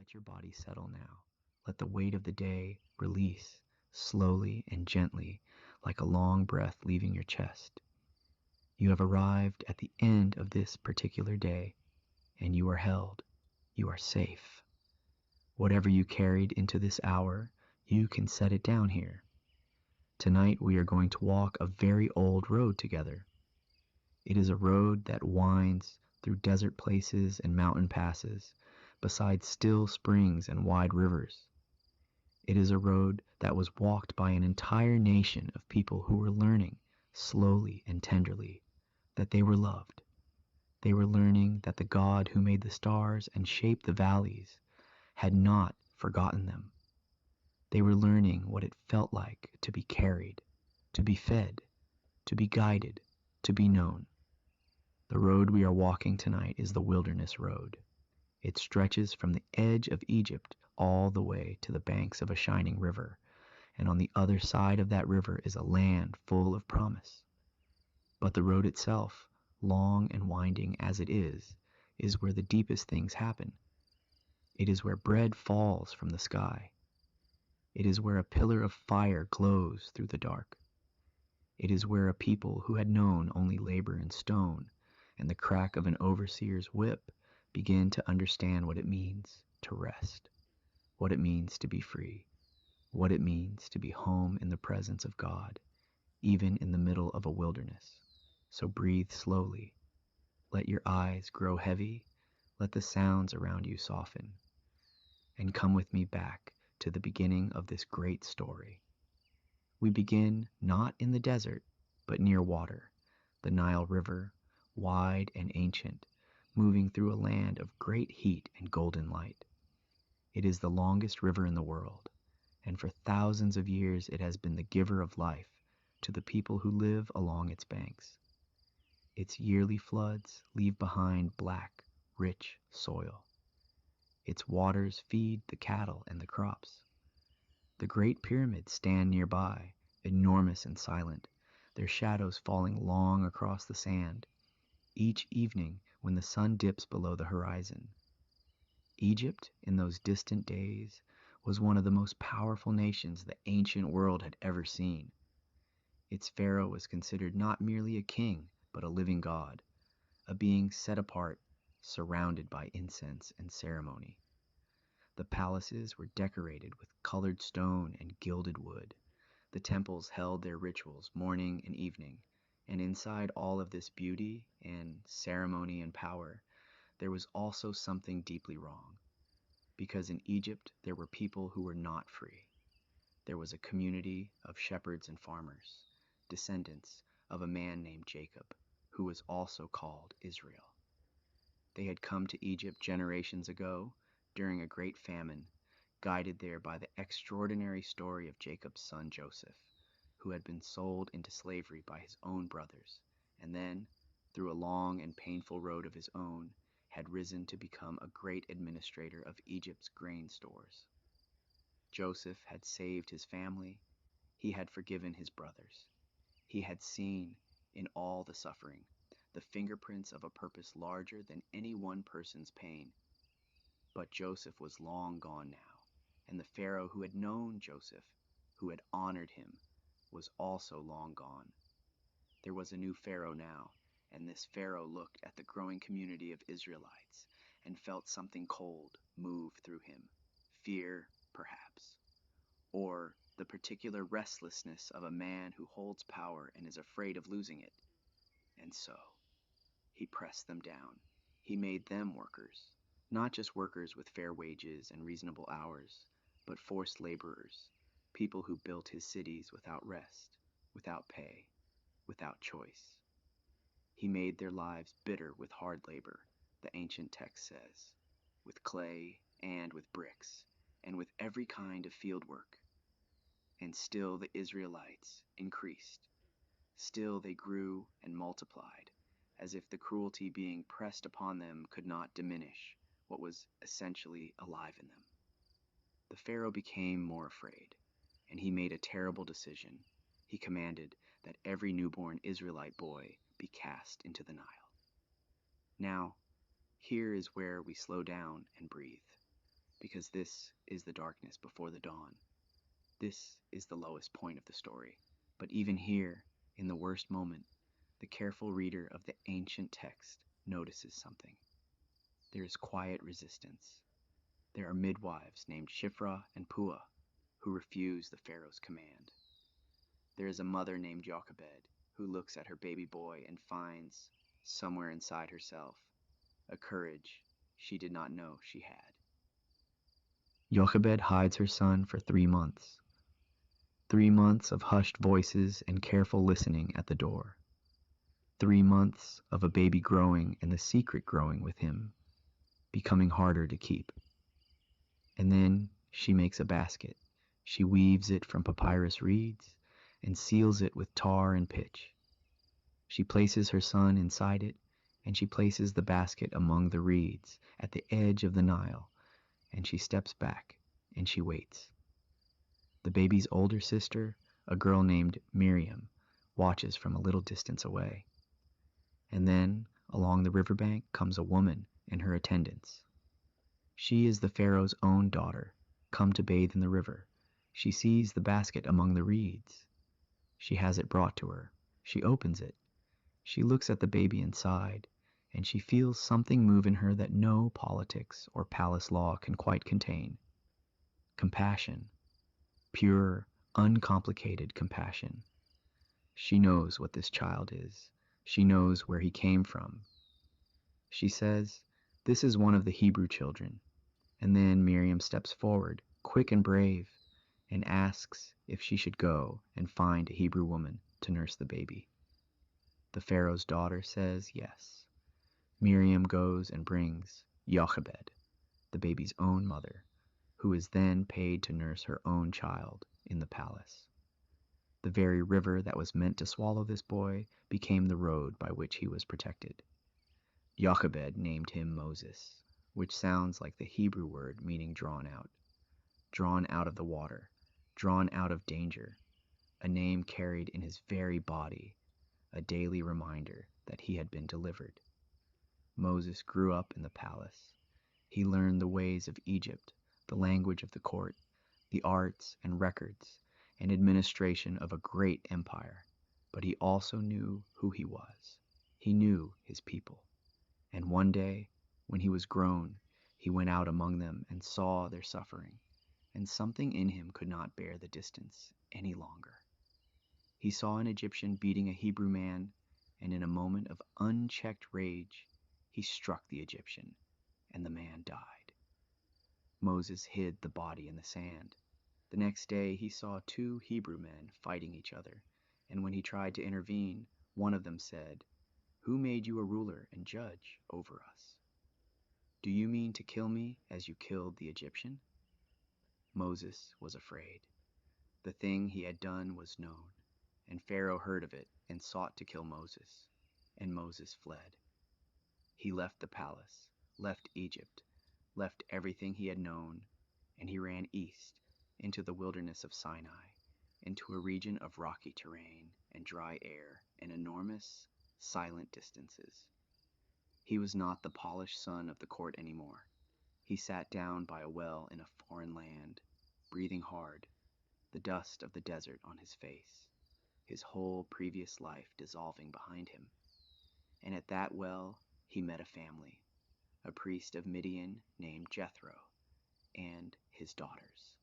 Let your body settle now. Let the weight of the day release slowly and gently, like a long breath leaving your chest. You have arrived at the end of this particular day, and you are held. You are safe. Whatever you carried into this hour, you can set it down here. Tonight we are going to walk a very old road together. It is a road that winds through desert places and mountain passes, beside still springs and wide rivers. It is a road that was walked by an entire nation of people who were learning, slowly and tenderly, that they were loved. They were learning that the God who made the stars and shaped the valleys had not forgotten them. They were learning what it felt like to be carried, to be fed, to be guided, to be known. The road we are walking tonight is the wilderness road. It stretches from the edge of Egypt all the way to the banks of a shining river, and on the other side of that river is a land full of promise. But the road itself, long and winding as it is where the deepest things happen. It is where bread falls from the sky. It is where a pillar of fire glows through the dark. It is where a people who had known only labor and stone and the crack of an overseer's whip begin to understand what it means to rest, what it means to be free, what it means to be home in the presence of God, even in the middle of a wilderness. So breathe slowly. Let your eyes grow heavy. Let the sounds around you soften. And come with me back to the beginning of this great story. We begin not in the desert, but near water, the Nile River, wide and ancient, moving through a land of great heat and golden light. It is the longest river in the world, and for thousands of years it has been the giver of life to the people who live along its banks. Its yearly floods leave behind black, rich soil. Its waters feed the cattle and the crops. The great pyramids stand nearby, enormous and silent, their shadows falling long across the sand, each evening when the sun dips below the horizon. Egypt, in those distant days, was one of the most powerful nations the ancient world had ever seen. Its pharaoh was considered not merely a king, but a living god, a being set apart, surrounded by incense and ceremony. The palaces were decorated with colored stone and gilded wood. The temples held their rituals morning and evening, and inside all of this beauty and ceremony and power, there was also something deeply wrong. Because in Egypt there were people who were not free. There was a community of shepherds and farmers, descendants of a man named Jacob, who was also called Israel. They had come to Egypt generations ago during a great famine, guided there by the extraordinary story of Jacob's son Joseph, who had been sold into slavery by his own brothers, and then, through a long and painful road of his own, had risen to become a great administrator of Egypt's grain stores. Joseph had saved his family. He had forgiven his brothers. He had seen, in all the suffering, the fingerprints of a purpose larger than any one person's pain. But Joseph was long gone now, and the Pharaoh who had known Joseph, who had honored him, was also long gone. There was a new Pharaoh now, and this Pharaoh looked at the growing community of Israelites and felt something cold move through him. Fear, perhaps, or the particular restlessness of a man who holds power and is afraid of losing it. And so, he pressed them down. He made them workers, not just workers with fair wages and reasonable hours, but forced laborers, people who built his cities without rest, without pay, without choice. He made their lives bitter with hard labor, the ancient text says, with clay and with bricks, and with every kind of field work. And still the Israelites increased. Still they grew and multiplied, as if the cruelty being pressed upon them could not diminish what was essentially alive in them. The Pharaoh became more afraid, and he made a terrible decision. He commanded that every newborn Israelite boy be cast into the Nile. Now, here is where we slow down and breathe. because this is the darkness before the dawn. This is the lowest point of the story. But even here, in the worst moment, the careful reader of the ancient text notices something. There is quiet resistance. There are midwives named Shiphrah and Puah who refuse the Pharaoh's command. There is a mother named Jochebed who looks at her baby boy and finds, somewhere inside herself, a courage she did not know she had. Jochebed hides her son for 3 months. 3 months of hushed voices and careful listening at the door. 3 months of a baby growing and the secret growing with him, becoming harder to keep. And then she makes a basket. She weaves it from papyrus reeds and seals it with tar and pitch. She places her son inside it, and she places the basket among the reeds at the edge of the Nile, and she steps back and she waits. The baby's older sister, a girl named Miriam, watches from a little distance away. And then, along the riverbank comes a woman and her attendants. She is the Pharaoh's own daughter, come to bathe in the river. She sees the basket among the reeds. She has it brought to her. She opens it. She looks at the baby inside, and she feels something move in her that no politics or palace law can quite contain. Compassion. Pure, uncomplicated compassion. She knows what this child is. She knows where he came from. She says, "This is one of the Hebrew children." And then Miriam steps forward, quick and brave, and asks if she should go and find a Hebrew woman to nurse the baby. The Pharaoh's daughter says yes. Miriam goes and brings Jochebed, the baby's own mother, who is then paid to nurse her own child in the palace. The very river that was meant to swallow this boy became the road by which he was protected. Jochebed named him Moses, which sounds like the Hebrew word meaning drawn out of the water, drawn out of danger, a name carried in his very body, a daily reminder that he had been delivered. Moses grew up in the palace. He learned the ways of Egypt, the language of the court, the arts and records and administration of a great empire, but he also knew who he was. He knew his people. And one day, when he was grown, he went out among them and saw their suffering, and something in him could not bear the distance any longer. He saw an Egyptian beating a Hebrew man, and in a moment of unchecked rage, he struck the Egyptian, and the man died. Moses hid the body in the sand. The next day he saw 2 Hebrew men fighting each other, and when he tried to intervene, one of them said, "Who made you a ruler and judge over us? Do you mean to kill me as you killed the Egyptian?" Moses was afraid. The thing he had done was known, and Pharaoh heard of it and sought to kill Moses, and Moses fled. He left the palace, left Egypt, left everything he had known, and he ran east into the wilderness of Sinai, into a region of rocky terrain and dry air and enormous, silent distances. He was not the polished son of the court anymore. He sat down by a well in a foreign land, breathing hard, the dust of the desert on his face, his whole previous life dissolving behind him. And at that well he met a family, a priest of Midian named Jethro, and his daughters.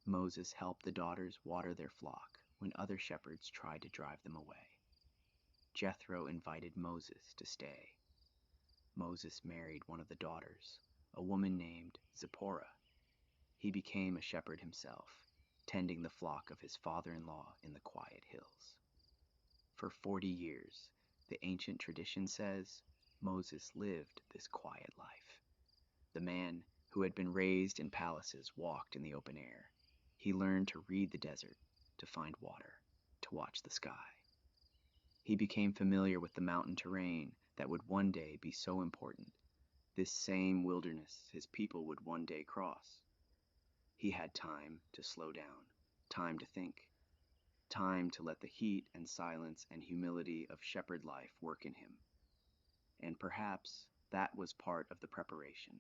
Moses helped the daughters water their flock when other shepherds tried to drive them away. Jethro invited Moses to stay. Moses married one of the daughters, a woman named Zipporah. He became a shepherd himself, tending the flock of his father-in-law in the quiet hills. For 40 years, the ancient tradition says, Moses lived this quiet life. The man who had been raised in palaces walked in the open air. He learned to read the desert, to find water, to watch the sky. He became familiar with the mountain terrain that would one day be so important. This same wilderness his people would one day cross. He had time to slow down, time to think, time to let the heat and silence and humility of shepherd life work in him. And perhaps that was part of the preparation.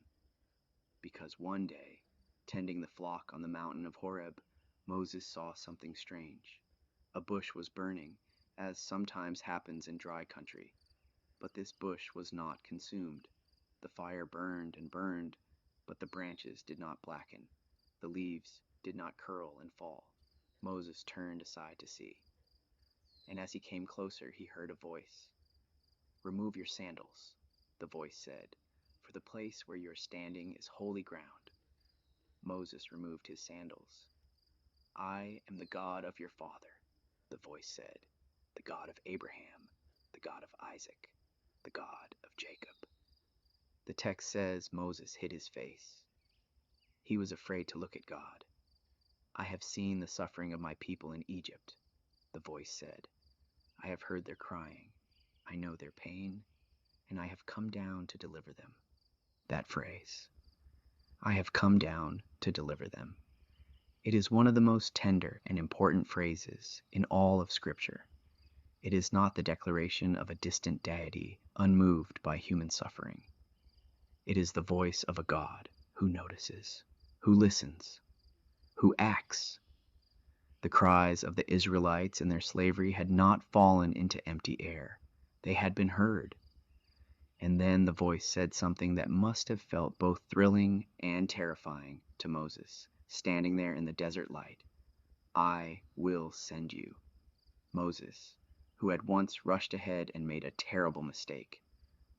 because one day, tending the flock on the mountain of Horeb, Moses saw something strange. A bush was burning, as sometimes happens in dry country. But this bush was not consumed. The fire burned and burned, but the branches did not blacken. The leaves did not curl and fall. Moses turned aside to see. And as he came closer, he heard a voice. "Remove your sandals," the voice said, "for the place where you are standing is holy ground." Moses removed his sandals. "I am the God of your father," the voice said, "the God of Abraham, the God of Isaac, the God of Jacob." The text says Moses hid his face. He was afraid to look at God. "I have seen the suffering of my people in Egypt," the voice said. "I have heard their crying. I know their pain, and I have come down to deliver them." That phrase, "I have come down to deliver them." It is one of the most tender and important phrases in all of Scripture. It is not the declaration of a distant deity unmoved by human suffering. It is the voice of a God who notices, who listens, who acts. The cries of the Israelites in their slavery had not fallen into empty air. They had been heard. And then the voice said something that must have felt both thrilling and terrifying to Moses, standing there in the desert light. "I will send you." Moses, who had once rushed ahead and made a terrible mistake.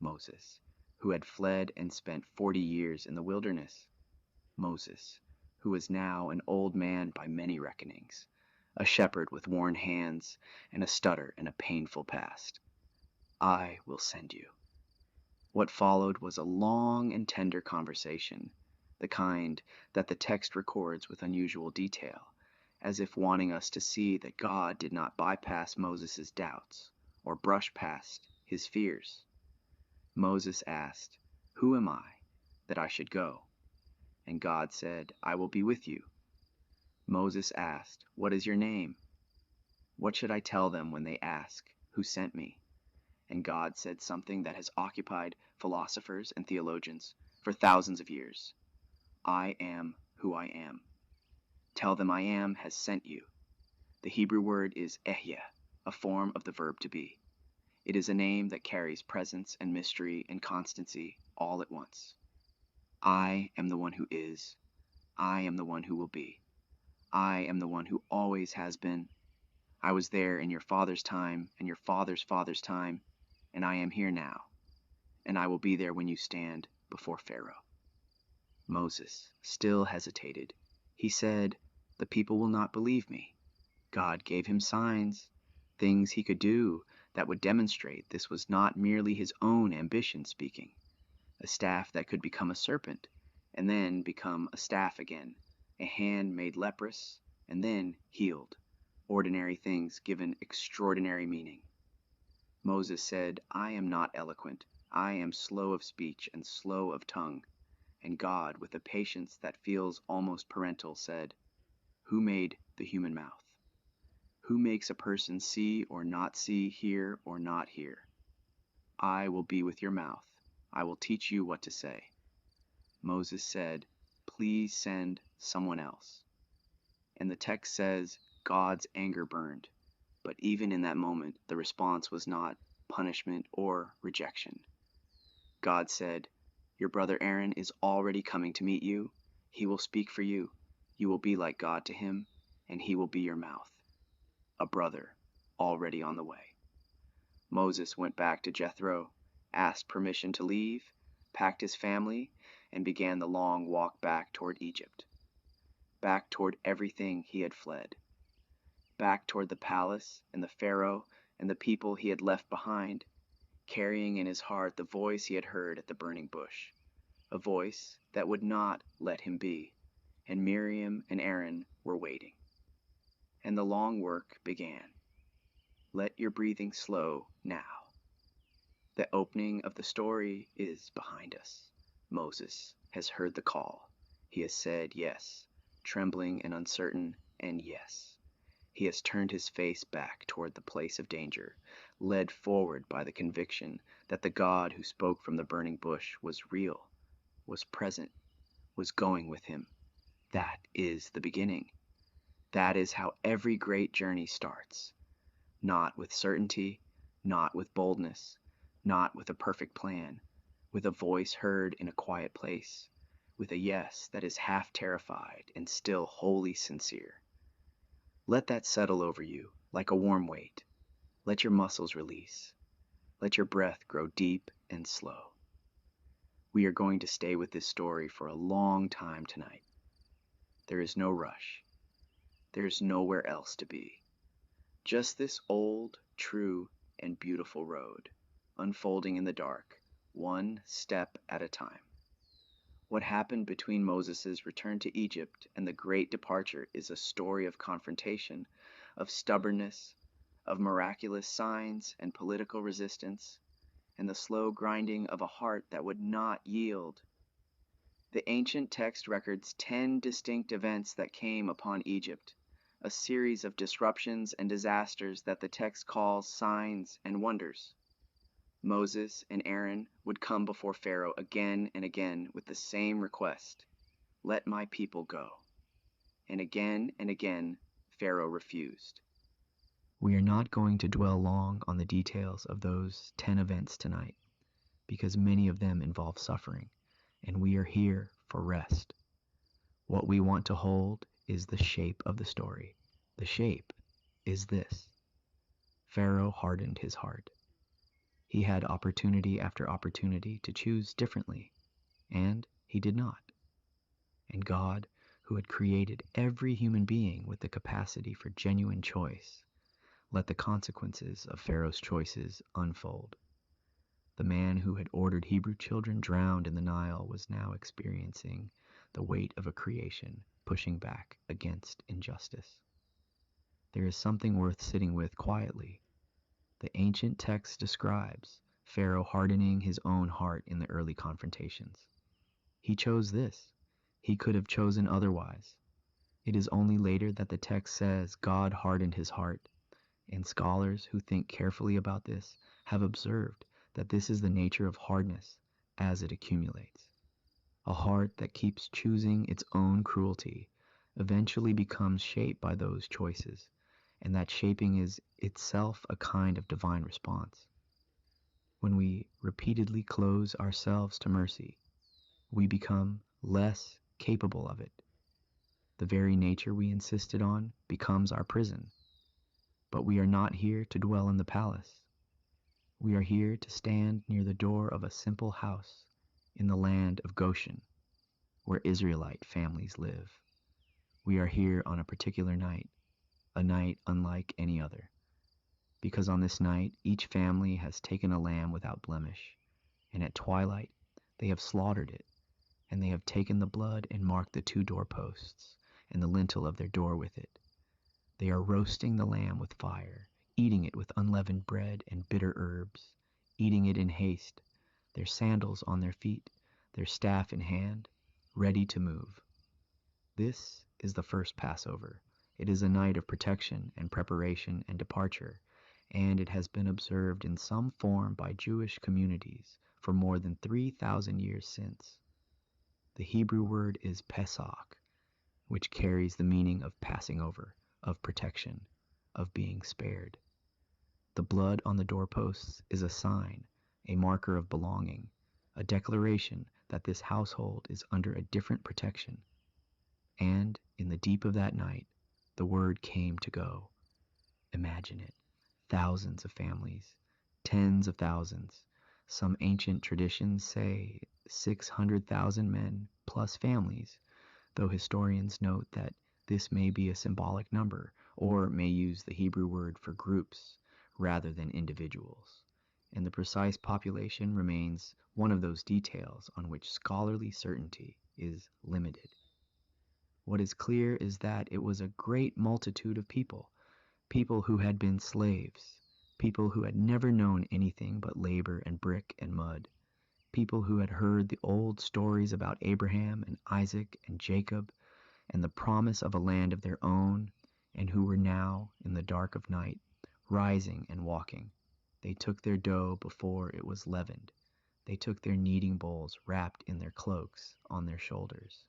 Moses, who had fled and spent 40 years in the wilderness. Moses, who was now an old man by many reckonings, a shepherd with worn hands and a stutter and a painful past. "I will send you." What followed was a long and tender conversation, the kind that the text records with unusual detail, as if wanting us to see that God did not bypass Moses' doubts or brush past his fears. Moses asked, "Who am I that I should go?" And God said, "I will be with you." Moses asked, "What is your name?" "What should I tell them when they ask, 'Who sent me?'" And God said something that has occupied philosophers and theologians for thousands of years. "I am who I am." Tell them I am has sent you. The Hebrew word is ehyeh, a form of the verb to be. It is a name that carries presence and mystery and constancy all at once. I am the one who is. I am the one who will be. I am the one who always has been. I was there in your father's time and your father's father's time, and I am here now, and I will be there when you stand before Pharaoh. Moses still hesitated. He said, "The people will not believe me." God gave him signs, things he could do that would demonstrate this was not merely his own ambition speaking. A staff that could become a serpent, and then become a staff again, a hand made leprous, and then healed. Ordinary things given extraordinary meaning. Moses said, "I am not eloquent. I am slow of speech and slow of tongue." And God, with a patience that feels almost parental, said, "Who made the human mouth? Who makes a person see or not see, hear or not hear? I will be with your mouth. I will teach you what to say." Moses said, "Please send someone else." And the text says God's anger burned. But even in that moment, the response was not punishment or rejection. God said, "Your brother Aaron is already coming to meet you. He will speak for you. You will be like God to him, and he will be your mouth." A brother already on the way. Moses went back to Jethro, asked permission to leave, packed his family, and began the long walk back toward Egypt. Back toward everything he had fled. Back toward the palace and the Pharaoh and the people he had left behind, carrying in his heart the voice he had heard at the burning bush, a voice that would not let him be, and Miriam and Aaron were waiting. And the long work began. Let your breathing slow now. The opening of the story is behind us. Moses has heard the call. He has said yes, trembling and uncertain, and yes. He has turned his face back toward the place of danger, led forward by the conviction that the God who spoke from the burning bush was real, was present, was going with him. That is the beginning. That is how every great journey starts. Not with certainty, not with boldness, not with a perfect plan, with a voice heard in a quiet place, with a yes that is half terrified and still wholly sincere. Let that settle over you like a warm weight. Let your muscles release. Let your breath grow deep and slow. We are going to stay with this story for a long time tonight. There is no rush. There is nowhere else to be. Just this old, true, and beautiful road, unfolding in the dark, one step at a time. What happened between Moses' return to Egypt and the great departure is a story of confrontation, of stubbornness, of miraculous signs and political resistance, and the slow grinding of a heart that would not yield. The ancient text records 10 distinct events that came upon Egypt, a series of disruptions and disasters that the text calls signs and wonders. Moses and Aaron would come before Pharaoh again and again with the same request, "Let my people go." And again, Pharaoh refused. We are not going to dwell long on the details of those 10 events tonight, because many of them involve suffering, and we are here for rest. What we want to hold is the shape of the story. The shape is this: Pharaoh hardened his heart. He had opportunity after opportunity to choose differently, and he did not. And God, who had created every human being with the capacity for genuine choice, let the consequences of Pharaoh's choices unfold. The man who had ordered Hebrew children drowned in the Nile was now experiencing the weight of a creation pushing back against injustice. There is something worth sitting with quietly. The ancient text describes Pharaoh hardening his own heart in the early confrontations. He chose this. He could have chosen otherwise. It is only later that the text says God hardened his heart, and scholars who think carefully about this have observed that this is the nature of hardness as it accumulates. A heart that keeps choosing its own cruelty eventually becomes shaped by those choices, and that shaping is itself a kind of divine response. When we repeatedly close ourselves to mercy, we become less capable of it. The very nature we insisted on becomes our prison. But we are not here to dwell in the palace. We are here to stand near the door of a simple house in the land of Goshen, where Israelite families live. We are here on a particular night, a night unlike any other, because on this night each family has taken a lamb without blemish, and at twilight they have slaughtered it, and they have taken the blood and marked the 2 doorposts and the lintel of their door with it. They are roasting the lamb with fire, eating it with unleavened bread and bitter herbs, eating it in haste, their sandals on their feet, their staff in hand, ready to move. This is the first Passover. It is a night of protection and preparation and departure, and it has been observed in some form by Jewish communities for more than 3,000 years since. The Hebrew word is Pesach, which carries the meaning of passing over, of protection, of being spared. The blood on the doorposts is a sign, a marker of belonging, a declaration that this household is under a different protection. And in the deep of that night, the word came to go. Imagine it. Thousands of families, tens of thousands. Some ancient traditions say 600,000 men plus families, though historians note that this may be a symbolic number or may use the Hebrew word for groups rather than individuals. And the precise population remains one of those details on which scholarly certainty is limited. What is clear is that it was a great multitude of people, people who had been slaves, people who had never known anything but labor and brick and mud, people who had heard the old stories about Abraham and Isaac and Jacob and the promise of a land of their own, and who were now, in the dark of night, rising and walking. They took their dough before it was leavened. They took their kneading bowls wrapped in their cloaks on their shoulders.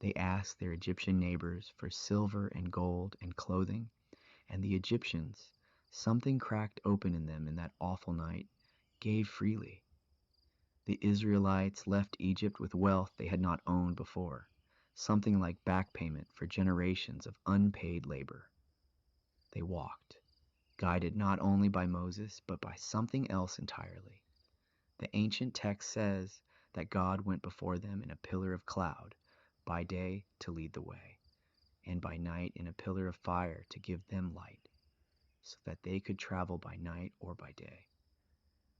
They asked their Egyptian neighbors for silver and gold and clothing, and the Egyptians, something cracked open in them in that awful night, gave freely. The Israelites left Egypt with wealth they had not owned before, something like back payment for generations of unpaid labor. They walked, guided not only by Moses, but by something else entirely. The ancient text says that God went before them in a pillar of cloud, by day to lead the way, and by night in a pillar of fire to give them light, so that they could travel by night or by day.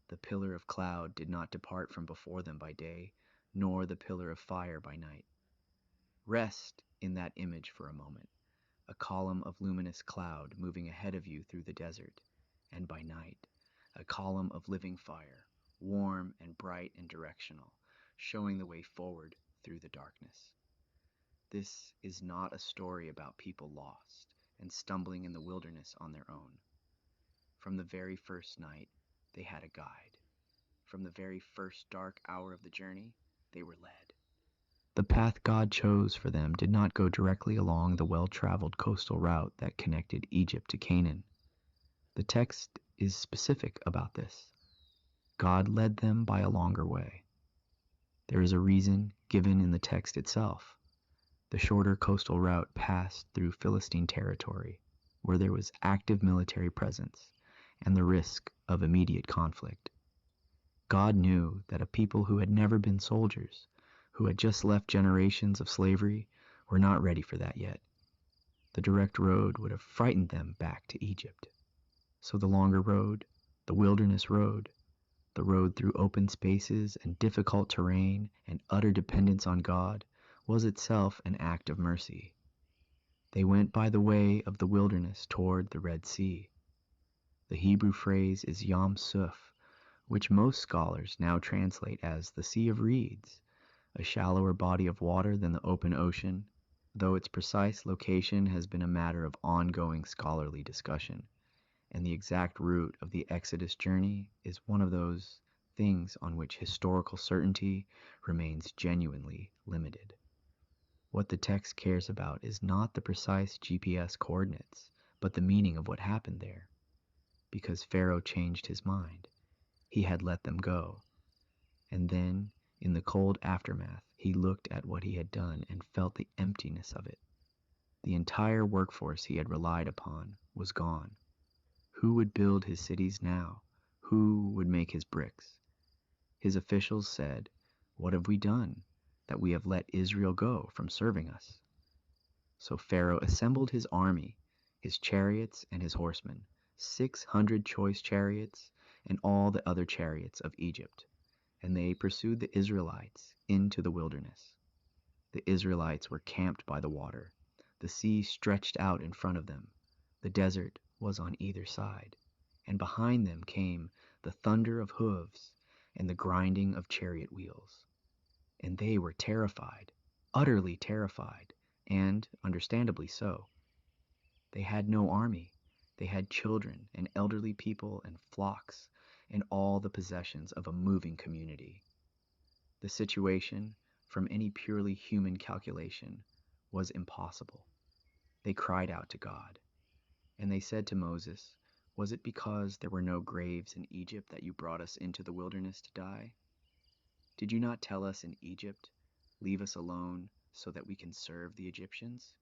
The pillar of cloud did not depart from before them by day, nor the pillar of fire by night. Rest in that image for a moment, a column of luminous cloud moving ahead of you through the desert, and by night, a column of living fire, warm and bright and directional, showing the way forward through the darkness. This is not a story about people lost and stumbling in the wilderness on their own. From the very first night, they had a guide. From the very first dark hour of the journey, they were led. The path God chose for them did not go directly along the well-traveled coastal route that connected Egypt to Canaan. The text is specific about this. God led them by a longer way. There is a reason given in the text itself. The shorter coastal route passed through Philistine territory, where there was active military presence and the risk of immediate conflict. God knew that a people who had never been soldiers, who had just left generations of slavery, were not ready for that yet. The direct road would have frightened them back to Egypt. So the longer road, the wilderness road, the road through open spaces and difficult terrain and utter dependence on God, was itself an act of mercy. They went by the way of the wilderness toward the Red Sea. The Hebrew phrase is Yam Suf, which most scholars now translate as the Sea of Reeds, a shallower body of water than the open ocean, though its precise location has been a matter of ongoing scholarly discussion, and the exact route of the Exodus journey is one of those things on which historical certainty remains genuinely limited. What the text cares about is not the precise GPS coordinates, but the meaning of what happened there. Because Pharaoh changed his mind, he had let them go. And then, in the cold aftermath, he looked at what he had done and felt the emptiness of it. The entire workforce he had relied upon was gone. Who would build his cities now? Who would make his bricks? His officials said, "What have we done, that we have let Israel go from serving us?" So Pharaoh assembled his army, his chariots and his horsemen, 600 choice chariots, and all the other chariots of Egypt, and they pursued the Israelites into the wilderness. The Israelites were camped by the water. The sea stretched out in front of them. The desert was on either side, and behind them came the thunder of hooves and the grinding of chariot wheels. And they were terrified, utterly terrified, and understandably so. They had no army. They had children and elderly people and flocks and all the possessions of a moving community. The situation, from any purely human calculation, was impossible. They cried out to God, and they said to Moses, "Was it because there were no graves in Egypt that you brought us into the wilderness to die? Did you not tell us in Egypt, 'Leave us alone so that we can serve the Egyptians'?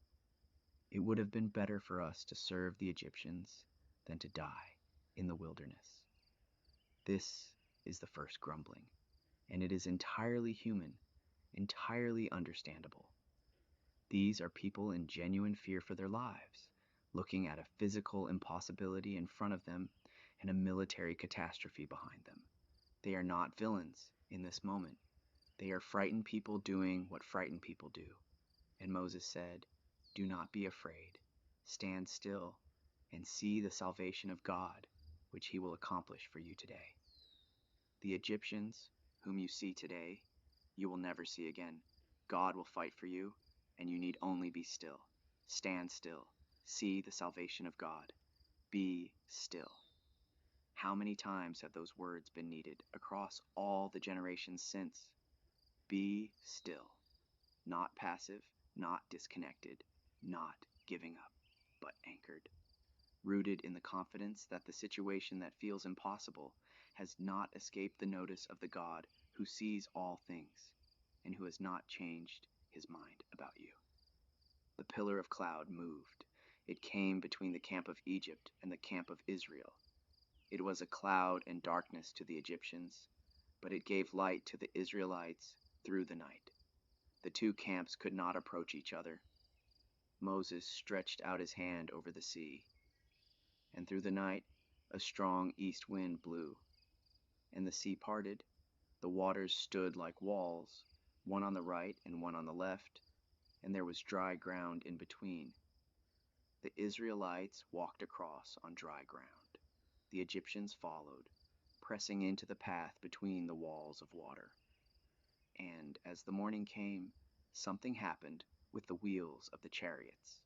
It would have been better for us to serve the Egyptians than to die in the wilderness." This is the first grumbling, and it is entirely human, entirely understandable. These are people in genuine fear for their lives, looking at a physical impossibility in front of them and a military catastrophe behind them. They are not villains in this moment. They are frightened people doing what frightened people do. And Moses said, "Do not be afraid. Stand still and see the salvation of God, which he will accomplish for you today. The Egyptians, whom you see today, you will never see again. God will fight for you, and you need only be still. Stand still. See the salvation of God. Be still." How many times have those words been needed across all the generations since? Be still. Not passive, not disconnected, not giving up, but anchored, rooted in the confidence that the situation that feels impossible has not escaped the notice of the God who sees all things and who has not changed his mind about you. The pillar of cloud moved. It came between the camp of Egypt and the camp of Israel. It was a cloud and darkness to the Egyptians, but it gave light to the Israelites through the night. The two camps could not approach each other. Moses stretched out his hand over the sea, and through the night a strong east wind blew, and the sea parted. The waters stood like walls, one on the right and one on the left, and there was dry ground in between. The Israelites walked across on dry ground. The Egyptians followed, pressing into the path between the walls of water. And as the morning came, something happened with the wheels of the chariots.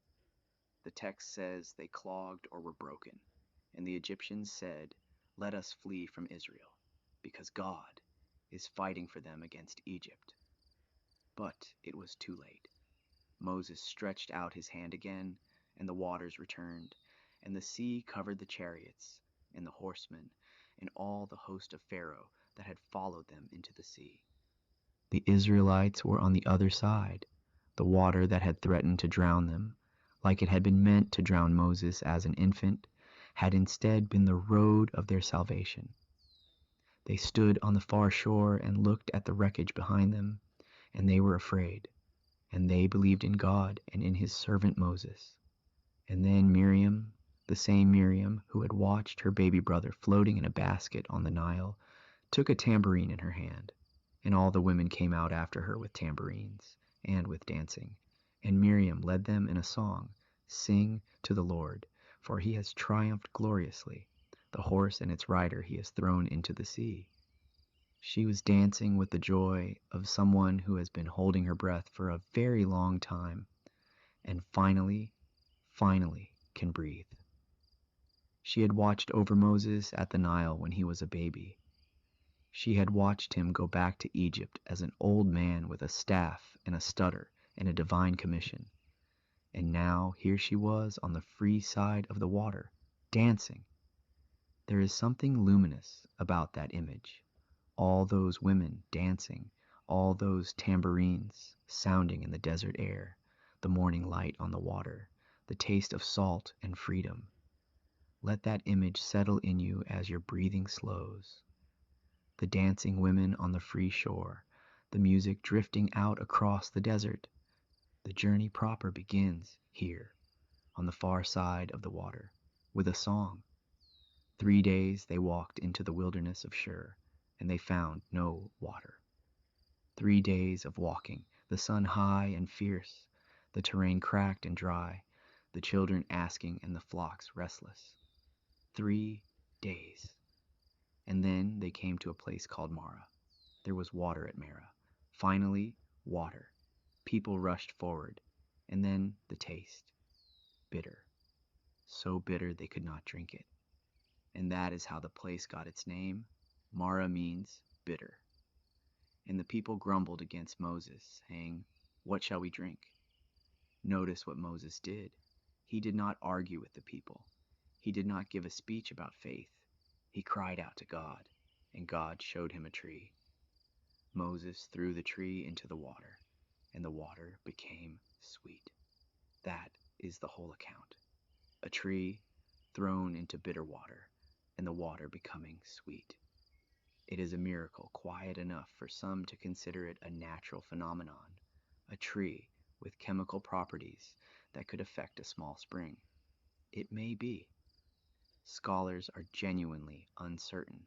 The text says they clogged or were broken, and the Egyptians said, "Let us flee from Israel, because God is fighting for them against Egypt." But it was too late. Moses stretched out his hand again, and the waters returned, and the sea covered the chariots, and the horsemen, and all the host of Pharaoh that had followed them into the sea. The Israelites were on the other side. The water that had threatened to drown them, like it had been meant to drown Moses as an infant, had instead been the road of their salvation. They stood on the far shore and looked at the wreckage behind them, and they were afraid, and they believed in God and in his servant Moses. And then Miriam, the same Miriam who had watched her baby brother floating in a basket on the Nile, took a tambourine in her hand, and all the women came out after her with tambourines and with dancing. And Miriam led them in a song, "Sing to the Lord, for he has triumphed gloriously. The horse and its rider he has thrown into the sea." She was dancing with the joy of someone who has been holding her breath for a very long time and finally can breathe. She had watched over Moses at the Nile when he was a baby. She had watched him go back to Egypt as an old man with a staff and a stutter and a divine commission. And now here she was on the free side of the water, dancing. There is something luminous about that image. All those women dancing, all those tambourines sounding in the desert air, the morning light on the water, the taste of salt and freedom. Let that image settle in you as your breathing slows. The dancing women on the free shore, the music drifting out across the desert. The journey proper begins here, on the far side of the water, with a song. 3 days they walked into the wilderness of Shur, and they found no water. 3 days of walking, the sun high and fierce, the terrain cracked and dry, the children asking and the flocks restless. 3 days. And then they came to a place called Marah. There was water at Marah. Finally, water. People rushed forward. And then the taste. Bitter. So bitter they could not drink it. And that is how the place got its name. Marah means bitter. And the people grumbled against Moses, saying, "What shall we drink?" Notice what Moses did. He did not argue with the people. He did not give a speech about faith. He cried out to God, and God showed him a tree. Moses threw the tree into the water, and the water became sweet. That is the whole account. A tree thrown into bitter water, and the water becoming sweet. It is a miracle quiet enough for some to consider it a natural phenomenon, a tree with chemical properties that could affect a small spring. It may be. Scholars are genuinely uncertain.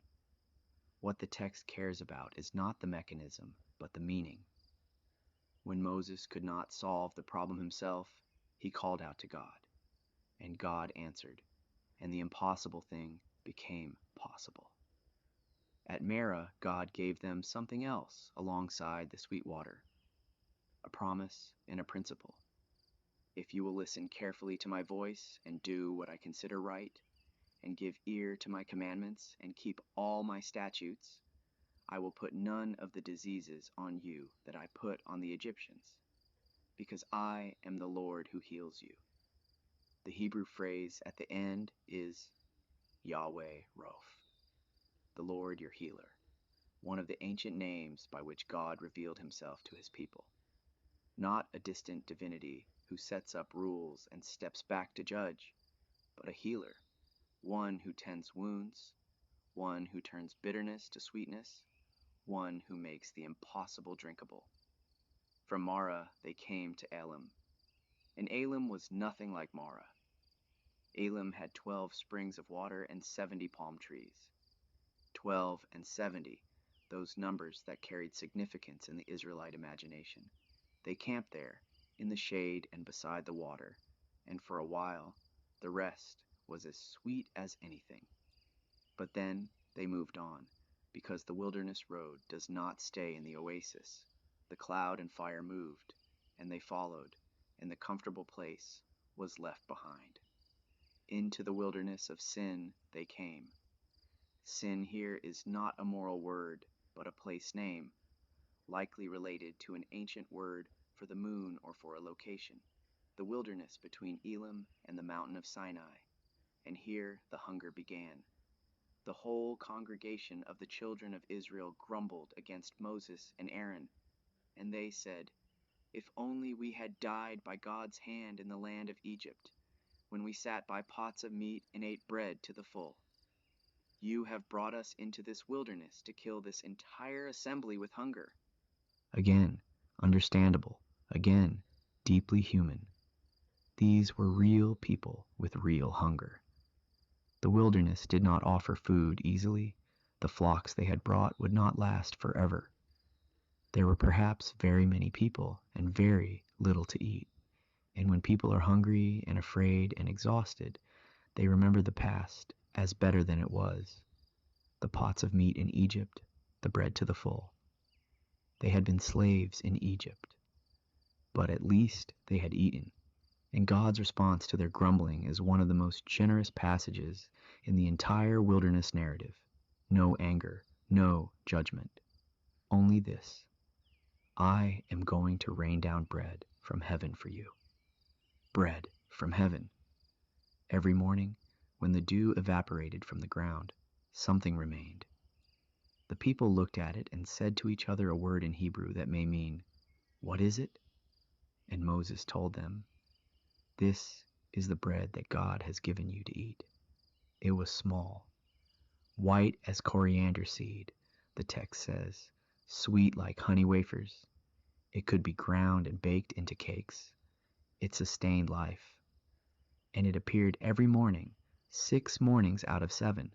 What the text cares about is not the mechanism, but the meaning. When Moses could not solve the problem himself, he called out to God, and God answered, and the impossible thing became possible. At Marah, God gave them something else alongside the sweet water, a promise and a principle. If you will listen carefully to my voice and do what I consider right, and give ear to my commandments and keep all my statutes, I will put none of the diseases on you that I put on the Egyptians, because I am the Lord who heals you. The Hebrew phrase at the end is Yahweh Roph, the Lord your healer, one of the ancient names by which God revealed himself to his people. Not a distant divinity who sets up rules and steps back to judge, but a healer, one who tends wounds, one who turns bitterness to sweetness, one who makes the impossible drinkable. From Mara they came to Elim, and Elim was nothing like Mara. Elim had 12 springs of water and 70 palm trees. 12 and 70, those numbers that carried significance in the Israelite imagination. They camped there, in the shade and beside the water, and for a while, the rest was as sweet as anything. But then they moved on, because the wilderness road does not stay in the oasis. The cloud and fire moved, and they followed, and the comfortable place was left behind. Into the wilderness of sin they came. Sin here is not a moral word, but a place name, likely related to an ancient word for the moon or for a location, the wilderness between Elim and the mountain of Sinai. And here the hunger began. The whole congregation of the children of Israel grumbled against Moses and Aaron, and they said, "If only we had died by God's hand in the land of Egypt, when we sat by pots of meat and ate bread to the full. You have brought us into this wilderness to kill this entire assembly with hunger." Again, understandable. Again, deeply human. These were real people with real hunger. The wilderness did not offer food easily. The flocks they had brought would not last forever. There were perhaps very many people and very little to eat. And when people are hungry and afraid and exhausted, they remember the past as better than it was. The pots of meat in Egypt, the bread to the full. They had been slaves in Egypt, but at least they had eaten. And God's response to their grumbling is one of the most generous passages in the entire wilderness narrative. No anger, no judgment. Only this: I am going to rain down bread from heaven for you. Bread from heaven. Every morning, when the dew evaporated from the ground, something remained. The people looked at it and said to each other a word in Hebrew that may mean, "What is it?" And Moses told them, "This is the bread that God has given you to eat." It was small, white as coriander seed, the text says, sweet like honey wafers. It could be ground and baked into cakes. It sustained life. And it appeared every morning, 6 mornings out of 7.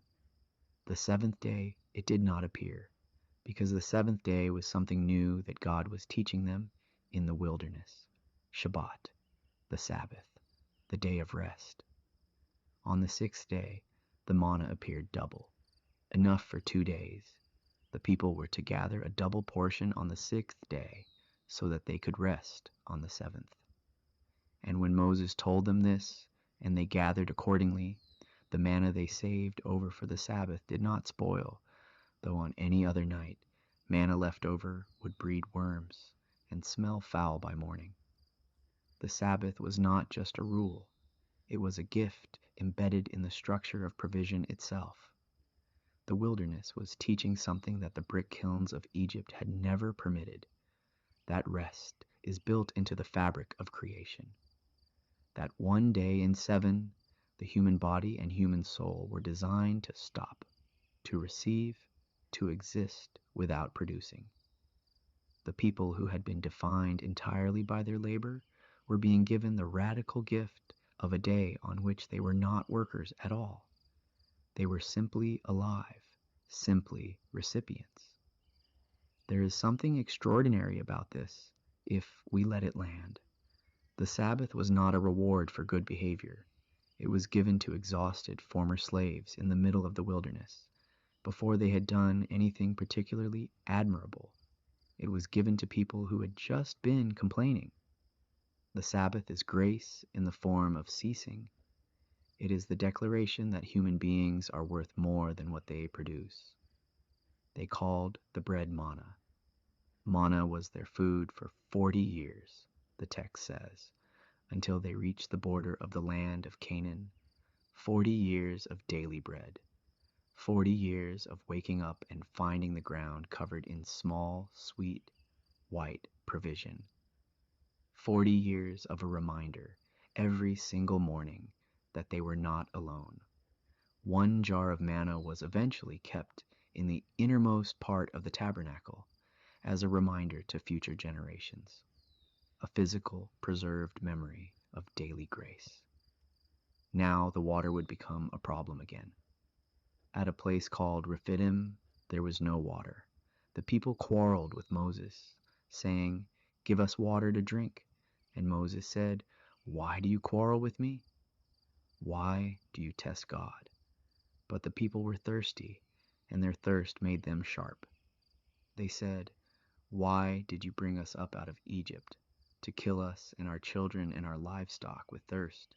The 7th day it did not appear, because the 7th day was something new that God was teaching them in the wilderness. Shabbat, the Sabbath, the day of rest. On the 6th day, the manna appeared double, enough for 2 days. The people were to gather a double portion on the 6th day so that they could rest on the 7th. And when Moses told them this, and they gathered accordingly, the manna they saved over for the Sabbath did not spoil, though on any other night, manna left over would breed worms and smell foul by morning. The Sabbath was not just a rule. It was a gift embedded in the structure of provision itself. The wilderness was teaching something that the brick kilns of Egypt had never permitted. That rest is built into the fabric of creation. That one day in 7, the human body and human soul were designed to stop, to receive, to exist without producing. The people who had been defined entirely by their labor were being given the radical gift of a day on which they were not workers at all. They were simply alive, simply recipients. There is something extraordinary about this, if we let it land. The Sabbath was not a reward for good behavior. It was given to exhausted former slaves in the middle of the wilderness, before they had done anything particularly admirable. It was given to people who had just been complaining. The Sabbath is grace in the form of ceasing. It is the declaration that human beings are worth more than what they produce. They called the bread manna. Manna was their food for 40 years. the text says, until they reached the border of the land of Canaan. 40 years of daily bread. 40 years of waking up and finding the ground covered in small, sweet, white provision. 40 years of a reminder every single morning that they were not alone. One jar of manna was eventually kept in the innermost part of the tabernacle as a reminder to future generations, a physical, preserved memory of daily grace. Now the water would become a problem again. At a place called Rephidim, there was no water. The people quarreled with Moses, saying, "Give us water to drink." And Moses said, "Why do you quarrel with me? Why do you test God?" But the people were thirsty, and their thirst made them sharp. They said, "Why did you bring us up out of Egypt, to kill us and our children and our livestock with thirst?"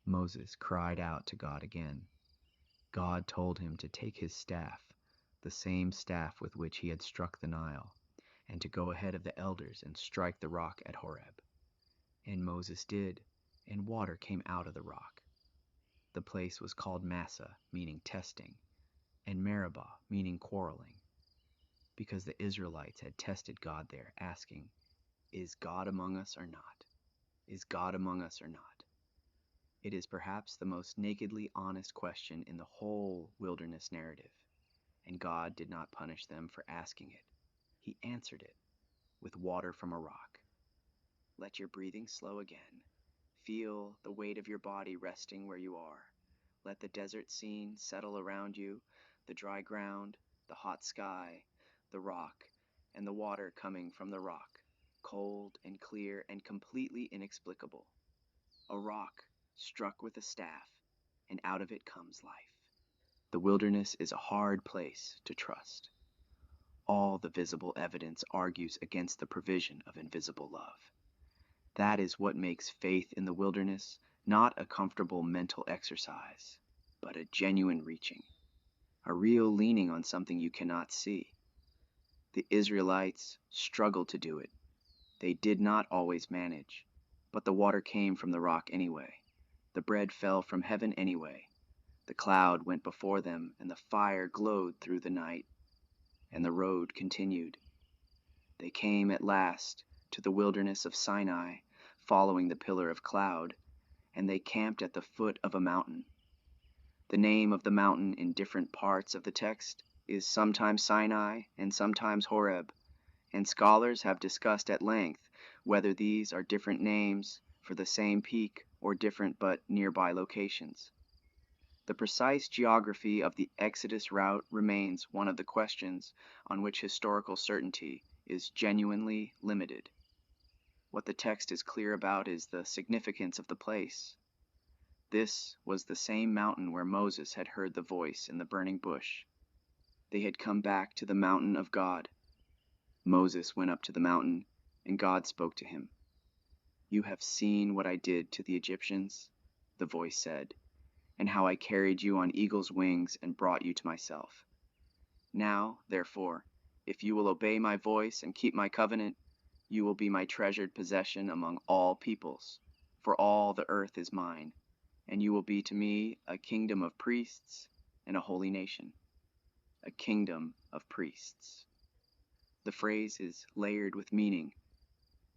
Moses cried out to God again. God told him to take his staff, the same staff with which he had struck the Nile, and to go ahead of the elders and strike the rock at Horeb. And Moses did, and water came out of the rock. The place was called Massa, meaning testing, and Meribah, meaning quarreling, because the Israelites had tested God there, asking, "Is God among us or not? Is God among us or not?" It is perhaps the most nakedly honest question in the whole wilderness narrative, and God did not punish them for asking it. He answered it with water from a rock. Let your breathing slow again. Feel the weight of your body resting where you are. Let the desert scene settle around you, the dry ground, the hot sky, the rock, and the water coming from the rock, cold and clear and completely inexplicable. A rock struck with a staff, and out of it comes life. The wilderness is a hard place to trust. All the visible evidence argues against the provision of invisible love. That is what makes faith in the wilderness not a comfortable mental exercise, but a genuine reaching, a real leaning on something you cannot see. The Israelites struggled to do it. They did not always manage, but the water came from the rock anyway. The bread fell from heaven anyway. The cloud went before them, and the fire glowed through the night, and the road continued. They came at last to the wilderness of Sinai, following the pillar of cloud, and they camped at the foot of a mountain. The name of the mountain in different parts of the text is sometimes Sinai and sometimes Horeb, and scholars have discussed at length whether these are different names for the same peak or different but nearby locations. The precise geography of the Exodus route remains one of the questions on which historical certainty is genuinely limited. What the text is clear about is the significance of the place. This was the same mountain where Moses had heard the voice in the burning bush. They had come back to the mountain of God. Moses went up to the mountain, and God spoke to him. "You have seen what I did to the Egyptians," the voice said, "and how I carried you on eagle's wings and brought you to myself. Now, therefore, if you will obey my voice and keep my covenant, you will be my treasured possession among all peoples, for all the earth is mine, and you will be to me a kingdom of priests and a holy nation." A kingdom of priests. The phrase is layered with meaning.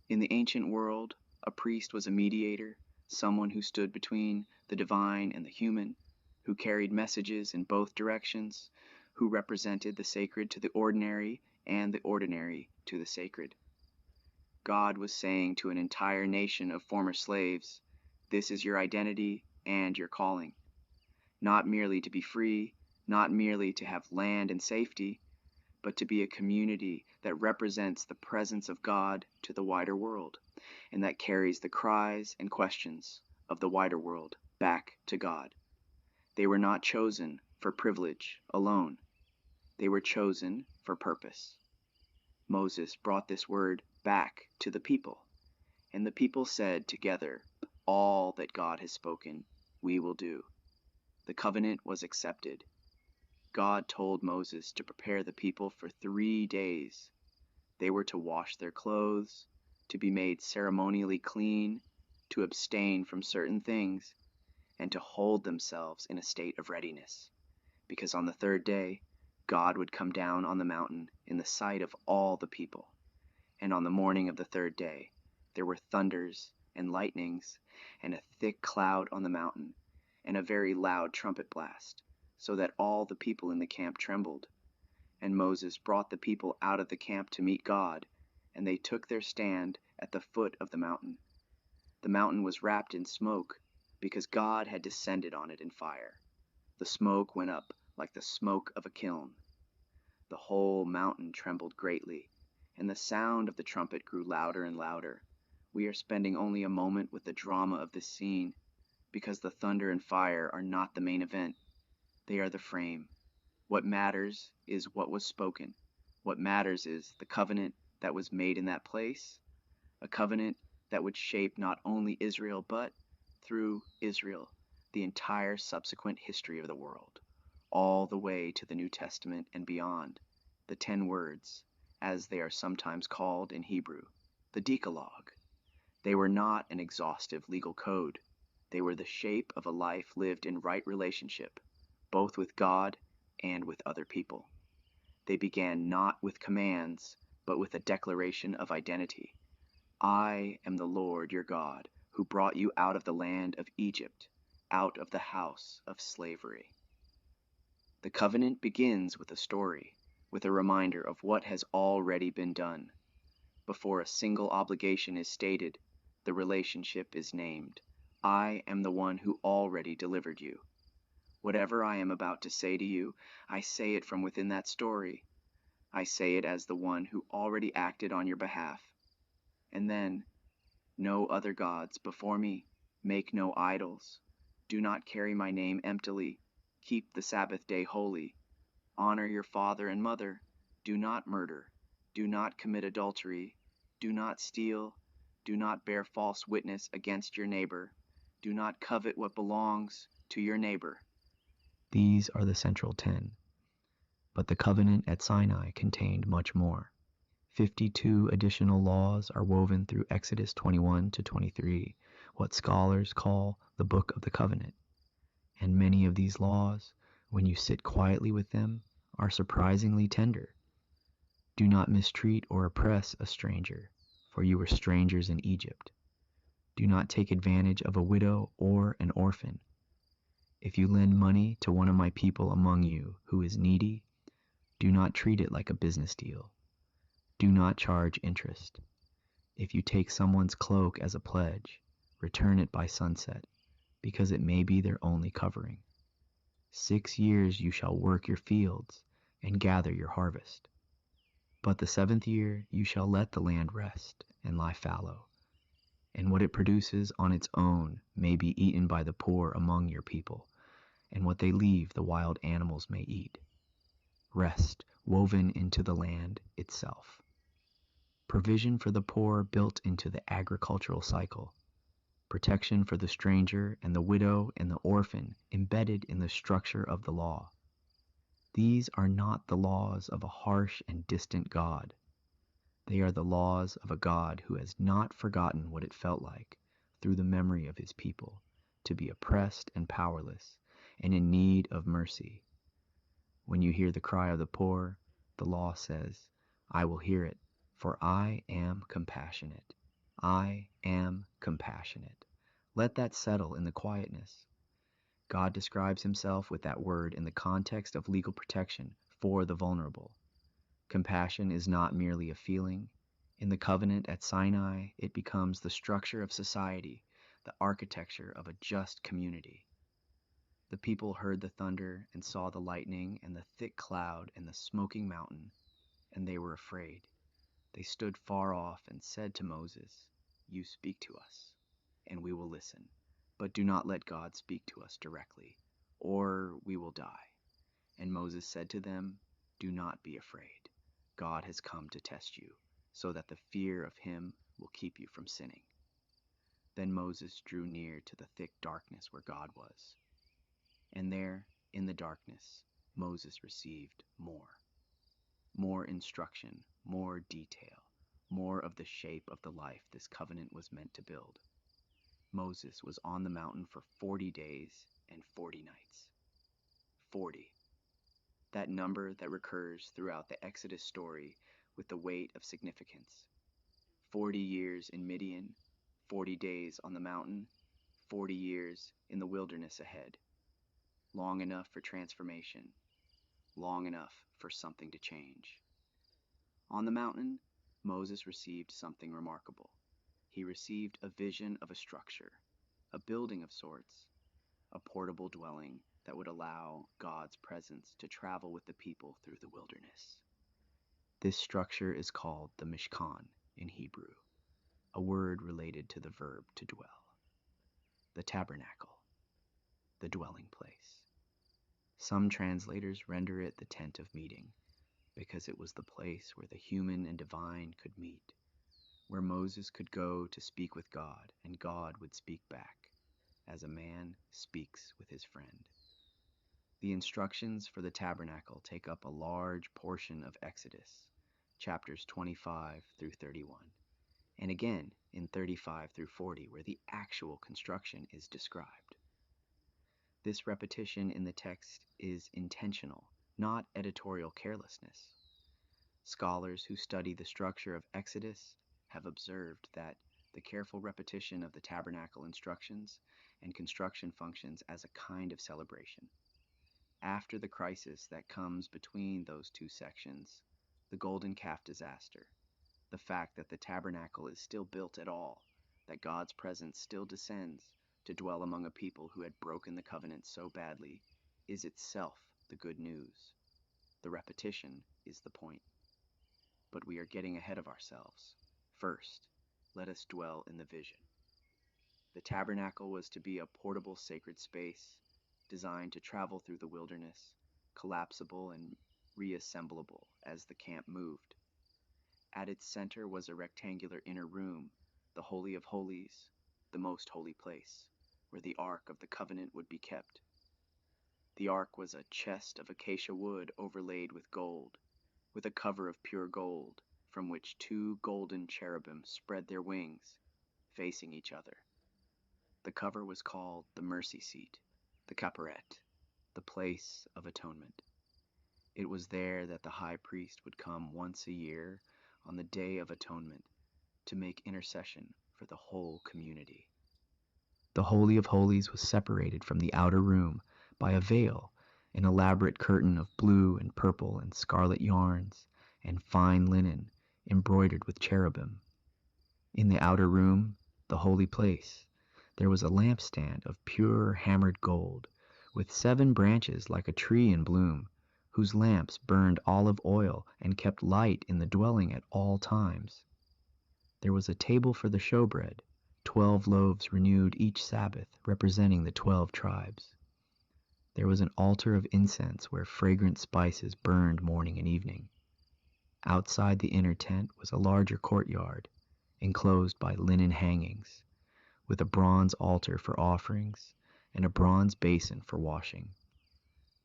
In the ancient world, a priest was a mediator, someone who stood between the divine and the human, who carried messages in both directions, who represented the sacred to the ordinary and the ordinary to the sacred. God was saying to an entire nation of former slaves, "This is your identity and your calling. Not merely to be free, not merely to have land and safety, but to be a community that represents the presence of God to the wider world, and that carries the cries and questions of the wider world back to God." They were not chosen for privilege alone. They were chosen for purpose. Moses brought this word back to the people, and the people said together, "All that God has spoken, we will do." The covenant was accepted. God told Moses to prepare the people for 3 days. They were to wash their clothes, to be made ceremonially clean, to abstain from certain things, and to hold themselves in a state of readiness, because on the third day God would come down on the mountain in the sight of all the people. And on the morning of the third day there were thunders and lightnings, and a thick cloud on the mountain, and a very loud trumpet blast, so that all the people in the camp trembled. And Moses brought the people out of the camp to meet God, and they took their stand at the foot of the mountain. The mountain was wrapped in smoke, because God had descended on it in fire. The smoke went up like the smoke of a kiln. The whole mountain trembled greatly, and the sound of the trumpet grew louder and louder. We are spending only a moment with the drama of this scene, because the thunder and fire are not the main event. They are the frame. What matters is what was spoken. What matters is the covenant that was made in that place, a covenant that would shape not only Israel, but, through Israel, the entire subsequent history of the world, all the way to the New Testament and beyond, the 10 words, as they are sometimes called in Hebrew, the Decalogue. They were not an exhaustive legal code. They were the shape of a life lived in right relationship, both with God and with other people. They began not with commands, but with a declaration of identity. I am the Lord your God, who brought you out of the land of Egypt, out of the house of slavery. The covenant begins with a story, with a reminder of what has already been done. Before a single obligation is stated, the relationship is named. I am the one who already delivered you. Whatever I am about to say to you, I say it from within that story. I say it as the one who already acted on your behalf. And then, no other gods before me. Make no idols. Do not carry my name emptily. Keep the Sabbath day holy. Honor your father and mother. Do not murder. Do not commit adultery. Do not steal. Do not bear false witness against your neighbor. Do not covet what belongs to your neighbor. These are the central 10. But the covenant at Sinai contained much more. 52 additional laws are woven through Exodus 21 to 23, what scholars call the Book of the Covenant. And many of these laws, when you sit quietly with them, are surprisingly tender. Do not mistreat or oppress a stranger, for you were strangers in Egypt. Do not take advantage of a widow or an orphan. If you lend money to one of my people among you who is needy, do not treat it like a business deal. Do not charge interest. If you take someone's cloak as a pledge, return it by sunset, because it may be their only covering. 6 years you shall work your fields and gather your harvest. But the 7th year you shall let the land rest and lie fallow, and what it produces on its own may be eaten by the poor among your people, and what they leave the wild animals may eat. Rest woven into the land itself. Provision for the poor built into the agricultural cycle. Protection for the stranger and the widow and the orphan embedded in the structure of the law. These are not the laws of a harsh and distant God. They are the laws of a God who has not forgotten what it felt like, through the memory of his people, to be oppressed and powerless, and in need of mercy. When you hear the cry of the poor, the law says, I will hear it, for I am compassionate. I am compassionate. Let that settle in the quietness. God describes himself with that word in the context of legal protection for the vulnerable. Compassion is not merely a feeling. In the covenant at Sinai, it becomes the structure of society, the architecture of a just community. The people heard the thunder and saw the lightning and the thick cloud and the smoking mountain, and they were afraid. They stood far off and said to Moses, You speak to us, and we will listen. But do not let God speak to us directly, or we will die. And Moses said to them, Do not be afraid. God has come to test you, so that the fear of him will keep you from sinning. Then Moses drew near to the thick darkness where God was. And there, in the darkness, Moses received more instruction, more detail, more of the shape of the life this covenant was meant to build. Moses was on the mountain for 40 days and 40 nights. 40. That number that recurs throughout the Exodus story with the weight of significance. 40 years in Midian, 40 days on the mountain, 40 years in the wilderness ahead. Long enough for transformation, long enough for something to change. On the mountain, Moses received something remarkable. He received a vision of a structure, a building of sorts, a portable dwelling that would allow God's presence to travel with the people through the wilderness. This structure is called the Mishkan in Hebrew, a word related to the verb to dwell. The tabernacle, the dwelling place. Some translators render it the tent of meeting, because it was the place where the human and divine could meet, where Moses could go to speak with God, and God would speak back, as a man speaks with his friend. The instructions for the tabernacle take up a large portion of Exodus, chapters 25 through 31, and again in 35 through 40, where the actual construction is described. This repetition in the text is intentional, not editorial carelessness. Scholars who study the structure of Exodus have observed that the careful repetition of the tabernacle instructions and construction functions as a kind of celebration. After the crisis that comes between those two sections, the golden calf disaster, the fact that the tabernacle is still built at all, that God's presence still descends to dwell among a people who had broken the covenant so badly, is itself the good news. The repetition is the point. But we are getting ahead of ourselves. First, let us dwell in the vision. The tabernacle was to be a portable sacred space designed to travel through the wilderness, collapsible and reassemblable as the camp moved. At its center was a rectangular inner room, the Holy of Holies, the most holy place, where the Ark of the Covenant would be kept. The Ark was a chest of acacia wood overlaid with gold, with a cover of pure gold, from which two golden cherubim spread their wings, facing each other. The cover was called the mercy seat, the kapparet, the place of atonement. It was there that the high priest would come once a year on the Day of Atonement to make intercession for the whole community. The Holy of Holies was separated from the outer room by a veil, an elaborate curtain of blue and purple and scarlet yarns and fine linen embroidered with cherubim. In the outer room, the holy place, there was a lampstand of pure hammered gold, with 7 branches like a tree in bloom, whose lamps burned olive oil and kept light in the dwelling at all times. There was a table for the showbread, 12 loaves renewed each Sabbath, representing the 12 tribes. There was an altar of incense where fragrant spices burned morning and evening. Outside the inner tent was a larger courtyard, enclosed by linen hangings, with a bronze altar for offerings and a bronze basin for washing.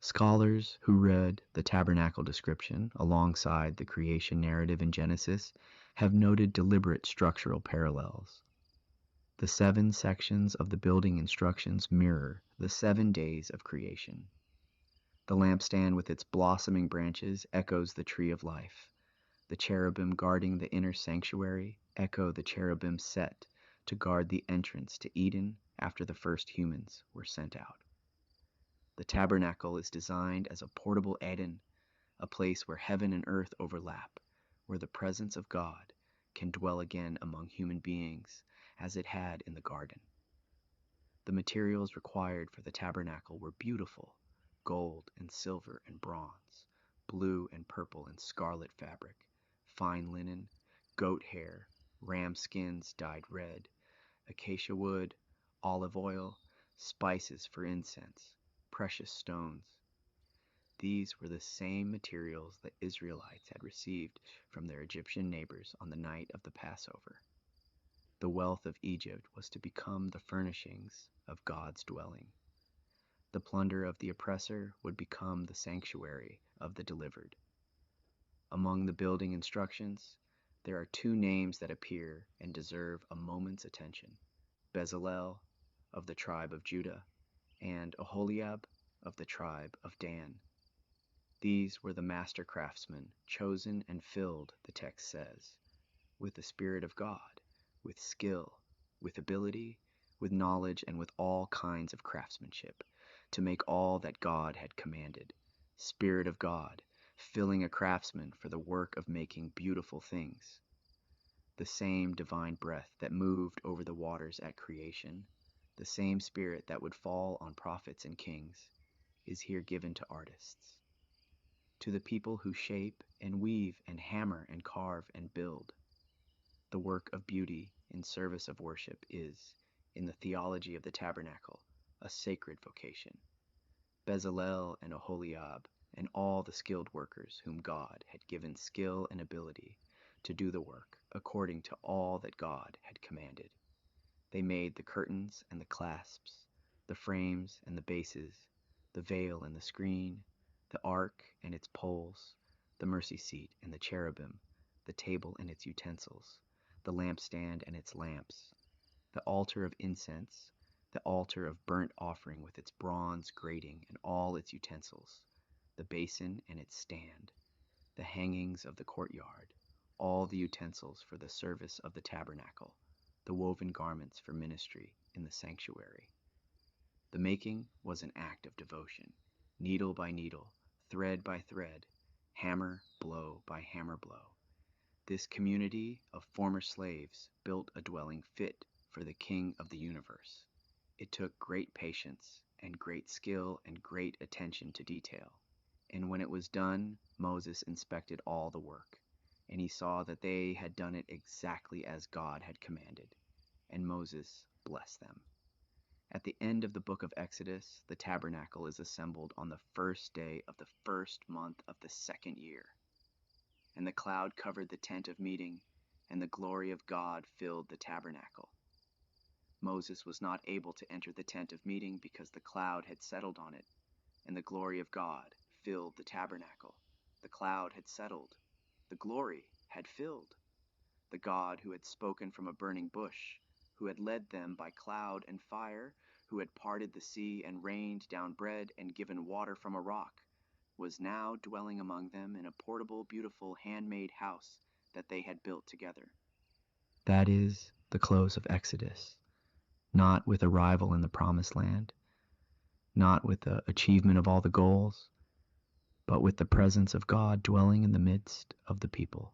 Scholars who read the tabernacle description alongside the creation narrative in Genesis have noted deliberate structural parallels. The 7 sections of the building instructions mirror the 7 days of creation. The lampstand with its blossoming branches echoes the tree of life. The cherubim guarding the inner sanctuary echo the cherubim set to guard the entrance to Eden after the first humans were sent out. The tabernacle is designed as a portable Eden, a place where heaven and earth overlap, where the presence of God can dwell again among human beings as it had in the garden. The materials required for the tabernacle were beautiful: gold and silver and bronze, blue and purple and scarlet fabric, fine linen, goat hair, ram skins dyed red, acacia wood, olive oil, spices for incense, precious stones. These were the same materials the Israelites had received from their Egyptian neighbors on the night of the Passover. The wealth of Egypt was to become the furnishings of God's dwelling. The plunder of the oppressor would become the sanctuary of the delivered. Among the building instructions, There are two names that appear and deserve a moment's attention: Bezalel of the tribe of Judah and Oholiab of the tribe of Dan. These were the master craftsmen, chosen and filled, the text says, with the Spirit of God, with skill, with ability, with knowledge, and with all kinds of craftsmanship, to make all that God had commanded. Spirit of God, filling a craftsman for the work of making beautiful things. The same divine breath that moved over the waters at creation, the same Spirit that would fall on prophets and kings, is here given to artists, to the people who shape and weave and hammer and carve and build. The work of beauty in service of worship is, in the theology of the tabernacle, a sacred vocation. Bezalel and Oholiab and all the skilled workers whom God had given skill and ability to do the work according to all that God had commanded. They made the curtains and the clasps, the frames and the bases, the veil and the screen, the ark and its poles, the mercy seat and the cherubim, the table and its utensils, the lampstand and its lamps, the altar of incense, the altar of burnt offering with its bronze grating and all its utensils, the basin and its stand, the hangings of the courtyard, all the utensils for the service of the tabernacle, the woven garments for ministry in the sanctuary. The making was an act of devotion, needle by needle, thread by thread, hammer blow by hammer blow. This community of former slaves built a dwelling fit for the King of the universe. It took great patience and great skill and great attention to detail. And when it was done, Moses inspected all the work, and he saw that they had done it exactly as God had commanded, and Moses blessed them. At the end of the book of Exodus, the tabernacle is assembled on the first day of the first month of the second year. And the cloud covered the tent of meeting, and the glory of God filled the tabernacle. Moses was not able to enter the tent of meeting because the cloud had settled on it, and the glory of God filled the tabernacle. The cloud had settled. The glory had filled. The God who had spoken from a burning bush, who had led them by cloud and fire, who had parted the sea and rained down bread and given water from a rock, was now dwelling among them in a portable, beautiful, handmade house that they had built together. That is the close of Exodus, not with arrival in the promised land, not with the achievement of all the goals, but with the presence of God dwelling in the midst of the people.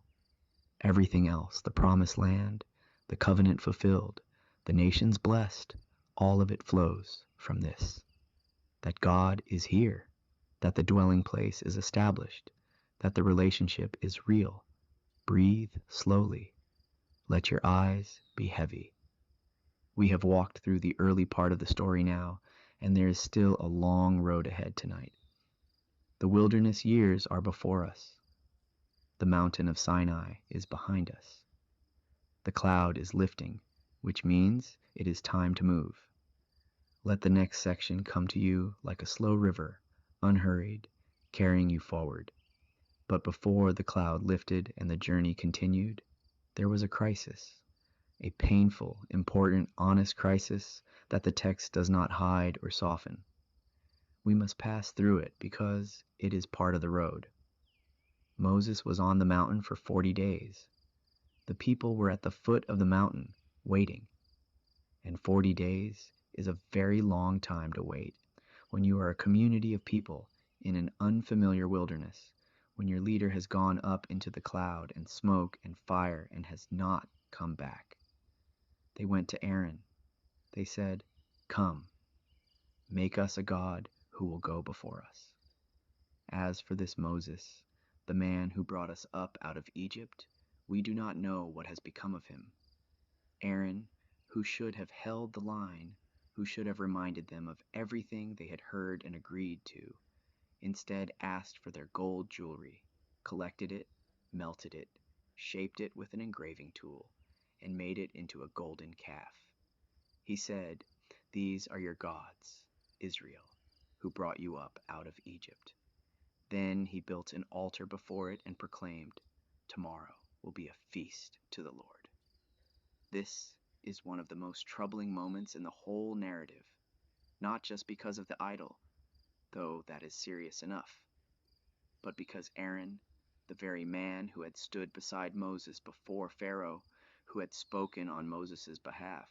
Everything else, the promised land, the covenant fulfilled, the nations blessed, all of it flows from this: that God is here, that the dwelling place is established, that the relationship is real. Breathe slowly. Let your eyes be heavy. We have walked through the early part of the story now, and there is still a long road ahead tonight. The wilderness years are before us. The mountain of Sinai is behind us. The cloud is lifting, which means it is time to move. Let the next section come to you like a slow river, unhurried, carrying you forward. But before the cloud lifted and the journey continued, there was a crisis, a painful, important, honest crisis that the text does not hide or soften. We must pass through it because it is part of the road. Moses was on the mountain for 40 days. The people were at the foot of the mountain, waiting. And 40 days is a very long time to wait when you are a community of people in an unfamiliar wilderness, when your leader has gone up into the cloud and smoke and fire and has not come back. They went to Aaron. They said, "Come, make us a God who will go before us." As for this Moses, the man who brought us up out of Egypt, we do not know what has become of him. Aaron, who should have held the line, who should have reminded them of everything they had heard and agreed to, instead asked for their gold jewelry, collected it, melted it, shaped it with an engraving tool, and made it into a golden calf. He said, "These are your gods, Israel, who brought you up out of Egypt." Then he built an altar before it and proclaimed, "Tomorrow will be a feast to the Lord. This is one of the most troubling moments in the whole narrative, not just because of the idol, though that is serious enough, but because Aaron, the very man who had stood beside Moses before Pharaoh, who had spoken on Moses' behalf,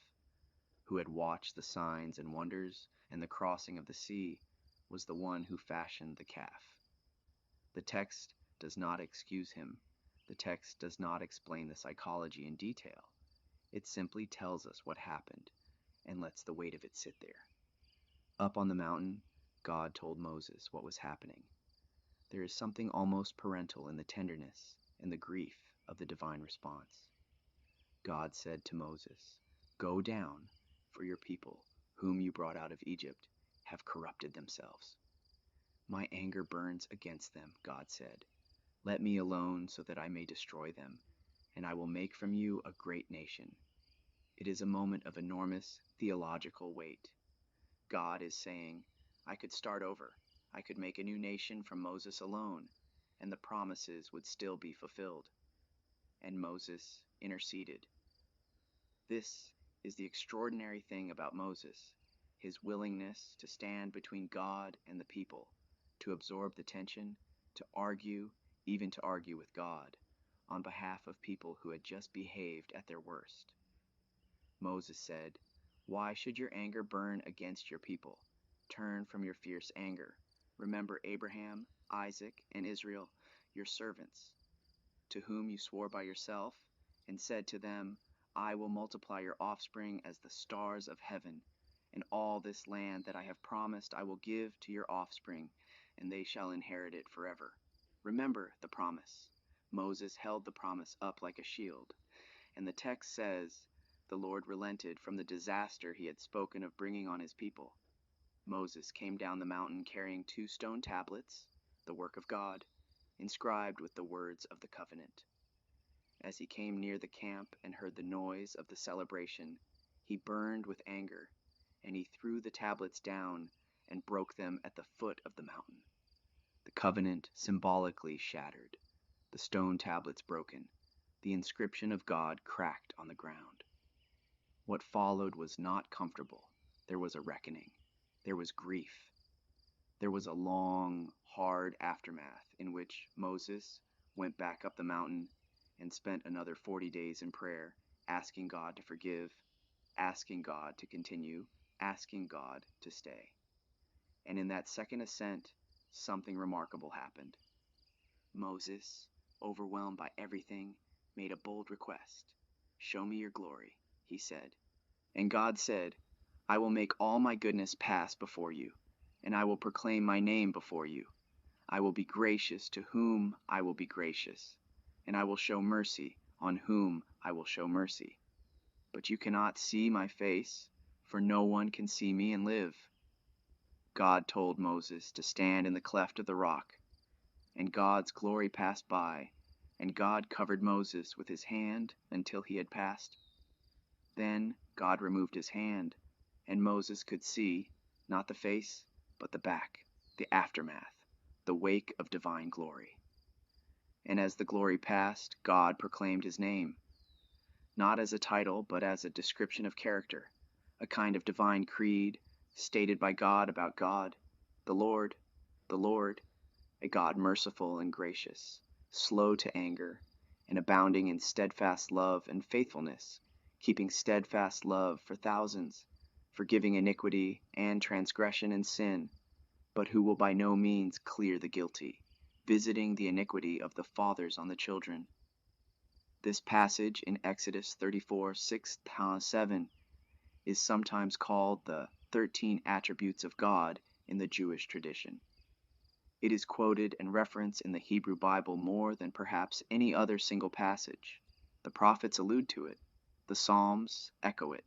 who had watched the signs and wonders and the crossing of the sea, was the one who fashioned the calf. The text does not excuse him. The text does not explain the psychology in detail. It simply tells us what happened and lets the weight of it sit there. Up on the mountain, God told Moses what was happening. There is something almost parental in the tenderness and the grief of the divine response. God said to Moses, "Go down, for your people, whom you brought out of Egypt, have corrupted themselves. My anger burns against them," God said. "Let me alone so that I may destroy them, and I will make from you a great nation." It is a moment of enormous theological weight. God is saying, I could start over. I could make a new nation from Moses alone, and the promises would still be fulfilled. And Moses interceded. This is the extraordinary thing about Moses, his willingness to stand between God and the people, to absorb the tension, to argue, even to argue with God, on behalf of people who had just behaved at their worst. Moses said, "Why should your anger burn against your people? Turn from your fierce anger. Remember Abraham, Isaac, and Israel, your servants, to whom you swore by yourself, and said to them, I will multiply your offspring as the stars of heaven, and all this land that I have promised I will give to your offspring, and they shall inherit it forever." Remember the promise. Moses held the promise up like a shield, and the text says, the Lord relented from the disaster he had spoken of bringing on his people. Moses came down the mountain carrying 2 stone tablets, the work of God, inscribed with the words of the covenant. As he came near the camp and heard the noise of the celebration, he burned with anger, and he threw the tablets down and broke them at the foot of the mountain. The covenant symbolically shattered, the stone tablets broken, the inscription of God cracked on the ground. What followed was not comfortable. There was a reckoning. There was grief. There was a long, hard aftermath in which Moses went back up the mountain and spent another 40 days in prayer, asking God to forgive, asking God to continue, asking God to stay. And in that second ascent, something remarkable happened. Moses, overwhelmed by everything, made a bold request. "Show me your glory," he said. And God said, "I will make all my goodness pass before you, and I will proclaim my name before you. I will be gracious to whom I will be gracious, and I will show mercy on whom I will show mercy. But you cannot see my face, for no one can see me and live." God told Moses to stand in the cleft of the rock, and God's glory passed by, and God covered Moses with his hand until he had passed. Then God removed his hand, and Moses could see, not the face, but the back, the aftermath, the wake of divine glory. And as the glory passed, God proclaimed his name, not as a title, but as a description of character, a kind of divine creed stated by God about God, the Lord, a God merciful and gracious, slow to anger, and abounding in steadfast love and faithfulness, keeping steadfast love for thousands, forgiving iniquity and transgression and sin, but who will by no means clear the guilty, visiting the iniquity of the fathers on the children. This passage in Exodus 34, 6-7 is sometimes called the 13 attributes of God in the Jewish tradition. It is quoted and referenced in the Hebrew Bible more than perhaps any other single passage. The prophets allude to it. The Psalms echo it.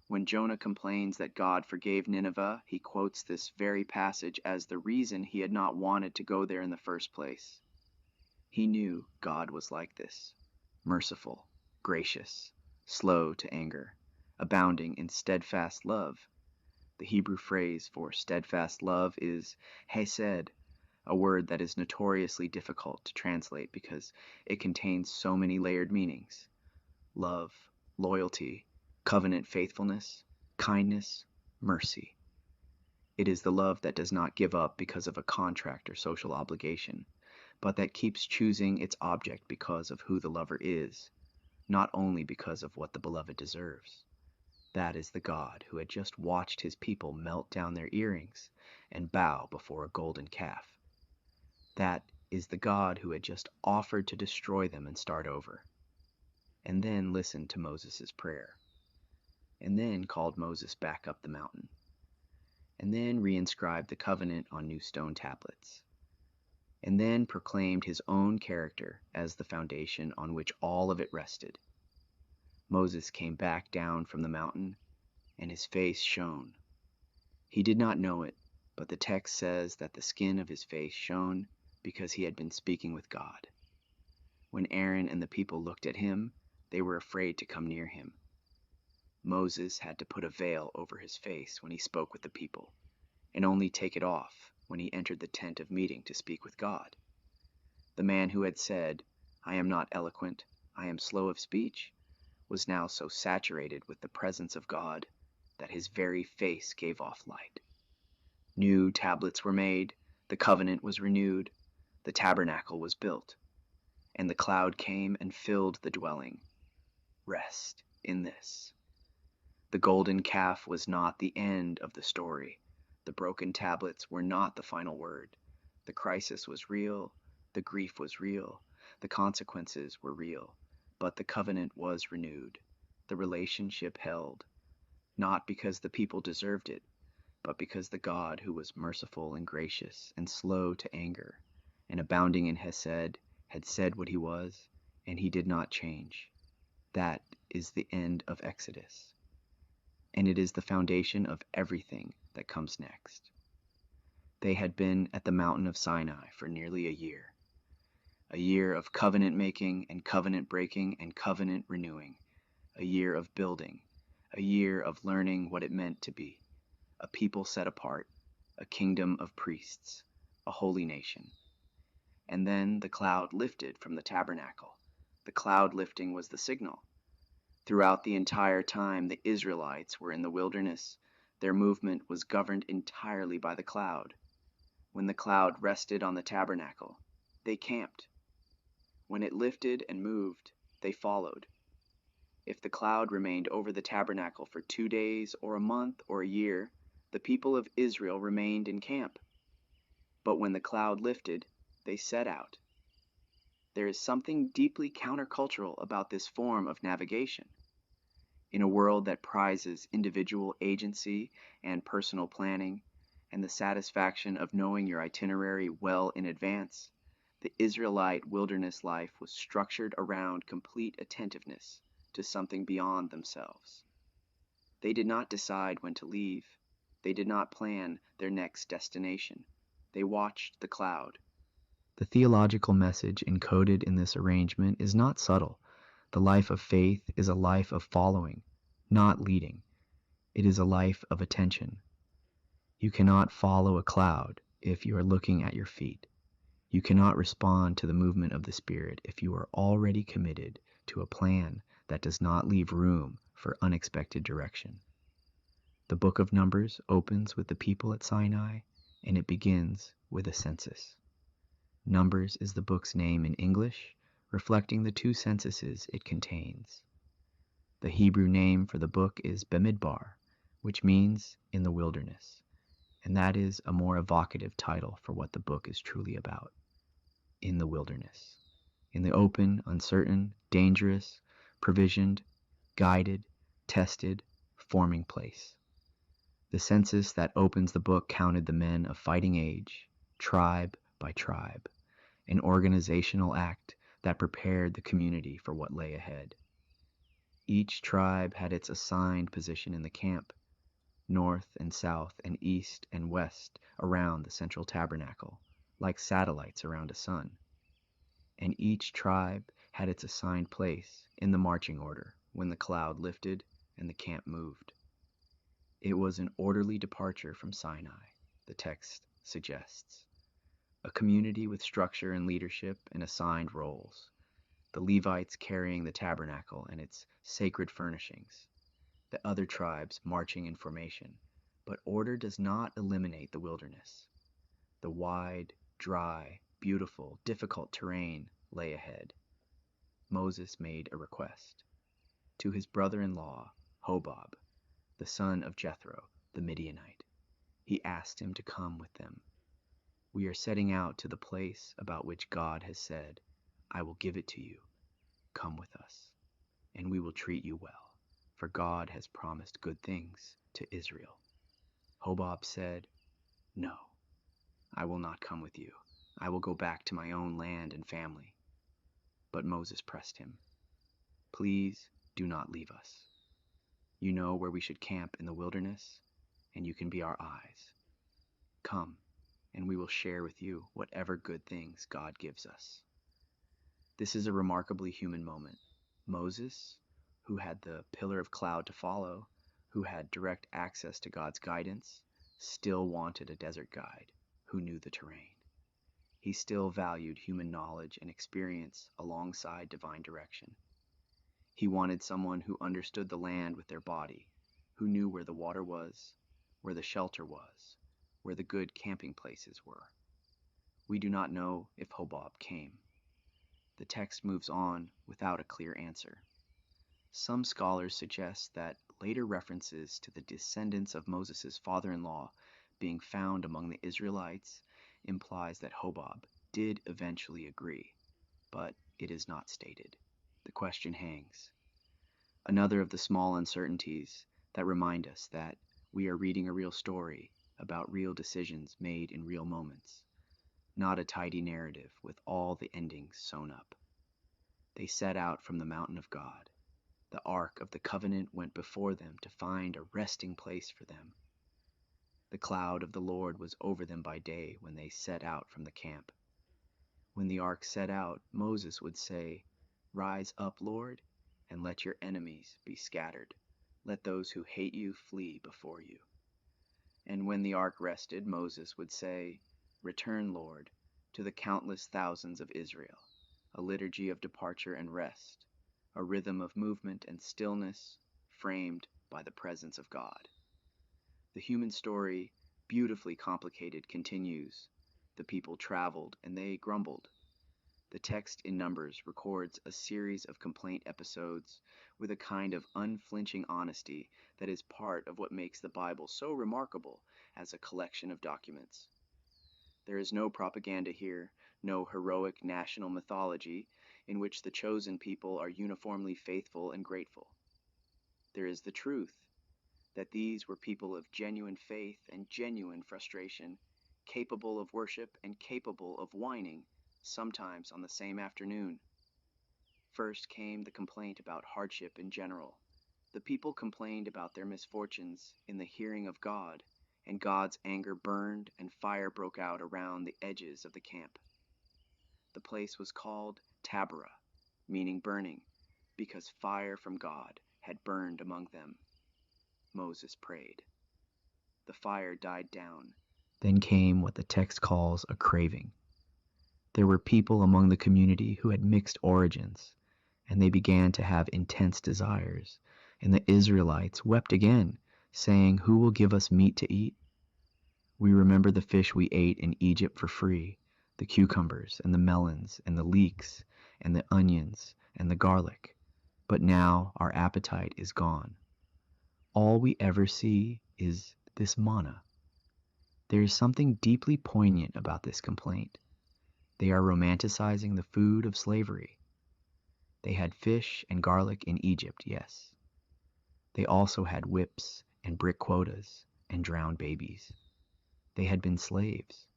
When Jonah complains that God forgave Nineveh, he quotes this very passage as the reason he had not wanted to go there in the first place. He knew God was like this, merciful, gracious, slow to anger, abounding in steadfast love. The Hebrew phrase for steadfast love is hesed, a word that is notoriously difficult to translate because it contains so many layered meanings: love, loyalty, covenant faithfulness, kindness, mercy. It is the love that does not give up because of a contract or social obligation, but that keeps choosing its object because of who the lover is, not only because of what the beloved deserves. That is the God who had just watched his people melt down their earrings and bow before a golden calf. That is the God who had just offered to destroy them and start over, and then listened to Moses' prayer, and then called Moses back up the mountain, and then reinscribed the covenant on new stone tablets, and then proclaimed his own character as the foundation on which all of it rested. Moses came back down from the mountain, and his face shone. He did not know it, but the text says that the skin of his face shone because he had been speaking with God. When Aaron and the people looked at him, they were afraid to come near him. Moses had to put a veil over his face when he spoke with the people, and only take it off when he entered the tent of meeting to speak with God. The man who had said, "I am not eloquent, I am slow of speech," was now so saturated with the presence of God that his very face gave off light. New tablets were made, the covenant was renewed, the tabernacle was built, and the cloud came and filled the dwelling. Rest in this. The golden calf was not the end of the story. The broken tablets were not the final word. The crisis was real, the grief was real, the consequences were real, but the covenant was renewed. The relationship held, not because the people deserved it, but because the God who was merciful and gracious and slow to anger and abounding in hesed had said what he was, and he did not change. That is the end of Exodus, and it is the foundation of everything that comes next. They had been at the mountain of Sinai for nearly a year of covenant making and covenant breaking and covenant renewing, a year of building, a year of learning what it meant to be a people set apart, a kingdom of priests, a holy nation. And then the cloud lifted from the tabernacle. The cloud lifting was the signal. Throughout the entire time the Israelites were in the wilderness, their movement was governed entirely by the cloud. When the cloud rested on the tabernacle, they camped. When it lifted and moved, they followed. If the cloud remained over the tabernacle for 2 days or a month or a year, the people of Israel remained in camp. But when the cloud lifted, they set out. There is something deeply countercultural about this form of navigation. In a world that prizes individual agency and personal planning, and the satisfaction of knowing your itinerary well in advance, the Israelite wilderness life was structured around complete attentiveness to something beyond themselves. They did not decide when to leave. They did not plan their next destination. They watched the cloud. The theological message encoded in this arrangement is not subtle. The life of faith is a life of following, not leading. It is a life of attention. You cannot follow a cloud if you are looking at your feet. You cannot respond to the movement of the Spirit if you are already committed to a plan that does not leave room for unexpected direction. The book of Numbers opens with the people at Sinai, and it begins with a census. Numbers is the book's name in English, reflecting the 2 censuses it contains. The Hebrew name for the book is Bamidbar, which means in the wilderness, and that is a more evocative title for what the book is truly about. In the wilderness, in the open, uncertain, dangerous, provisioned, guided, tested, forming place. The census that opens the book counted the men of fighting age, tribe by tribe, an organizational act that prepared the community for what lay ahead. Each tribe had its assigned position in the camp, north and south and east and west around the central tabernacle, like satellites around a sun. And each tribe had its assigned place in the marching order when the cloud lifted and the camp moved. It was an orderly departure from Sinai, the text suggests. a community with structure and leadership and assigned roles. The Levites carrying the tabernacle and its sacred furnishings, the other tribes marching in formation. But order does not eliminate the wilderness. The wide, dry, beautiful, difficult terrain lay ahead. Moses made a request. To his brother-in-law, Hobab, the son of Jethro, the Midianite, he asked him to come with them. We are setting out to the place about which God has said, I will give it to you. Come with us, and we will treat you well, for God has promised good things to Israel. Hobab said, No, I will not come with you. I will go back to my own land and family. But Moses pressed him. Please do not leave us. You know where we should camp in the wilderness, and you can be our eyes. Come, and we will share with you whatever good things God gives us. This is a remarkably human moment. Moses, who had the pillar of cloud to follow, who had direct access to God's guidance, still wanted a desert guide who knew the terrain. He still valued human knowledge and experience alongside divine direction. He wanted someone who understood the land with their body, who knew where the water was, where the shelter was, where the good camping places were. We do not know if Hobab came. The text moves on without a clear answer. Some scholars suggest that later references to the descendants of Moses' father-in-law being found among the Israelites implies that Hobab did eventually agree, but it is not stated. The question hangs. Another of the small uncertainties that remind us that we are reading a real story about real decisions made in real moments, not a tidy narrative with all the endings sewn up. They set out from the mountain of God. The ark of the covenant went before them to find a resting place for them. The cloud of the Lord was over them by day when they set out from the camp. When the ark set out, Moses would say, Rise up, Lord, and let your enemies be scattered. Let those who hate you flee before you. And when the ark rested, Moses would say, Return, Lord, to the countless thousands of Israel, a liturgy of departure and rest, a rhythm of movement and stillness framed by the presence of God. The human story, beautifully complicated, continues. The people traveled and they grumbled. The text in Numbers records a series of complaint episodes with a kind of unflinching honesty that is part of what makes the Bible so remarkable as a collection of documents. There is no propaganda here, no heroic national mythology in which the chosen people are uniformly faithful and grateful. There is the truth that these were people of genuine faith and genuine frustration, capable of worship and capable of whining, sometimes on the same afternoon. First came the complaint about hardship in general. The people complained about their misfortunes in the hearing of God, and God's anger burned and fire broke out around the edges of the camp. The place was called Taberah, meaning burning, because fire from God had burned among them. Moses prayed. The fire died down. Then came what the text calls a craving. There were people among the community who had mixed origins, and they began to have intense desires. And the Israelites wept again, saying, Who will give us meat to eat? We remember the fish we ate in Egypt for free, the cucumbers and the melons and the leeks and the onions and the garlic. But now our appetite is gone. All we ever see is this manna. There is something deeply poignant about this complaint. They are romanticizing the food of slavery. They had fish and garlic in Egypt, yes. They also had whips and brick quotas and drowned babies. They had been slaves.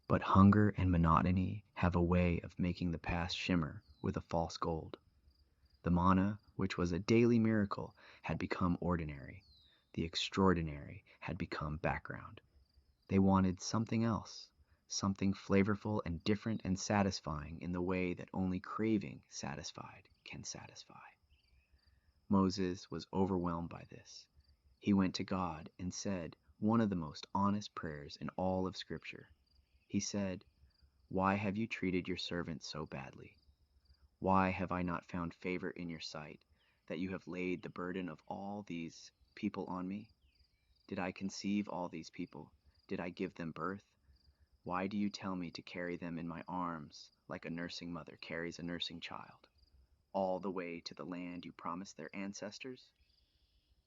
But hunger and monotony have a way of making the past shimmer with a false gold. The manna, which was a daily miracle, had become ordinary. The extraordinary had become background. They wanted something else, something flavorful and different and satisfying in the way that only craving satisfied can satisfy. Moses was overwhelmed by this. He went to God and said one of the most honest prayers in all of Scripture. He said, Why have you treated your servant so badly? Why have I not found favor in your sight, that you have laid the burden of all these people on me? Did I conceive all these people? Did I give them birth? Why do you tell me to carry them in my arms, like a nursing mother carries a nursing child, all the way to the land you promised their ancestors?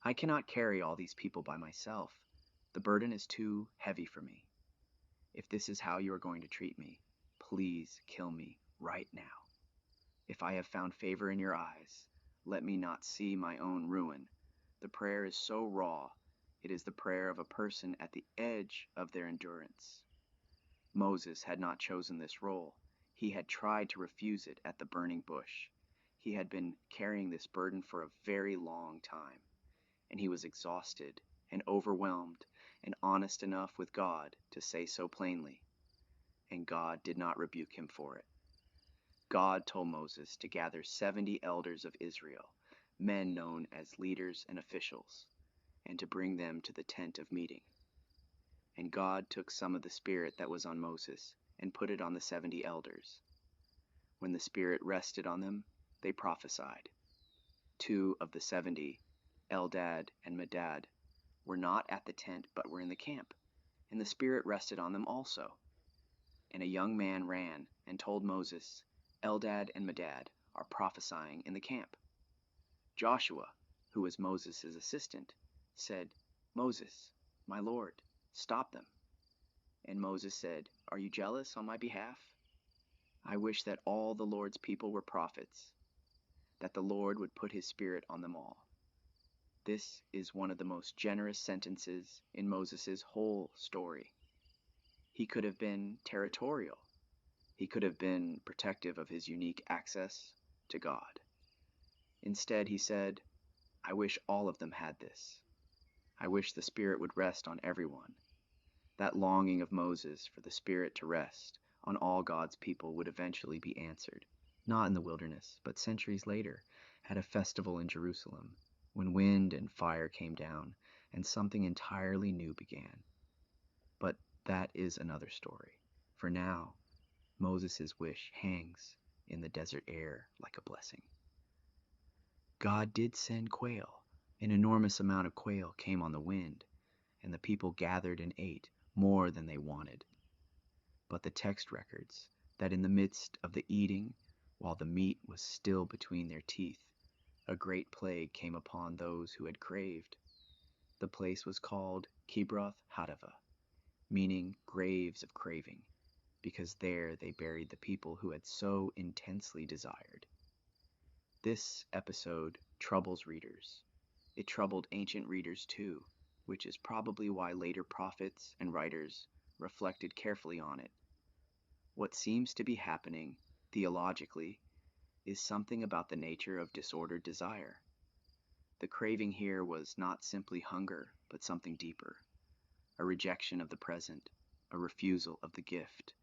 I cannot carry all these people by myself. The burden is too heavy for me. If this is how you are going to treat me, please kill me right now. If I have found favor in your eyes, let me not see my own ruin. The prayer is so raw, it is the prayer of a person at the edge of their endurance. Moses had not chosen this role. He had tried to refuse it at the burning bush. He had been carrying this burden for a very long time, and he was exhausted and overwhelmed and honest enough with God to say so plainly, and God did not rebuke him for it. God told Moses to gather 70 elders of Israel, men known as leaders and officials, and to bring them to the tent of meeting. And God took some of the spirit that was on Moses and put it on the 70 elders. When the spirit rested on them, they prophesied. 2 of the 70, Eldad and Medad, were not at the tent but were in the camp, and the spirit rested on them also. And a young man ran and told Moses, Eldad and Medad are prophesying in the camp. Joshua, who was Moses' assistant, said, Moses, my lord, stop them. And Moses said, Are you jealous on my behalf? I wish that all the Lord's people were prophets, that the Lord would put his spirit on them all. This is one of the most generous sentences in Moses' whole story. He could have been territorial. He could have been protective of his unique access to God. Instead, he said, I wish all of them had this. I wish the Spirit would rest on everyone. That longing of Moses for the Spirit to rest on all God's people would eventually be answered, not in the wilderness, but centuries later, at a festival in Jerusalem, when wind and fire came down and something entirely new began. But that is another story. For now, Moses' wish hangs in the desert air like a blessing. God did send quail. An enormous amount of quail came on the wind, and the people gathered and ate more than they wanted. But the text records that in the midst of the eating, while the meat was still between their teeth, a great plague came upon those who had craved. The place was called Kibroth Hattaavah, meaning graves of craving, because there they buried the people who had so intensely desired. This episode troubles readers. It troubled ancient readers too, which is probably why later prophets and writers reflected carefully on it. What seems to be happening, theologically, is something about the nature of disordered desire. The craving here was not simply hunger, but something deeper, a rejection of the present, a refusal of the gift,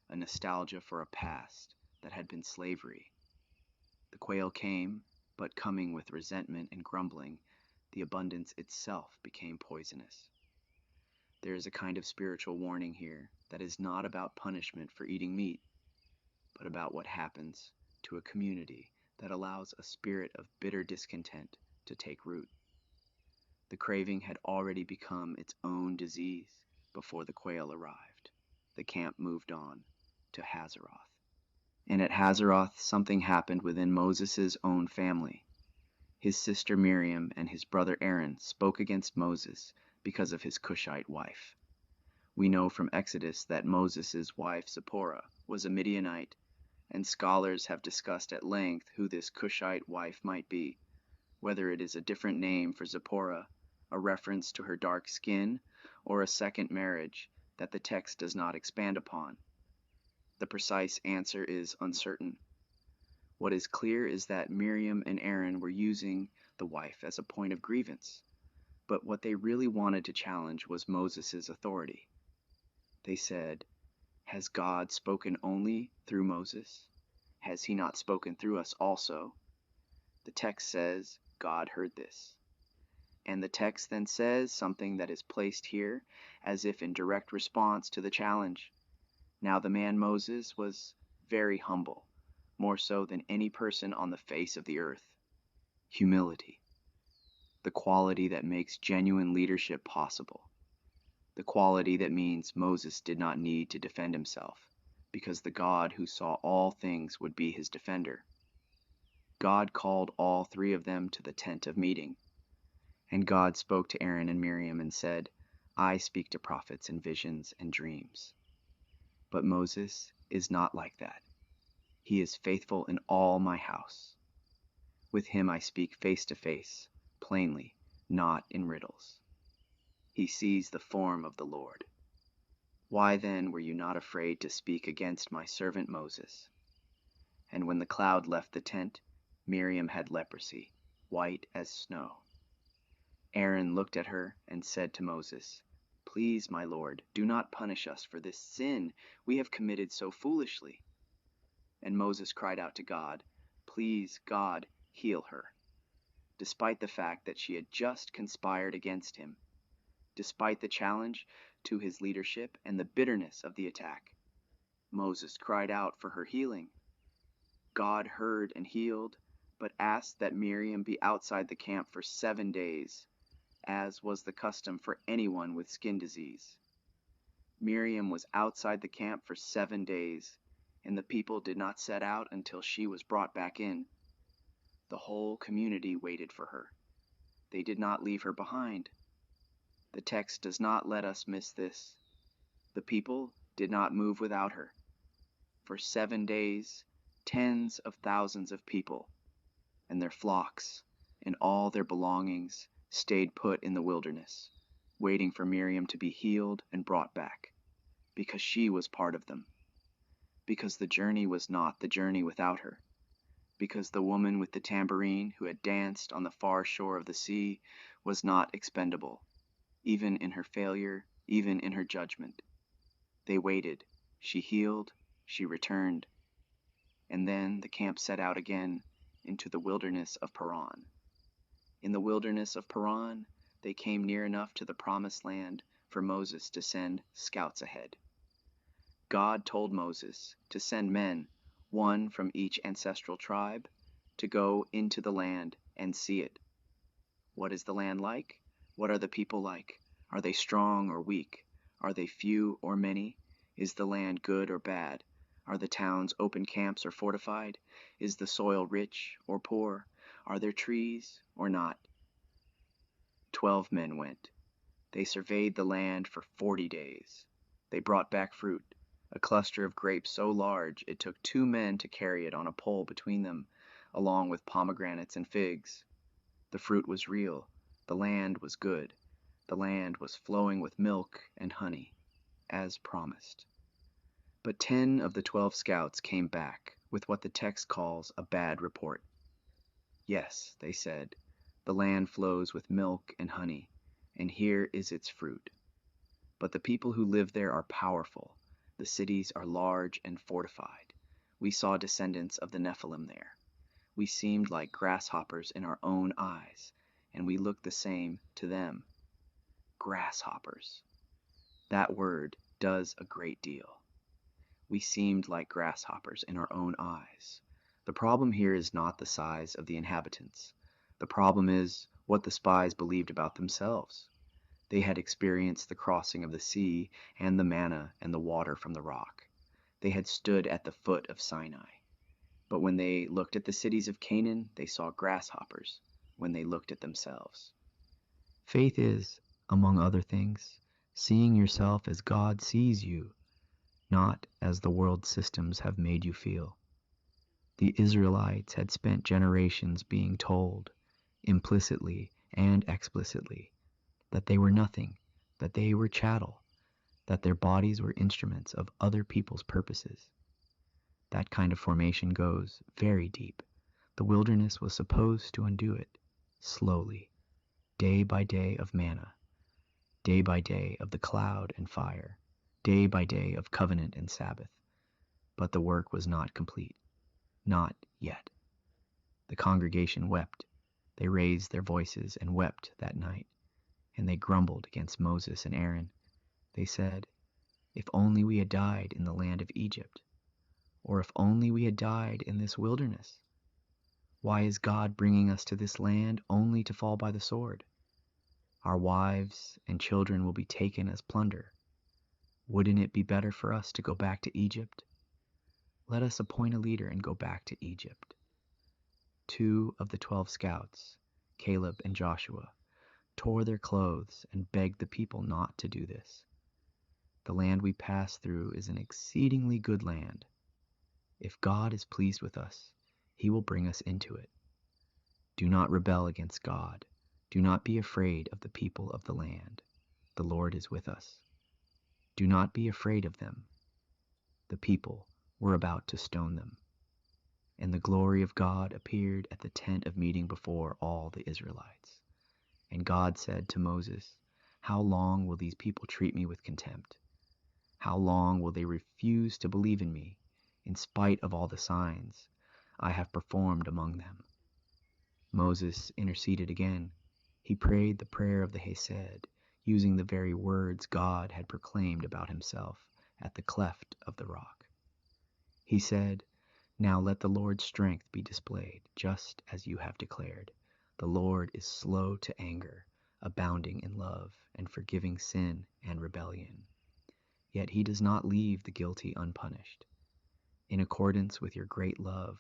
a nostalgia for a past that had been slavery. The quail came, but coming with resentment and grumbling, the abundance itself became poisonous. There is a kind of spiritual warning here that is not about punishment for eating meat, but about what happens to a community that allows a spirit of bitter discontent to take root. The craving had already become its own disease before the quail arrived. The camp moved on to Hazeroth. And at Hazeroth, something happened within Moses' own family. His sister Miriam and his brother Aaron spoke against Moses because of his Cushite wife. We know from Exodus that Moses' wife Zipporah was a Midianite, and scholars have discussed at length who this Cushite wife might be, whether it is a different name for Zipporah, a reference to her dark skin, or a second marriage that the text does not expand upon. The precise answer is uncertain. What is clear is that Miriam and Aaron were using the wife as a point of grievance, but what they really wanted to challenge was Moses' authority. They said, Has God spoken only through Moses? Has he not spoken through us also? The text says, God heard this. And the text then says something that is placed here as if in direct response to the challenge. Now the man Moses was very humble, more so than any person on the face of the earth. Humility, the quality that makes genuine leadership possible. The quality that means Moses did not need to defend himself, because the God who saw all things would be his defender. God called all three of them to the tent of meeting. And God spoke to Aaron and Miriam and said, I speak to prophets in visions and dreams. But Moses is not like that. He is faithful in all my house. With him I speak face to face, plainly, not in riddles. He sees the form of the Lord. Why then were you not afraid to speak against my servant Moses? And when the cloud left the tent, Miriam had leprosy, white as snow. Aaron looked at her and said to Moses, Please, my Lord, do not punish us for this sin we have committed so foolishly. And Moses cried out to God, Please, God, heal her. Despite the fact that she had just conspired against him, despite the challenge to his leadership and the bitterness of the attack, Moses cried out for her healing. God heard and healed, but asked that Miriam be outside the camp for 7 days, as was the custom for anyone with skin disease. Miriam was outside the camp for 7 days, and the people did not set out until she was brought back in. The whole community waited for her. They did not leave her behind. The text does not let us miss this. The people did not move without her. For 7 days, tens of thousands of people and their flocks and all their belongings stayed put in the wilderness, waiting for Miriam to be healed and brought back, because she was part of them, because the journey was not the journey without her, because the woman with the tambourine who had danced on the far shore of the sea was not expendable, even in her failure, even in her judgment. They waited. She healed. She returned. And then the camp set out again into the wilderness of Paran. In the wilderness of Paran, they came near enough to the promised land for Moses to send scouts ahead. God told Moses to send men, one from each ancestral tribe, to go into the land and see it. What is the land like? What are the people like? Are they strong or weak? Are they few or many? Is the land good or bad? Are the towns open camps or fortified? Is the soil rich or poor? Are there trees or not? 12 men went. They surveyed the land for 40 days. They brought back fruit, a cluster of grapes so large it took 2 men to carry it on a pole between them, along with pomegranates and figs. The fruit was real. The land was good. The land was flowing with milk and honey, as promised. But 10 of the 12 scouts came back with what the text calls a bad report. Yes, they said, the land flows with milk and honey, and here is its fruit. But the people who live there are powerful. The cities are large and fortified. We saw descendants of the Nephilim there. We seemed like grasshoppers in our own eyes, and we looked the same to them. Grasshoppers. That word does a great deal. We seemed like grasshoppers in our own eyes. The problem here is not the size of the inhabitants. The problem is what the spies believed about themselves. They had experienced the crossing of the sea and the manna and the water from the rock. They had stood at the foot of Sinai. But when they looked at the cities of Canaan, they saw grasshoppers when they looked at themselves. Faith is, among other things, seeing yourself as God sees you, not as the world systems have made you feel. The Israelites had spent generations being told, implicitly and explicitly, that they were nothing, that they were chattel, that their bodies were instruments of other people's purposes. That kind of formation goes very deep. The wilderness was supposed to undo it, slowly, day by day of manna, day by day of the cloud and fire, day by day of covenant and Sabbath. But the work was not complete. Not yet. The congregation wept. They raised their voices and wept that night, and they grumbled against Moses and Aaron. They said, If only we had died in the land of Egypt, or if only we had died in this wilderness. Why is God bringing us to this land only to fall by the sword? Our wives and children will be taken as plunder. Wouldn't it be better for us to go back to Egypt? Let us appoint a leader and go back to Egypt. 2 of the 12 scouts, Caleb and Joshua, tore their clothes and begged the people not to do this. The land we pass through is an exceedingly good land. If God is pleased with us, he will bring us into it. Do not rebel against God. Do not be afraid of the people of the land. The Lord is with us. Do not be afraid of them. The people were about to stone them. And the glory of God appeared at the tent of meeting before all the Israelites. And God said to Moses, "How long will these people treat me with contempt? How long will they refuse to believe in me, in spite of all the signs I have performed among them?" Moses interceded again. He prayed the prayer of the Hesed, using the very words God had proclaimed about himself at the cleft of the rock. He said, "Now let the Lord's strength be displayed, just as you have declared. The Lord is slow to anger, abounding in love, and forgiving sin and rebellion. Yet he does not leave the guilty unpunished. In accordance with your great love,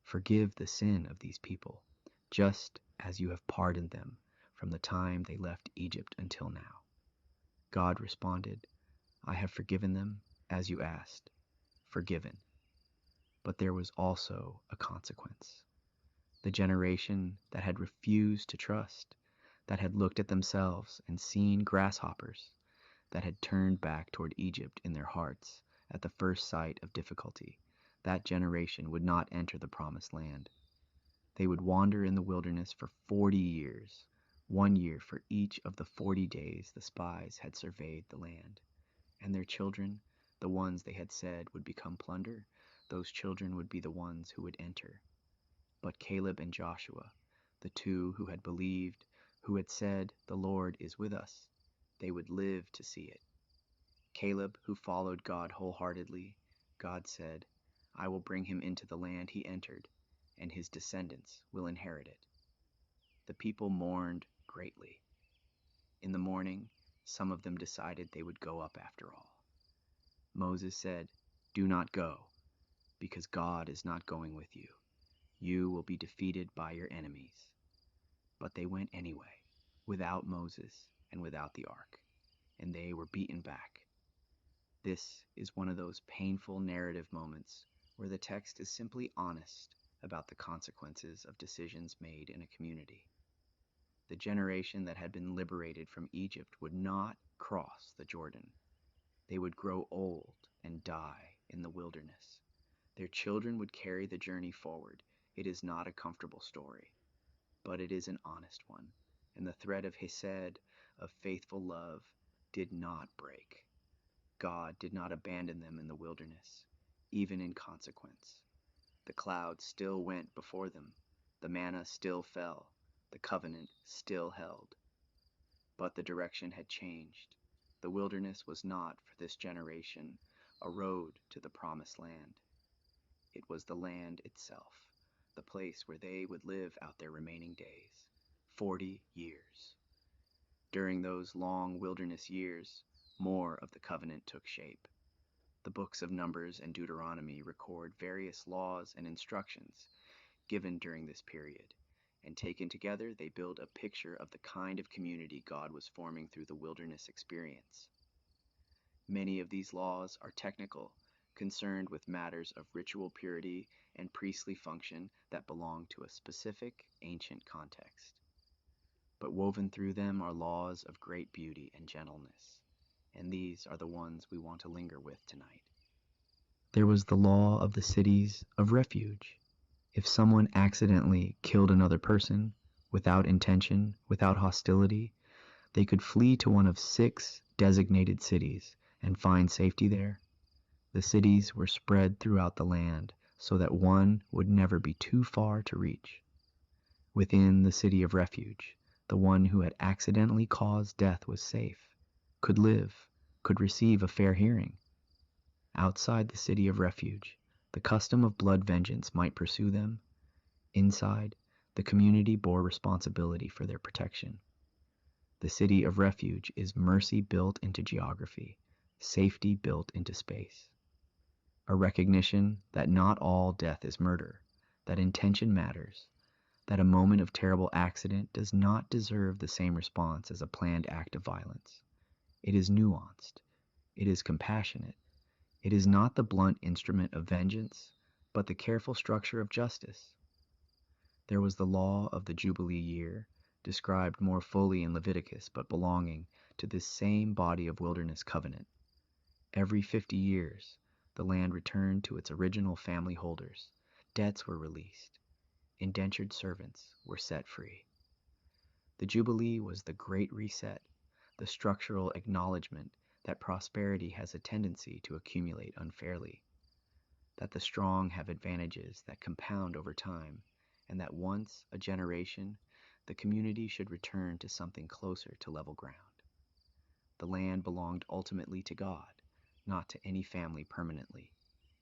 forgive the sin of these people, just as you have pardoned them from the time they left Egypt until now." God responded, "I have forgiven them as you asked, forgiven." But there was also a consequence. The generation that had refused to trust, that had looked at themselves and seen grasshoppers, that had turned back toward Egypt in their hearts at the first sight of difficulty, that generation would not enter the promised land. They would wander in the wilderness for 40 years, 1 year for each of the 40 days the spies had surveyed the land. And their children, the ones they had said would become plunder, those children would be the ones who would enter. But Caleb and Joshua, the 2 who had believed, who had said, "The Lord is with us," they would live to see it. Caleb, who followed God wholeheartedly, God said, "I will bring him into the land he entered, and his descendants will inherit it." The people mourned greatly. In the morning, some of them decided they would go up after all. Moses said, "Do not go, because God is not going with you. You will be defeated by your enemies." But they went anyway, without Moses and without the ark, and they were beaten back. This is one of those painful narrative moments where the text is simply honest about the consequences of decisions made in a community. The generation that had been liberated from Egypt would not cross the Jordan. They would grow old and die in the wilderness. Their children would carry the journey forward. It is not a comfortable story, but it is an honest one, and the thread of Hesed, of faithful love, did not break. God did not abandon them in the wilderness, even in consequence. The cloud still went before them, the manna still fell, the covenant still held. But the direction had changed. The wilderness was not, for this generation, a road to the promised land. It was the land itself, the place where they would live out their remaining days, 40 years. During those long wilderness years, more of the covenant took shape. The books of Numbers and Deuteronomy record various laws and instructions given during this period, and taken together they build a picture of the kind of community God was forming through the wilderness experience. Many of these laws are technical, concerned with matters of ritual purity and priestly function that belong to a specific ancient context. But woven through them are laws of great beauty and gentleness, and these are the ones we want to linger with tonight. There was the law of the cities of refuge. If someone accidentally killed another person, without intention, without hostility, they could flee to one of 6 designated cities and find safety there. The cities were spread throughout the land so that one would never be too far to reach. Within the city of refuge, the one who had accidentally caused death was safe, could live, could receive a fair hearing. Outside the city of refuge, the custom of blood vengeance might pursue them. Inside, the community bore responsibility for their protection. The city of refuge is mercy built into geography, safety built into space. A recognition that not all death is murder, that intention matters, that a moment of terrible accident does not deserve the same response as a planned act of violence. It is nuanced. It is compassionate. It is not the blunt instrument of vengeance, but the careful structure of justice. There was the law of the Jubilee year, described more fully in Leviticus, but belonging to this same body of wilderness covenant. Every 50 years, the land returned to its original family holders. Debts were released. Indentured servants were set free. The Jubilee was the great reset, the structural acknowledgement that prosperity has a tendency to accumulate unfairly, that the strong have advantages that compound over time, and that once a generation, the community should return to something closer to level ground. The land belonged ultimately to God, not to any family permanently.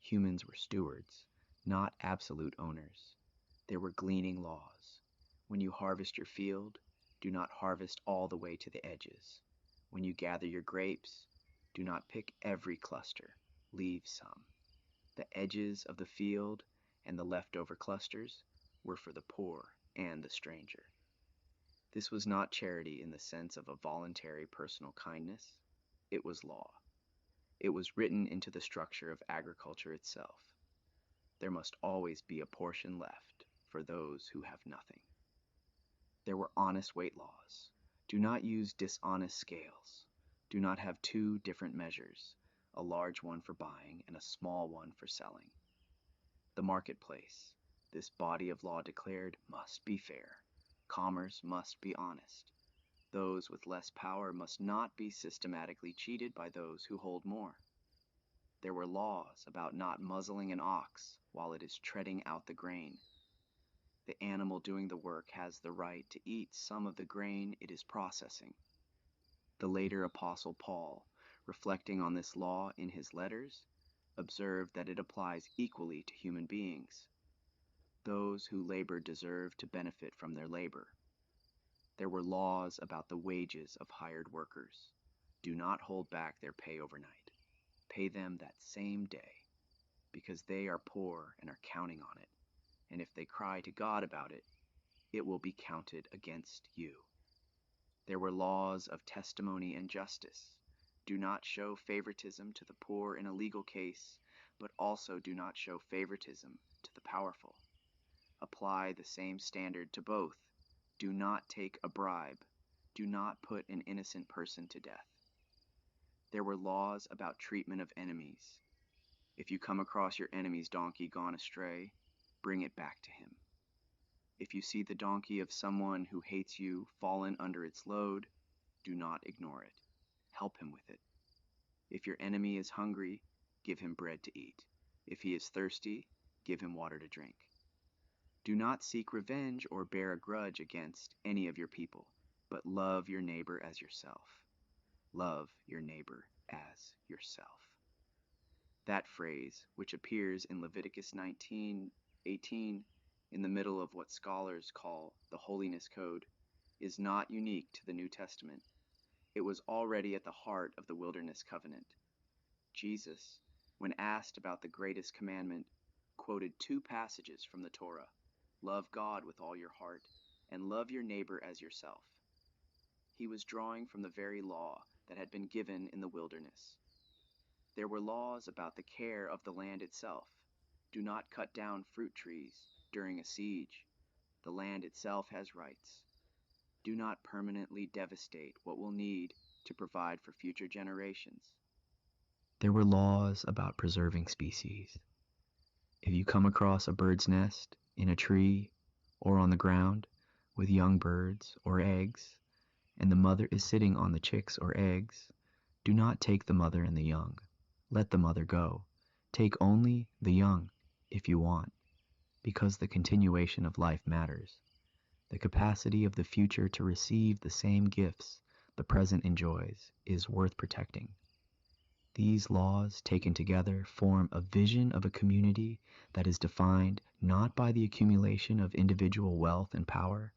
Humans were stewards, not absolute owners. There were gleaning laws. When you harvest your field, do not harvest all the way to the edges. When you gather your grapes, do not pick every cluster. Leave some. The edges of the field and the leftover clusters were for the poor and the stranger. This was not charity in the sense of a voluntary personal kindness. It was law. It was written into the structure of agriculture itself. There must always be a portion left for those who have nothing. There were honest weight laws. Do not use dishonest scales. Do not have two different measures, a large one for buying and a small one for selling. The marketplace, this body of law declared, must be fair. Commerce must be honest. Those with less power must not be systematically cheated by those who hold more. There were laws about not muzzling an ox while it is treading out the grain. The animal doing the work has the right to eat some of the grain it is processing. The later Apostle Paul, reflecting on this law in his letters, observed that it applies equally to human beings. Those who labor deserve to benefit from their labor. There were laws about the wages of hired workers. Do not hold back their pay overnight. Pay them that same day, because they are poor and are counting on it. And if they cry to God about it, it will be counted against you. There were laws of testimony and justice. Do not show favoritism to the poor in a legal case, but also do not show favoritism to the powerful. Apply the same standard to both. Do not take a bribe. Do not put an innocent person to death. There were laws about treatment of enemies. If you come across your enemy's donkey gone astray, bring it back to him. If you see the donkey of someone who hates you fallen under its load, do not ignore it. Help him with it. If your enemy is hungry, give him bread to eat. If he is thirsty, give him water to drink. Do not seek revenge or bear a grudge against any of your people, but love your neighbor as yourself. Love your neighbor as yourself. That phrase, which appears in Leviticus 19:18, in the middle of what scholars call the Holiness Code, is not unique to the New Testament. It was already at the heart of the Wilderness Covenant. Jesus, when asked about the greatest commandment, quoted two passages from the Torah: love God with all your heart, and love your neighbor as yourself. He was drawing from the very law that had been given in the wilderness. There were laws about the care of the land itself. Do not cut down fruit trees during a siege. The land itself has rights. Do not permanently devastate what will need to provide for future generations. There were laws about preserving species. If you come across a bird's nest in a tree or on the ground with young birds or eggs, and the mother is sitting on the chicks or eggs, do not take the mother and the young. Let the mother go. Take only the young, if you want, because the continuation of life matters. The capacity of the future to receive the same gifts the present enjoys is worth protecting. These laws, taken together, form a vision of a community that is defined not by the accumulation of individual wealth and power,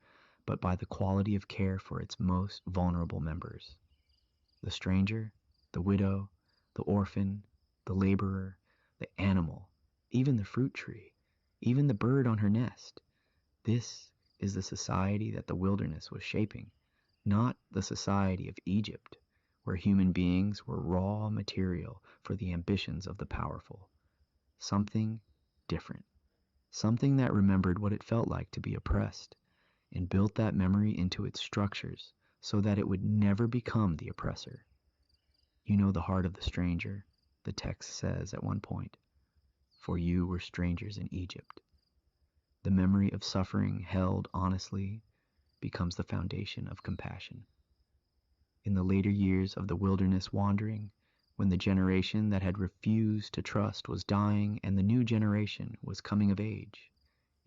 but by the quality of care for its most vulnerable members. The stranger, the widow, the orphan, the laborer, the animal, even the fruit tree, even the bird on her nest. This is the society that the wilderness was shaping, not the society of Egypt, where human beings were raw material for the ambitions of the powerful. Something different. Something that remembered what it felt like to be oppressed and built that memory into its structures so that it would never become the oppressor. You know the heart of the stranger, the text says at one point, for you were strangers in Egypt. The memory of suffering held honestly becomes the foundation of compassion. In the later years of the wilderness wandering, when the generation that had refused to trust was dying and the new generation was coming of age,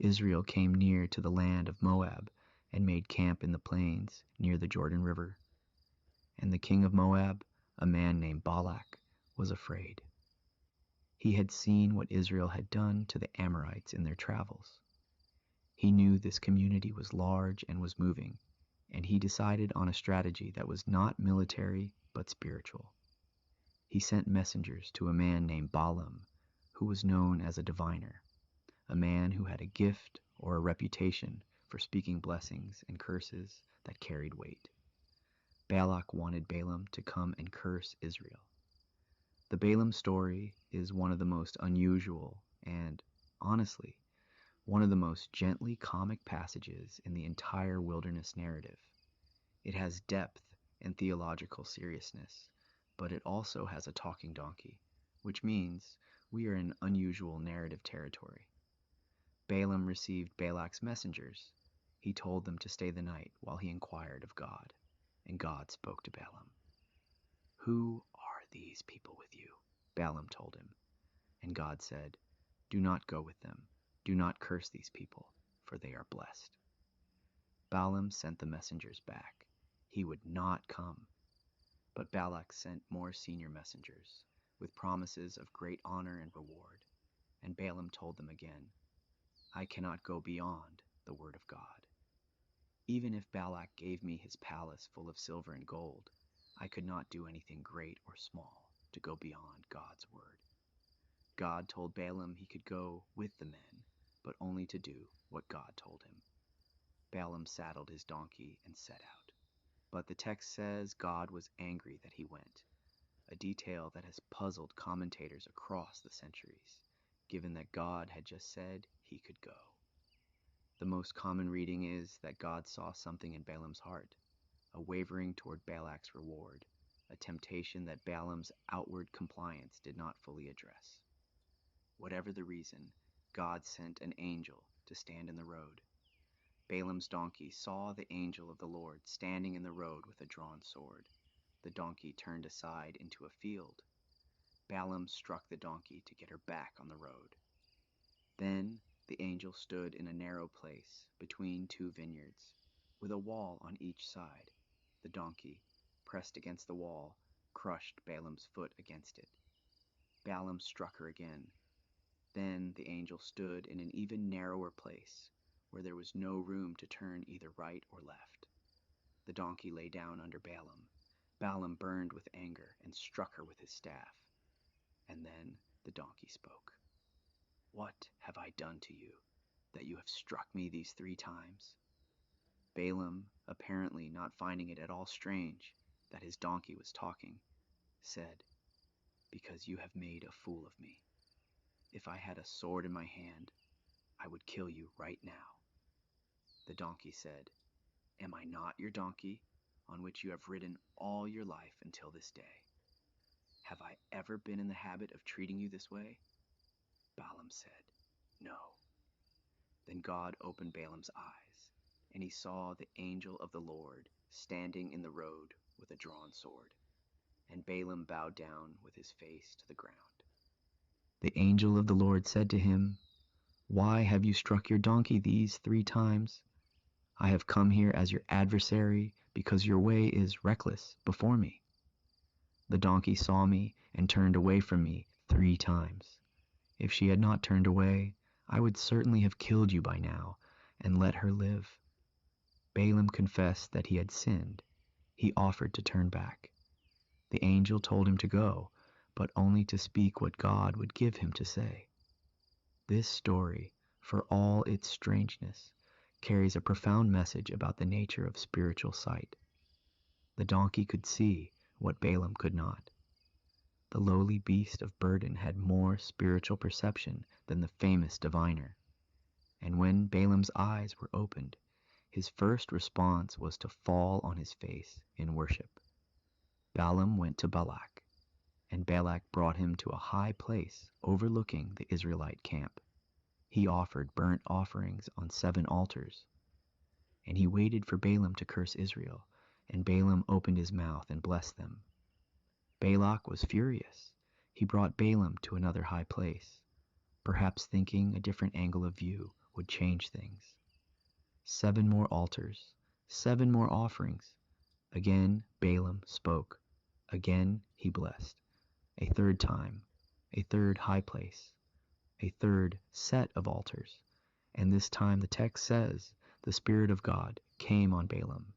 Israel came near to the land of Moab and made camp in the plains near the Jordan River. And the king of Moab, a man named Balak, was afraid. He had seen what Israel had done to the Amorites in their travels. He knew this community was large and was moving, and he decided on a strategy that was not military but spiritual. He sent messengers to a man named Balaam, who was known as a diviner, a man who had a gift or a reputation for speaking blessings and curses that carried weight. Balak wanted Balaam to come and curse Israel. The Balaam story is one of the most unusual and, honestly, one of the most gently comic passages in the entire wilderness narrative. It has depth and theological seriousness, but it also has a talking donkey, which means we are in unusual narrative territory. Balaam received Balak's messengers. He told them to stay the night while he inquired of God, and God spoke to Balaam. Who are these people with you? Balaam told him. And God said, do not go with them. Do not curse these people, for they are blessed. Balaam sent the messengers back. He would not come. But Balak sent more senior messengers, with promises of great honor and reward. And Balaam told them again, I cannot go beyond the word of God. Even if Balak gave me his palace full of silver and gold, I could not do anything great or small to go beyond God's word. God told Balaam he could go with the men, but only to do what God told him. Balaam saddled his donkey and set out. But the text says God was angry that he went, a detail that has puzzled commentators across the centuries, given that God had just said he could go. The most common reading is that God saw something in Balaam's heart, a wavering toward Balak's reward, a temptation that Balaam's outward compliance did not fully address. Whatever the reason, God sent an angel to stand in the road. Balaam's donkey saw the angel of the Lord standing in the road with a drawn sword. The donkey turned aside into a field. Balaam struck the donkey to get her back on the road. Then the angel stood in a narrow place between two vineyards, with a wall on each side. The donkey, pressed against the wall, crushed Balaam's foot against it. Balaam struck her again. Then the angel stood in an even narrower place, where there was no room to turn either right or left. The donkey lay down under Balaam. Balaam burned with anger and struck her with his staff. And then the donkey spoke. What have I done to you, that you have struck me these 3 times? Balaam, apparently not finding it at all strange that his donkey was talking, said, because you have made a fool of me. If I had a sword in my hand, I would kill you right now. The donkey said, am I not your donkey, on which you have ridden all your life until this day? Have I ever been in the habit of treating you this way? Balaam said, no. Then God opened Balaam's eyes, and he saw the angel of the Lord standing in the road with a drawn sword. And Balaam bowed down with his face to the ground. The angel of the Lord said to him, why have you struck your donkey these 3 times? I have come here as your adversary because your way is reckless before me. The donkey saw me and turned away from me 3 times. If she had not turned away, I would certainly have killed you by now and let her live." Balaam confessed that he had sinned. He offered to turn back. The angel told him to go, but only to speak what God would give him to say. This story, for all its strangeness, carries a profound message about the nature of spiritual sight. The donkey could see what Balaam could not. The lowly beast of burden had more spiritual perception than the famous diviner. And when Balaam's eyes were opened, his first response was to fall on his face in worship. Balaam went to Balak, and Balak brought him to a high place overlooking the Israelite camp. He offered burnt offerings on 7 altars, and he waited for Balaam to curse Israel, and Balaam opened his mouth and blessed them. Balak was furious. He brought Balaam to another high place, perhaps thinking a different angle of view would change things. 7 more altars, 7 more offerings. Again Balaam spoke. Again he blessed. A third time, a third high place, a third set of altars. And this time the text says the Spirit of God came on Balaam,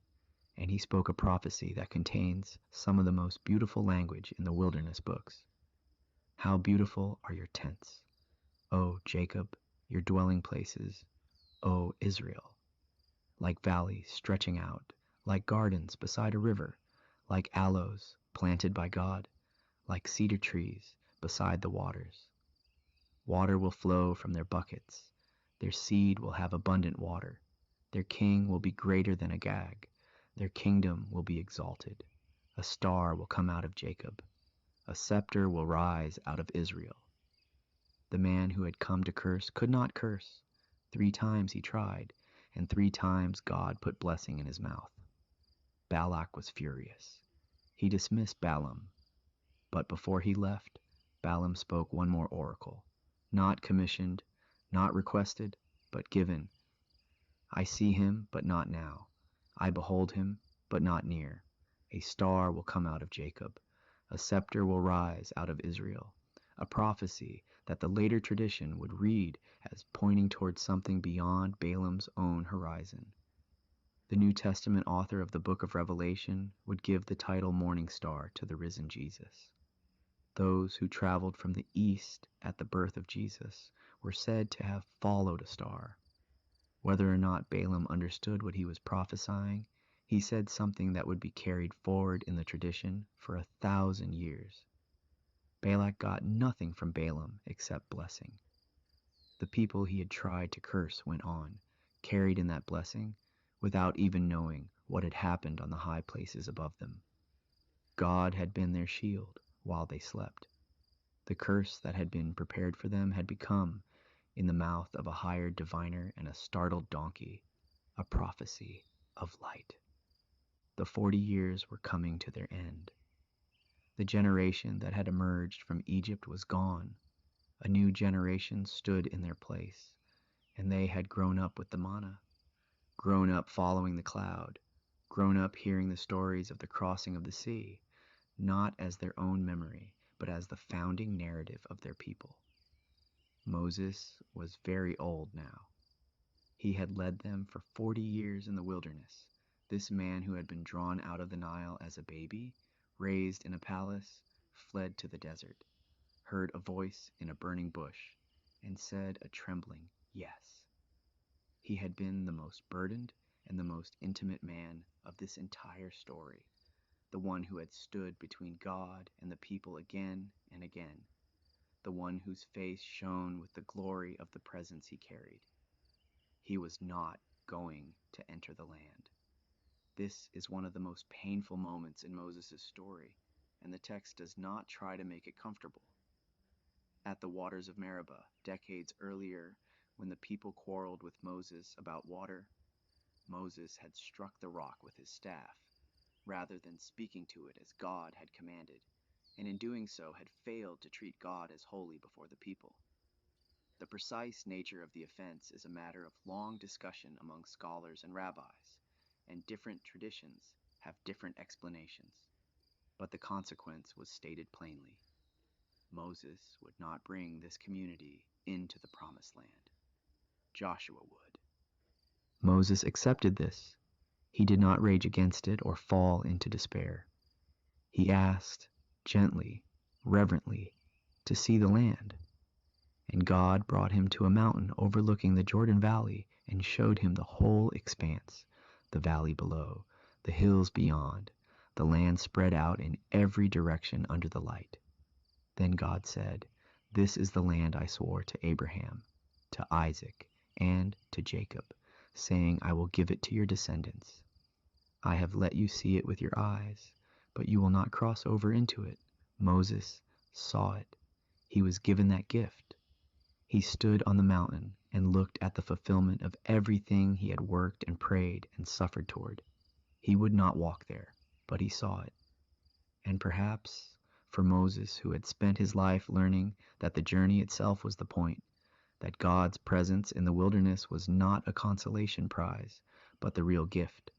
and he spoke a prophecy that contains some of the most beautiful language in the wilderness books. How beautiful are your tents, O Jacob, your dwelling places, O Israel, like valleys stretching out, like gardens beside a river, like aloes planted by God, like cedar trees beside the waters. Water will flow from their buckets. Their seed will have abundant water. Their king will be greater than Agag. Their kingdom will be exalted. A star will come out of Jacob. A scepter will rise out of Israel. The man who had come to curse could not curse. 3 times he tried, and 3 times God put blessing in his mouth. Balak was furious. He dismissed Balaam, but before he left, Balaam spoke one more oracle, not commissioned, not requested, but given. I see him, but not now. I behold him, but not near. A star will come out of Jacob. A scepter will rise out of Israel. A prophecy that the later tradition would read as pointing towards something beyond Balaam's own horizon. The New Testament author of the book of Revelation would give the title Morning Star to the risen Jesus. Those who traveled from the east at the birth of Jesus were said to have followed a star. Whether or not Balaam understood what he was prophesying, he said something that would be carried forward in the tradition for 1,000 years. Balak got nothing from Balaam except blessing. The people he had tried to curse went on, carried in that blessing, without even knowing what had happened on the high places above them. God had been their shield while they slept. The curse that had been prepared for them had become, in the mouth of a hired diviner and a startled donkey, a prophecy of light. The 40 years were coming to their end. The generation that had emerged from Egypt was gone. A new generation stood in their place, and they had grown up with the manna, grown up following the cloud, grown up hearing the stories of the crossing of the sea, not as their own memory, but as the founding narrative of their people. Moses was very old now. He had led them for 40 years in the wilderness, this man who had been drawn out of the Nile as a baby, raised in a palace, fled to the desert, heard a voice in a burning bush, and said a trembling yes. He had been the most burdened and the most intimate man of this entire story, the one who had stood between God and the people again and again, the one whose face shone with the glory of the presence he carried. He was not going to enter the land. This is one of the most painful moments in Moses' story, and the text does not try to make it comfortable. At the waters of Meribah, decades earlier, when the people quarreled with Moses about water, Moses had struck the rock with his staff, rather than speaking to it as God had commanded, and in doing so had failed to treat God as holy before the people. The precise nature of the offense is a matter of long discussion among scholars and rabbis, and different traditions have different explanations. But the consequence was stated plainly. Moses would not bring this community into the promised land. Joshua would. Moses accepted this. He did not rage against it or fall into despair. He asked, gently, reverently, to see the land. And God brought him to a mountain overlooking the Jordan Valley and showed him the whole expanse, the valley below, the hills beyond, the land spread out in every direction under the light. Then God said, "This is the land I swore to Abraham, to Isaac, and to Jacob, saying, I will give it to your descendants. I have let you see it with your eyes, but you will not cross over into it." Moses saw it. He was given that gift. He stood on the mountain and looked at the fulfillment of everything he had worked and prayed and suffered toward. He would not walk there, but he saw it. And perhaps, for Moses, who had spent his life learning that the journey itself was the point, that God's presence in the wilderness was not a consolation prize, but the real gift,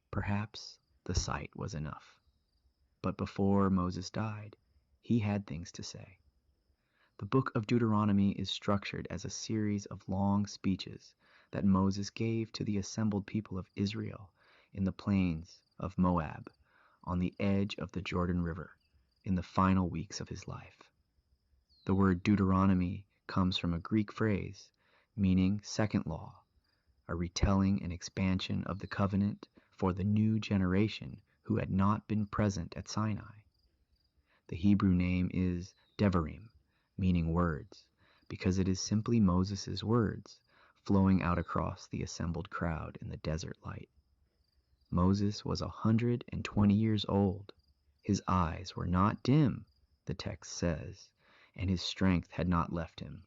perhaps the sight was enough. But before Moses died, he had things to say. The book of Deuteronomy is structured as a series of long speeches that Moses gave to the assembled people of Israel in the plains of Moab, on the edge of the Jordan River, in the final weeks of his life. The word Deuteronomy comes from a Greek phrase meaning second law, a retelling and expansion of the covenant for the new generation who had not been present at Sinai. The Hebrew name is Devarim, meaning words, because it is simply Moses' words flowing out across the assembled crowd in the desert light. Moses was 120 years old. His eyes were not dim, the text says, and his strength had not left him,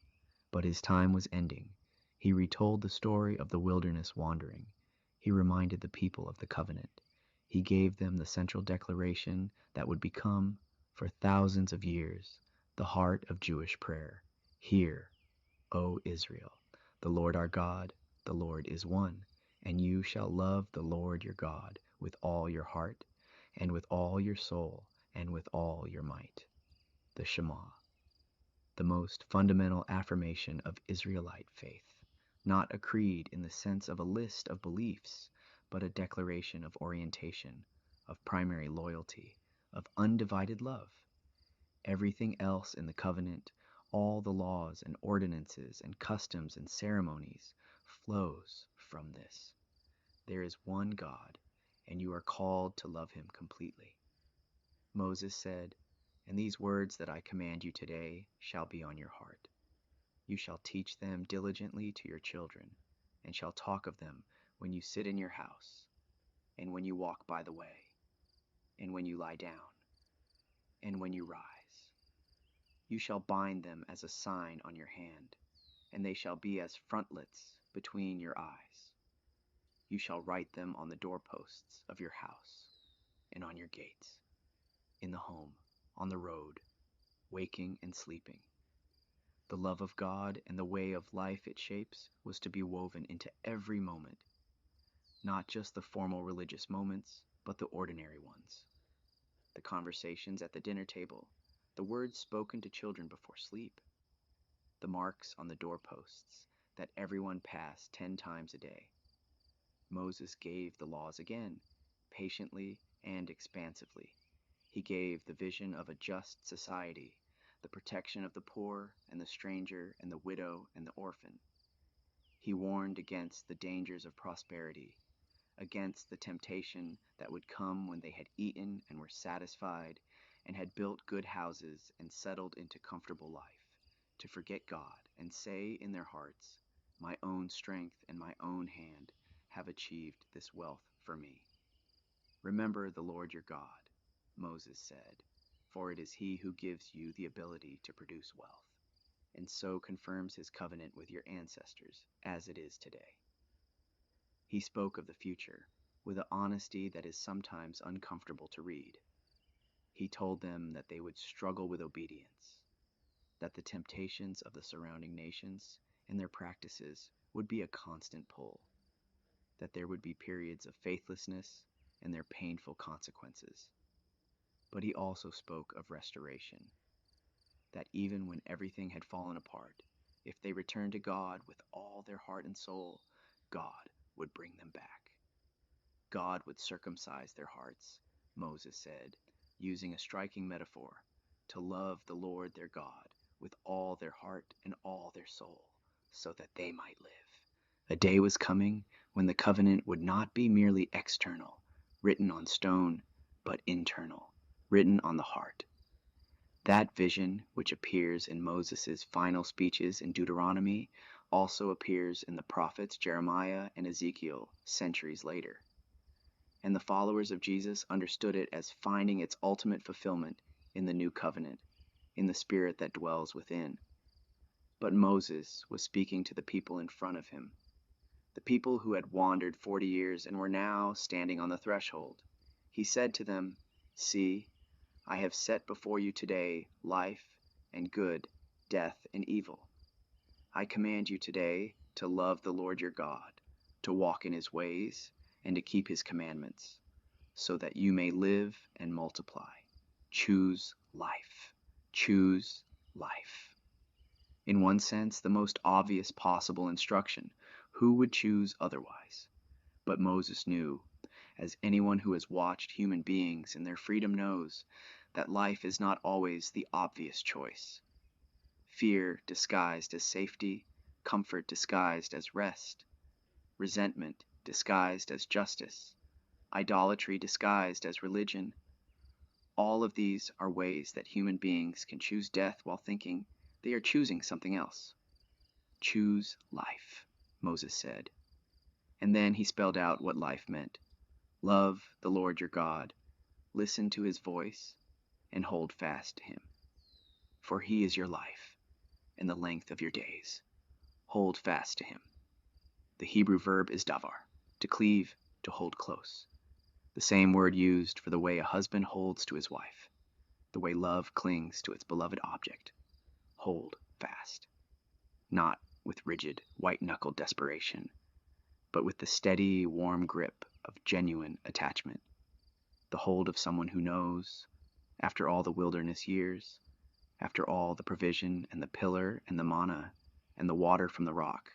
but his time was ending. He retold the story of the wilderness wandering. He reminded the people of the covenant. He gave them the central declaration that would become, for thousands of years, the heart of Jewish prayer. Hear, O Israel, the Lord our God, the Lord is one, and you shall love the Lord your God with all your heart, and with all your soul, and with all your might. The Shema, the most fundamental affirmation of Israelite faith, not a creed in the sense of a list of beliefs, but a declaration of orientation, of primary loyalty, of undivided love. Everything else in the covenant, all the laws and ordinances and customs and ceremonies, flows from this. There is one God, and you are called to love him completely. Moses said, "And these words that I command you today shall be on your heart. You shall teach them diligently to your children, and shall talk of them when you sit in your house, and when you walk by the way, and when you lie down, and when you rise. You shall bind them as a sign on your hand, and they shall be as frontlets between your eyes. You shall write them on the doorposts of your house, and on your gates, in the home, on the road, waking and sleeping." The love of God and the way of life it shapes was to be woven into every moment, not just the formal religious moments, but the ordinary ones. The conversations at the dinner table, the words spoken to children before sleep, the marks on the doorposts that everyone passed 10 times a day. Moses gave the laws again, patiently and expansively. He gave the vision of a just society, the protection of the poor and the stranger and the widow and the orphan. He warned against the dangers of prosperity, against the temptation that would come when they had eaten and were satisfied and had built good houses and settled into comfortable life, to forget God and say in their hearts, "My own strength and my own hand have achieved this wealth for me." "Remember the Lord your God," Moses said, "for it is he who gives you the ability to produce wealth, and so confirms his covenant with your ancestors, as it is today." He spoke of the future with an honesty that is sometimes uncomfortable to read. He told them that they would struggle with obedience, that the temptations of the surrounding nations and their practices would be a constant pull, that there would be periods of faithlessness and their painful consequences. But he also spoke of restoration, that even when everything had fallen apart, if they returned to God with all their heart and soul, God would bring them back. God would circumcise their hearts, Moses said, using a striking metaphor, to love the Lord their God with all their heart and all their soul, so that they might live. A day was coming when the covenant would not be merely external, written on stone, but internal, written on the heart. That vision, which appears in Moses' final speeches in Deuteronomy, also appears in the prophets Jeremiah and Ezekiel centuries later. And the followers of Jesus understood it as finding its ultimate fulfillment in the new covenant, in the Spirit that dwells within. But Moses was speaking to the people in front of him, the people who had wandered 40 years and were now standing on the threshold. He said to them, "See, I have set before you today life and good, death and evil. I command you today to love the Lord your God, to walk in his ways, and to keep his commandments, so that you may live and multiply. Choose life. Choose life." In one sense, the most obvious possible instruction. Who would choose otherwise? But Moses knew, as anyone who has watched human beings in their freedom knows, that life is not always the obvious choice. Fear disguised as safety, comfort disguised as rest, resentment disguised as justice, idolatry disguised as religion. All of these are ways that human beings can choose death while thinking they are choosing something else. Choose life, Moses said. And then he spelled out what life meant. Love the Lord your God, listen to his voice, and hold fast to him. For he is your life and the length of your days. Hold fast to him. The Hebrew verb is davar, to cleave, to hold close. The same word used for the way a husband holds to his wife, the way love clings to its beloved object. Hold fast. Not with rigid, white-knuckled desperation, but with the steady, warm grip of genuine attachment. The hold of someone who knows, after all the wilderness years, after all the provision and the pillar and the manna and the water from the rock,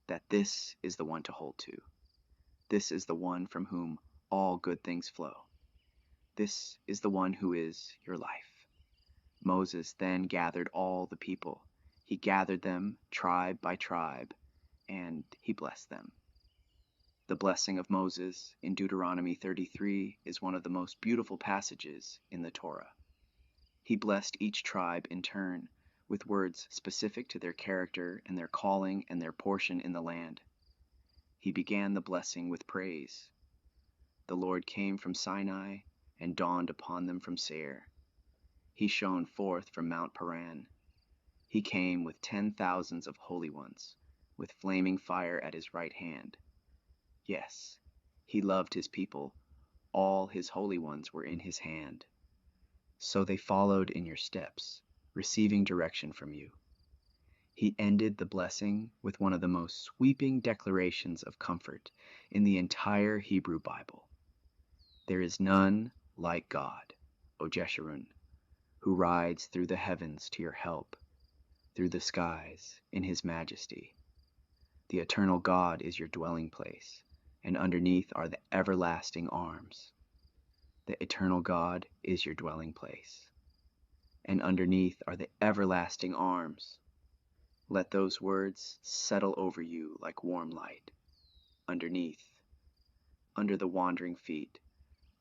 that this is the one to hold to. This is the one from whom all good things flow. This is the one who is your life. Moses then gathered all the people. He gathered them tribe by tribe, and he blessed them. The blessing of Moses in Deuteronomy 33 is one of the most beautiful passages in the Torah. He blessed each tribe in turn with words specific to their character and their calling and their portion in the land. He began the blessing with praise. The Lord came from Sinai and dawned upon them from Seir. He shone forth from Mount Paran. He came with 10,000s of holy ones, with flaming fire at his right hand. Yes, he loved his people. All his holy ones were in his hand. So they followed in your steps, receiving direction from you. He ended the blessing with one of the most sweeping declarations of comfort in the entire Hebrew Bible. There is none like God, O Jeshurun, who rides through the heavens to your help, through the skies in his majesty. The eternal God is your dwelling place, and underneath are the everlasting arms. The eternal God is your dwelling place, and underneath are the everlasting arms. Let those words settle over you like warm light. Underneath, under the wandering feet,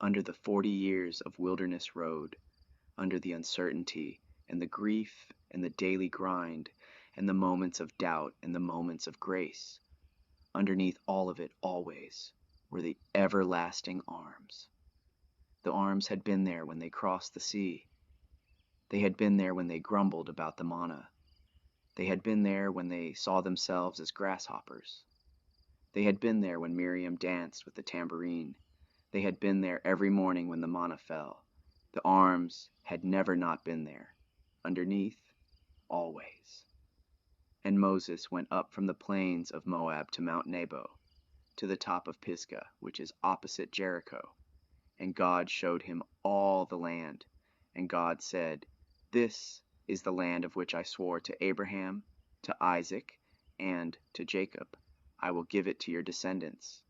under the 40 years of wilderness road, under the uncertainty and the grief and the daily grind and the moments of doubt and the moments of grace, underneath all of it always were the everlasting arms. The arms had been there when they crossed the sea. They had been there when they grumbled about the manna. They had been there when they saw themselves as grasshoppers. They had been there when Miriam danced with the tambourine. They had been there every morning when the manna fell. The arms had never not been there. Underneath, always. And Moses went up from the plains of Moab to Mount Nebo, to the top of Pisgah, which is opposite Jericho. And God showed him all the land, And God said, "This is the land of which I swore to Abraham, to Isaac, and to Jacob. I will give it to your descendants.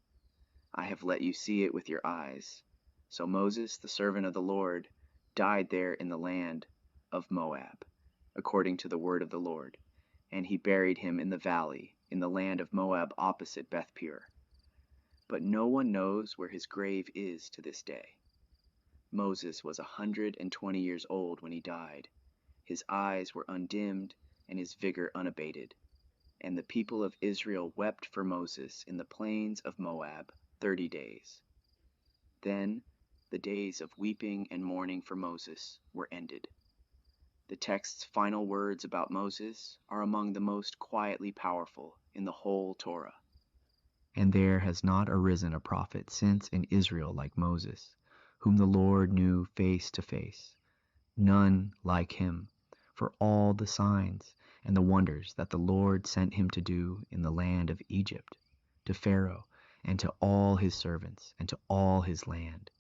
I have let you see it with your eyes." So Moses, the servant of the Lord, died there in the land of Moab, according to the word of the Lord. And he buried him in the valley, in the land of Moab opposite Beth Peor. But no one knows where his grave is to this day. Moses was 120 years old when he died. His eyes were undimmed and his vigor unabated. And the people of Israel wept for Moses in the plains of Moab 30 days. Then the days of weeping and mourning for Moses were ended. The text's final words about Moses are among the most quietly powerful in the whole Torah. And there has not arisen a prophet since in Israel like Moses, whom the Lord knew face to face. None like him, for all the signs and the wonders that the Lord sent him to do in the land of Egypt, to Pharaoh, and to all his servants, and to all his land,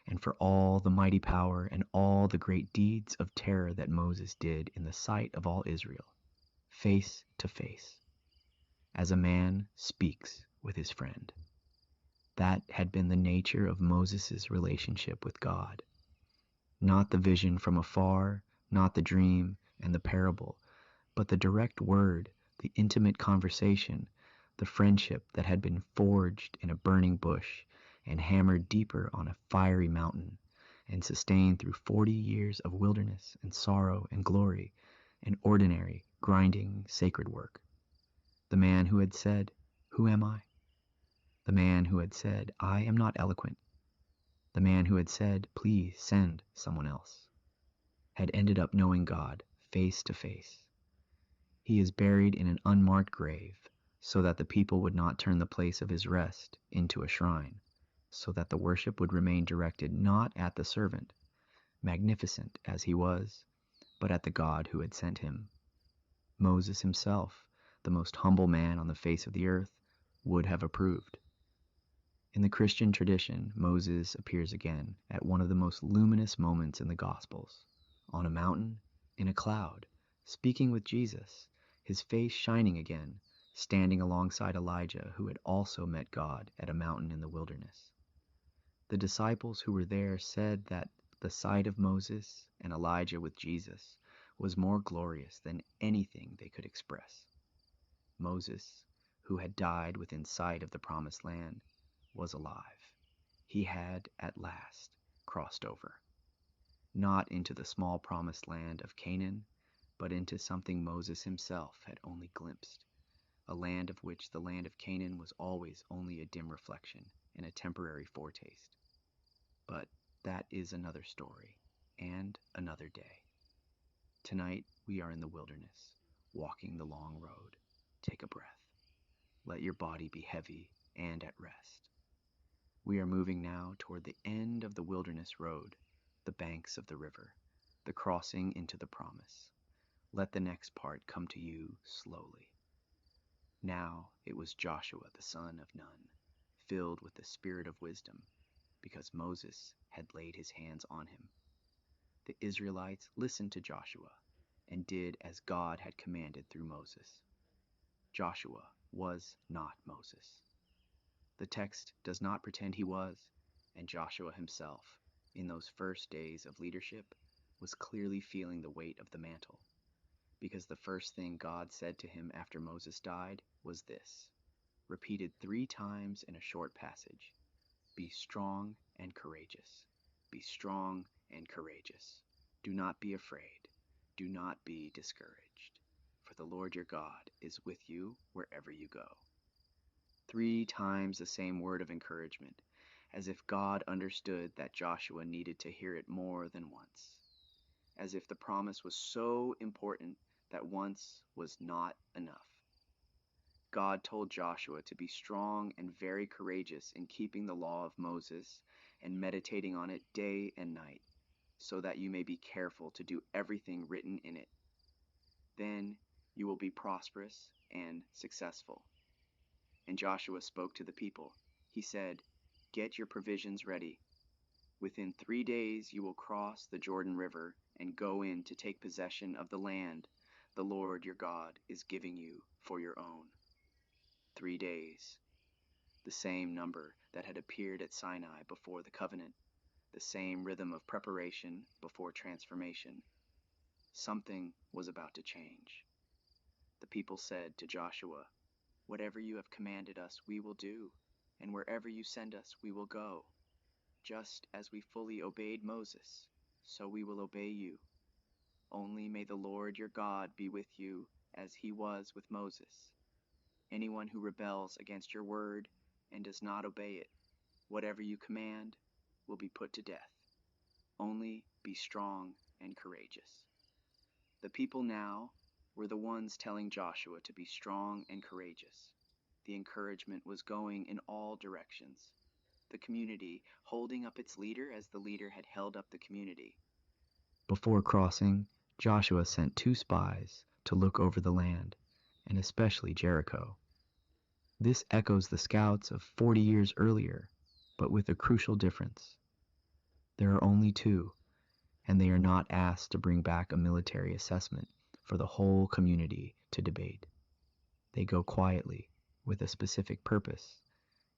and for all the mighty power and all the great deeds of terror that Moses did in the sight of all Israel, face to face, as a man speaks with his friend. That had been the nature of Moses' relationship with God. Not the vision from afar, not the dream and the parable, but the direct word, the intimate conversation, the friendship that had been forged in a burning bush and hammered deeper on a fiery mountain, and sustained through 40 years of wilderness and sorrow and glory and ordinary, grinding, sacred work. The man who had said, "Who am I?" The man who had said, "I am not eloquent." The man who had said, "Please send someone else," had ended up knowing God face to face. He is buried in an unmarked grave, so that the people would not turn the place of his rest into a shrine, so that the worship would remain directed not at the servant, magnificent as he was, but at the God who had sent him. Moses himself, the most humble man on the face of the earth, would have approved. In the Christian tradition, Moses appears again at one of the most luminous moments in the Gospels, on a mountain, in a cloud, speaking with Jesus, his face shining again, standing alongside Elijah, who had also met God at a mountain in the wilderness. The disciples who were there said that the sight of Moses and Elijah with Jesus was more glorious than anything they could express. Moses, who had died within sight of the promised land, was alive. He had at last crossed over, not into the small promised land of Canaan, but into something Moses himself had only glimpsed, a land of which the land of Canaan was always only a dim reflection and a temporary foretaste. But that is another story and another day. Tonight we are in the wilderness, walking the long road. Take a breath. Let your body be heavy and at rest. We are moving now toward the end of the wilderness road, the banks of the river, the crossing into the promise. Let the next part come to you slowly. Now it was Joshua the son of Nun, filled with the spirit of wisdom, because Moses had laid his hands on him. The Israelites listened to Joshua and did as God had commanded through Moses. Joshua was not Moses. The text does not pretend he was, and Joshua himself, in those first days of leadership, was clearly feeling the weight of the mantle, because the first thing God said to him after Moses died was this, repeated 3 times in a short passage: "Be strong and courageous. Be strong and courageous. Do not be afraid. Do not be discouraged. For the Lord your God is with you wherever you go." 3 times the same word of encouragement, as if God understood that Joshua needed to hear it more than once, as if the promise was so important that once was not enough. God told Joshua to be strong and very courageous in keeping the law of Moses and meditating on it day and night, so that you may be careful to do everything written in it. Then you will be prosperous and successful. And Joshua spoke to the people. He said, "Get your provisions ready. Within 3 days you will cross the Jordan River and go in to take possession of the land the Lord your God is giving you for your own. 3 days, the same number that had appeared at Sinai before the covenant, the same rhythm of preparation before transformation. Something was about to change. The people said to Joshua, "Whatever you have commanded us we will do, and wherever you send us we will go. Just as we fully obeyed Moses, so we will obey you. Only may the Lord your God be with you as he was with Moses. Anyone who rebels against your word and does not obey it, whatever you command, will be put to death. Only be strong and courageous." The people now were the ones telling Joshua to be strong and courageous. The encouragement was going in all directions. The community holding up its leader as the leader had held up the community. Before crossing, Joshua sent 2 spies to look over the land, and especially Jericho. This echoes the scouts of 40 years earlier, but with a crucial difference. There are only 2, and they are not asked to bring back a military assessment for the whole community to debate. They go quietly, with a specific purpose,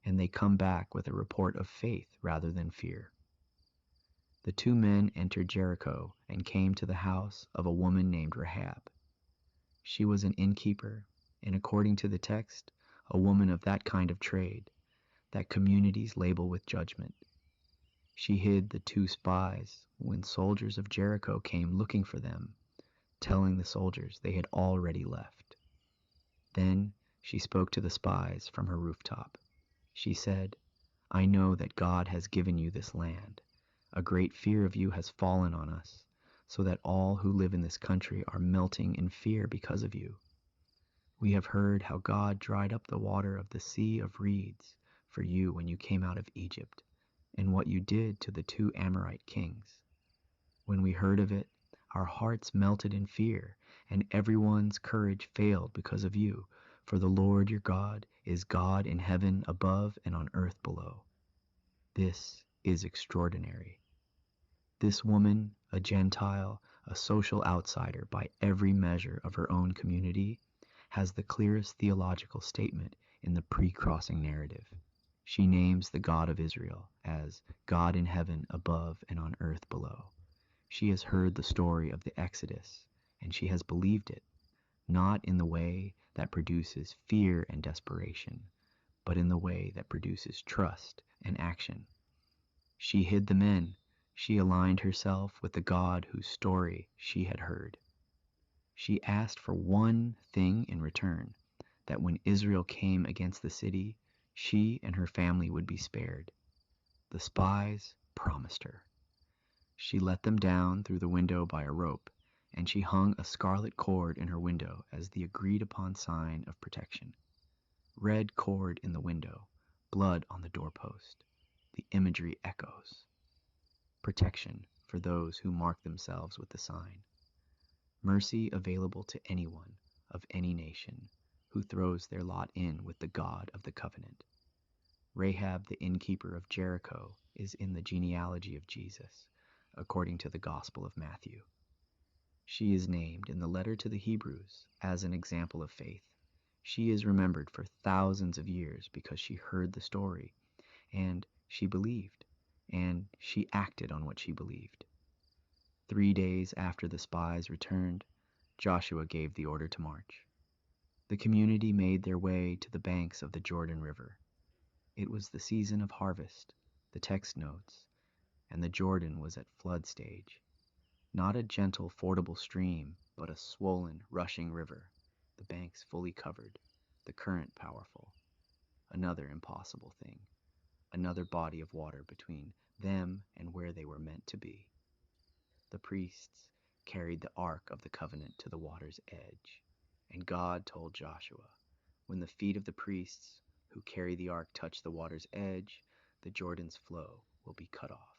and they come back with a report of faith rather than fear. The 2 men entered Jericho and came to the house of a woman named Rahab. She was an innkeeper, and according to the text, a woman of that kind of trade that communities label with judgment. She hid the 2 spies when soldiers of Jericho came looking for them, telling the soldiers they had already left. Then she spoke to the spies from her rooftop. She said, "I know that God has given you this land. A great fear of you has fallen on us, so that all who live in this country are melting in fear because of you. We have heard how God dried up the water of the Sea of Reeds for you when you came out of Egypt, and what you did to the 2 Amorite kings. When we heard of it, our hearts melted in fear, and everyone's courage failed because of you, for the Lord your God is God in heaven above and on earth below. This is extraordinary." This woman, a Gentile, a social outsider by every measure of her own community, has the clearest theological statement in the pre-crossing narrative. She names the God of Israel as God in heaven above and on earth below. She has heard the story of the Exodus, and she has believed it, not in the way that produces fear and desperation, but in the way that produces trust and action. She hid the men. She aligned herself with the God whose story she had heard. She asked for one thing in return, that when Israel came against the city, she and her family would be spared. The spies promised her. She let them down through the window by a rope, and she hung a scarlet cord in her window as the agreed-upon sign of protection. Red cord in the window, blood on the doorpost. The imagery echoes. Protection for those who mark themselves with the sign. Mercy available to anyone of any nation who throws their lot in with the God of the covenant. Rahab the innkeeper of Jericho is in the genealogy of Jesus, according to the Gospel of Matthew. She is named in the letter to the Hebrews as an example of faith. She is remembered for thousands of years because she heard the story, and she believed, and she acted on what she believed. 3 days after the spies returned, Joshua gave the order to march. The community made their way to the banks of the Jordan River. It was the season of harvest, the text notes, and the Jordan was at flood stage. Not a gentle, fordable stream, but a swollen, rushing river, the banks fully covered, the current powerful. Another impossible thing, another body of water between them and where they were meant to be. The priests carried the Ark of the Covenant to the water's edge, and God told Joshua, "When the feet of the priests who carry the Ark touch the water's edge, the Jordan's flow will be cut off."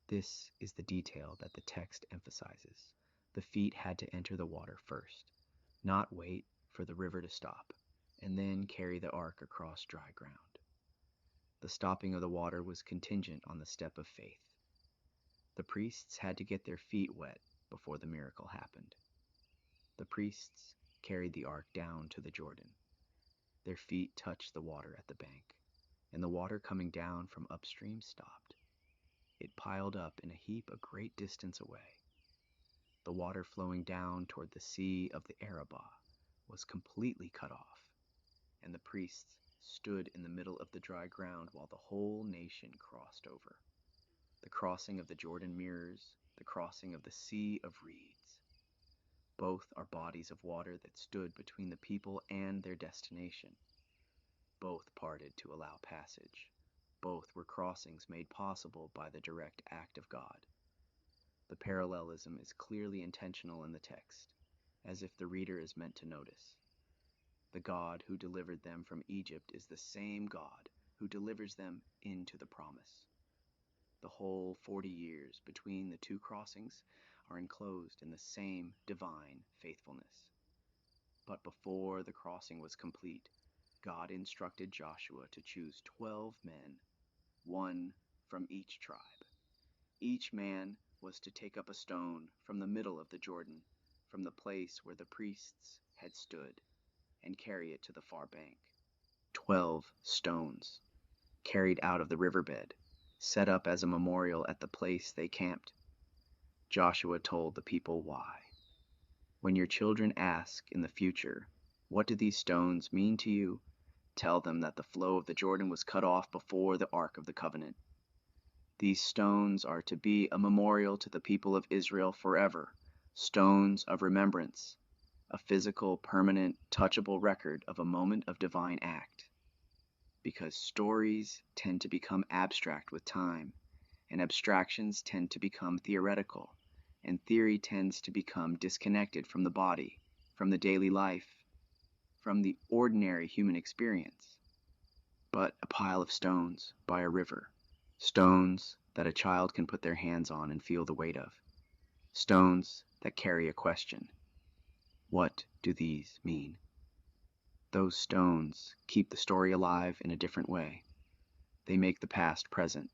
This is the detail that the text emphasizes. The feet had to enter the water first, not wait for the river to stop, and then carry the Ark across dry ground. The stopping of the water was contingent on the step of faith. The priests had to get their feet wet before the miracle happened. The priests carried the ark down to the Jordan. Their feet touched the water at the bank, and the water coming down from upstream stopped. It piled up in a heap a great distance away. The water flowing down toward the Sea of the Arabah was completely cut off, and the priests stood in the middle of the dry ground while the whole nation crossed over. The crossing of the Jordan mirrors the crossing of the Sea of Reeds. Both are bodies of water that stood between the people and their destination. Both parted to allow passage. Both were crossings made possible by the direct act of God. The parallelism is clearly intentional in the text, as if the reader is meant to notice. The God who delivered them from Egypt is the same God who delivers them into the promise. The whole 40 years between the two crossings are enclosed in the same divine faithfulness. But before the crossing was complete, God instructed Joshua to choose 12 men, one from each tribe. Each man was to take up a stone from the middle of the Jordan, from the place where the priests had stood, and carry it to the far bank. 12 stones, carried out of the riverbed, set up as a memorial at the place they camped. Joshua told the people why. When your children ask in the future, "What do these stones mean to you?" tell them that the flow of the Jordan was cut off before the Ark of the Covenant. These stones are to be a memorial to the people of Israel forever, stones of remembrance, a physical, permanent, touchable record of a moment of divine act. Because stories tend to become abstract with time, and abstractions tend to become theoretical, and theory tends to become disconnected from the body, from the daily life, from the ordinary human experience. But a pile of stones by a river, stones that a child can put their hands on and feel the weight of, stones that carry a question. What do these mean? Those stones keep the story alive in a different way. They make the past present.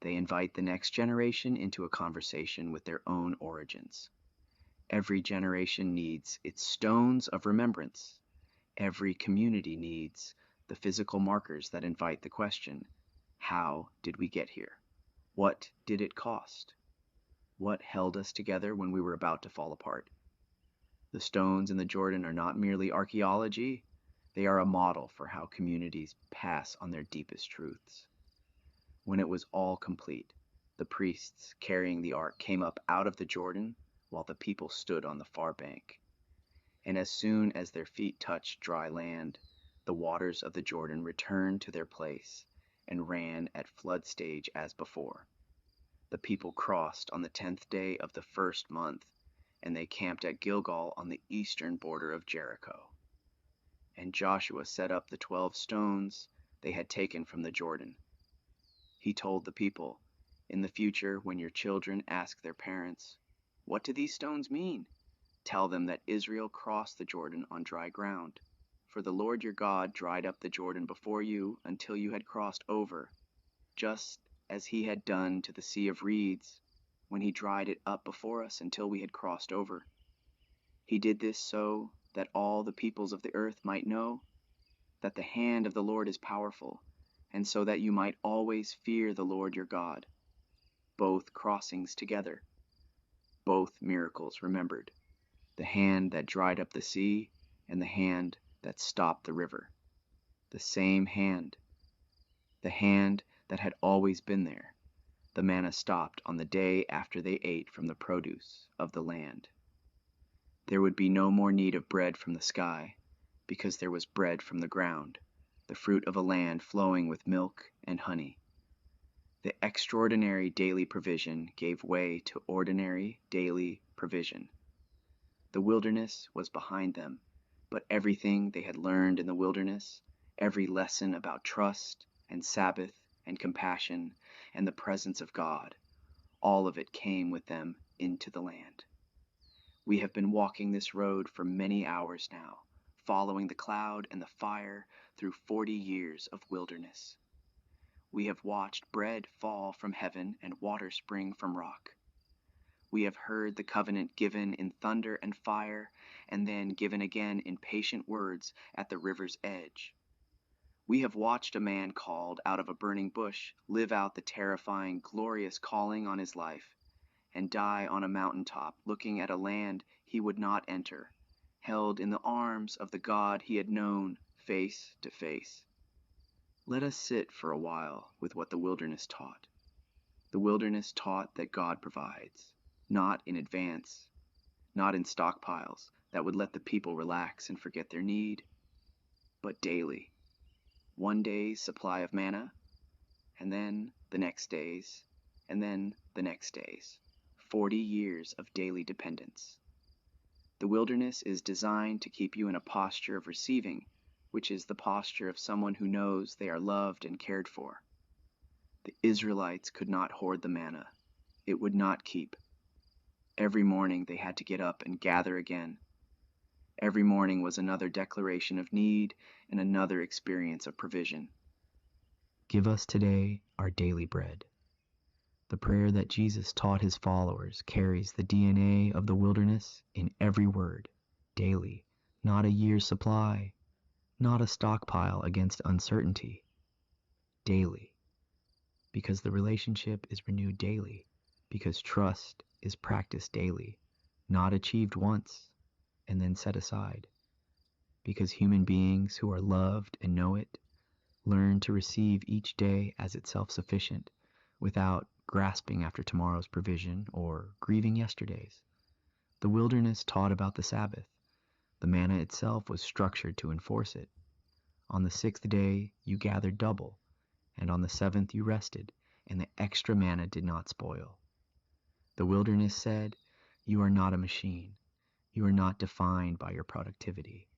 They invite the next generation into a conversation with their own origins. Every generation needs its stones of remembrance. Every community needs the physical markers that invite the question, how did we get here? What did it cost? What held us together when we were about to fall apart? The stones in the Jordan are not merely archaeology, they are a model for how communities pass on their deepest truths. When it was all complete, the priests carrying the ark came up out of the Jordan while the people stood on the far bank. And as soon as their feet touched dry land, the waters of the Jordan returned to their place and ran at flood stage as before. The people crossed on the 10th day of the first month, and they camped at Gilgal on the eastern border of Jericho. And Joshua set up the 12 stones they had taken from the Jordan. He told the people, "In the future, when your children ask their parents, 'What do these stones mean?' tell them that Israel crossed the Jordan on dry ground. For the Lord your God dried up the Jordan before you until you had crossed over, just as he had done to the Sea of Reeds, when he dried it up before us until we had crossed over. He did this so that all the peoples of the earth might know that the hand of the Lord is powerful, and so that you might always fear the Lord your God." Both crossings together, both miracles remembered, the hand that dried up the sea and the hand that stopped the river. The same hand, the hand that had always been there. The manna stopped on the day after they ate from the produce of the land. There would be no more need of bread from the sky, because there was bread from the ground, the fruit of a land flowing with milk and honey. The extraordinary daily provision gave way to ordinary daily provision. The wilderness was behind them, but everything they had learned in the wilderness, every lesson about trust and Sabbath and compassion and the presence of God, all of it came with them into the land. We have been walking this road for many hours now, following the cloud and the fire through 40 years of wilderness. We have watched bread fall from heaven and water spring from rock. We have heard the covenant given in thunder and fire, and then given again in patient words at the river's edge. We have watched a man called out of a burning bush live out the terrifying, glorious calling on his life, and die on a mountaintop looking at a land he would not enter, held in the arms of the God he had known face to face. Let us sit for a while with what the wilderness taught. The wilderness taught that God provides, not in advance, not in stockpiles that would let the people relax and forget their need, but daily. One day's supply of manna, and then the next day's, and then the next day's. 40 years of daily dependence. The wilderness is designed to keep you in a posture of receiving, which is the posture of someone who knows they are loved and cared for. The Israelites could not hoard the manna. It would not keep. Every morning they had to get up and gather again. Every morning was another declaration of need and another experience of provision. Give us today our daily bread. The prayer that Jesus taught his followers carries the DNA of the wilderness in every word, daily, not a year's supply, not a stockpile against uncertainty, daily, because the relationship is renewed daily, because trust is practiced daily, not achieved once and then set aside, because human beings who are loved and know it learn to receive each day as itself sufficient without grasping after tomorrow's provision or grieving yesterday's. The wilderness taught about the Sabbath. The manna itself was structured to enforce it. On the 6th day you gathered double, and on the 7th you rested, and the extra manna did not spoil. The wilderness said, you are not a machine. You are not defined by your productivity.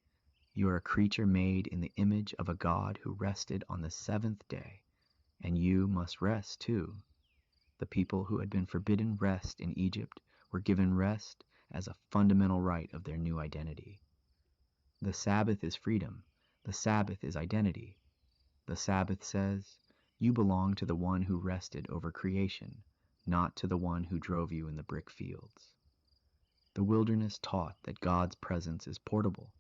You are a creature made in the image of a God who rested on the 7th day, and you must rest too. The people who had been forbidden rest in Egypt were given rest as a fundamental right of their new identity. The Sabbath is freedom. The Sabbath is identity. The Sabbath says, you belong to the one who rested over creation, not to the one who drove you in the brick fields. The wilderness taught that God's presence is portable.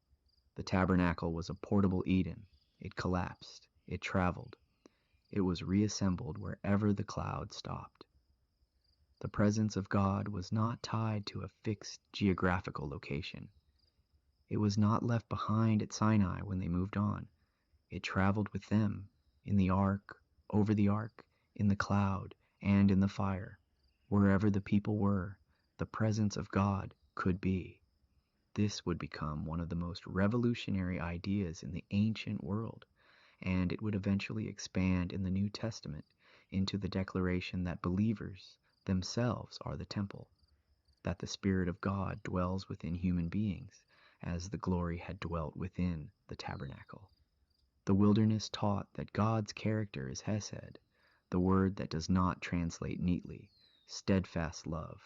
The tabernacle was a portable Eden. It collapsed. It traveled. It was reassembled wherever the cloud stopped. The presence of God was not tied to a fixed geographical location. It was not left behind at Sinai when they moved on. It traveled with them, in the ark, over the ark, in the cloud, and in the fire. Wherever the people were, the presence of God could be. This would become one of the most revolutionary ideas in the ancient world, and it would eventually expand in the New Testament into the declaration that believers themselves are the temple, that the Spirit of God dwells within human beings, as the glory had dwelt within the tabernacle. The wilderness taught that God's character is hesed, the word that does not translate neatly, steadfast love,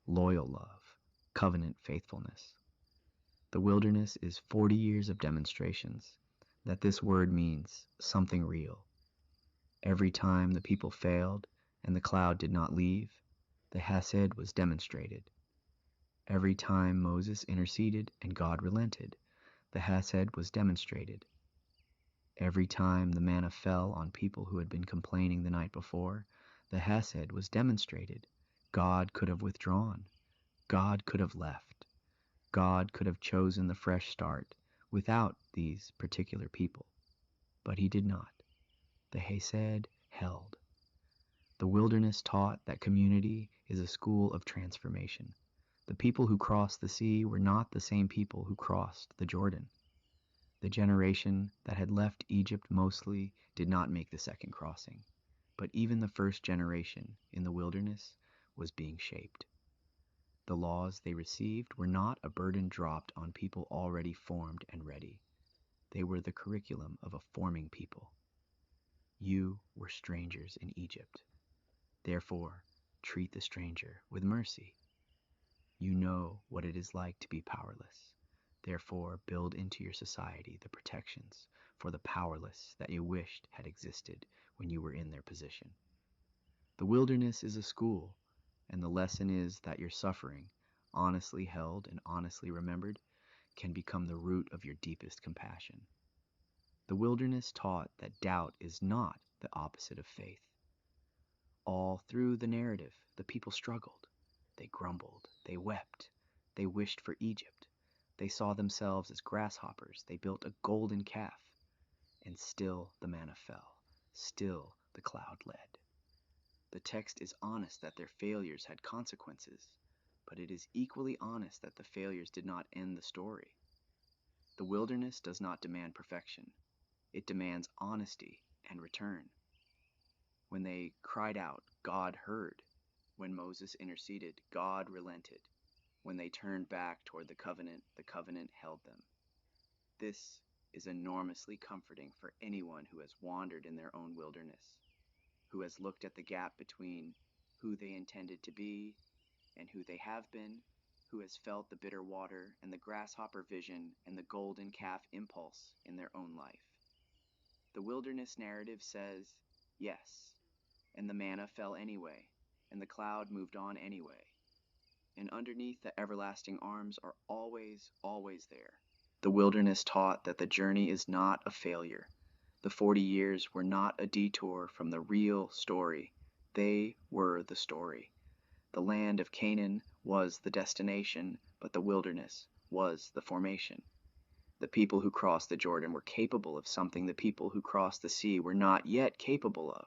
loyal love, covenant faithfulness. The wilderness is 40 years of demonstrations that this word means something real. Every time the people failed and the cloud did not leave, the hesed was demonstrated. Every time Moses interceded and God relented, the hesed was demonstrated. Every time the manna fell on people who had been complaining the night before, the hesed was demonstrated. God could have withdrawn. God could have left. God could have chosen the fresh start without these particular people. But he did not. The hesed held. The wilderness taught that community is a school of transformation. The people who crossed the sea were not the same people who crossed the Jordan. The generation that had left Egypt mostly did not make the second crossing, but even the first generation in the wilderness was being shaped. The laws they received were not a burden dropped on people already formed and ready. They were the curriculum of a forming people. You were strangers in Egypt. Therefore, treat the stranger with mercy. You know what it is like to be powerless. Therefore, build into your society the protections for the powerless that you wished had existed when you were in their position. The wilderness is a school, and the lesson is that your suffering, honestly held and honestly remembered, can become the root of your deepest compassion. The wilderness taught that doubt is not the opposite of faith. All through the narrative, the people struggled. They grumbled. They wept. They wished for Egypt. They saw themselves as grasshoppers. They built a golden calf. And still the manna fell. Still the cloud led. The text is honest that their failures had consequences, but it is equally honest that the failures did not end the story. The wilderness does not demand perfection. It demands honesty and return. When they cried out, God heard. When Moses interceded, God relented. When they turned back toward the covenant held them. This is enormously comforting for anyone who has wandered in their own wilderness, who has looked at the gap between who they intended to be and who they have been, who has felt the bitter water and the grasshopper vision and the golden calf impulse in their own life. The wilderness narrative says, yes, and the manna fell anyway, and the cloud moved on anyway. And underneath the everlasting arms are always, always there. The wilderness taught that the journey is not a failure. The 40 years were not a detour from the real story. They were the story. The land of Canaan was the destination, but the wilderness was the formation. The people who crossed the Jordan were capable of something the people who crossed the sea were not yet capable of.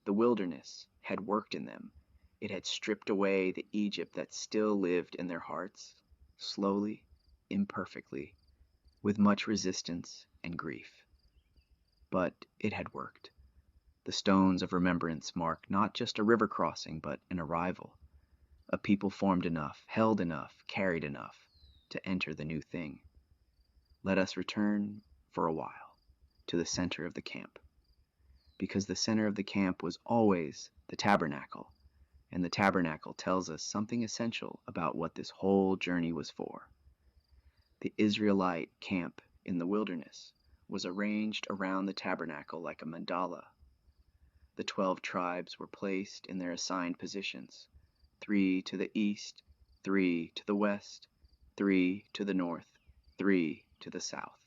The wilderness had worked in them. It had stripped away the Egypt that still lived in their hearts, slowly, imperfectly, with much resistance and grief. But it had worked. The stones of remembrance mark not just a river crossing, but an arrival. A people formed enough, held enough, carried enough to enter the new thing. Let us return for a while to the center of the camp, because the center of the camp was always the tabernacle, and the tabernacle tells us something essential about what this whole journey was for. The Israelite camp in the wilderness was arranged around the tabernacle like a mandala. The 12 tribes were placed in their assigned positions, 3 to the east, 3 to the west, 3 to the north, 3 to the south.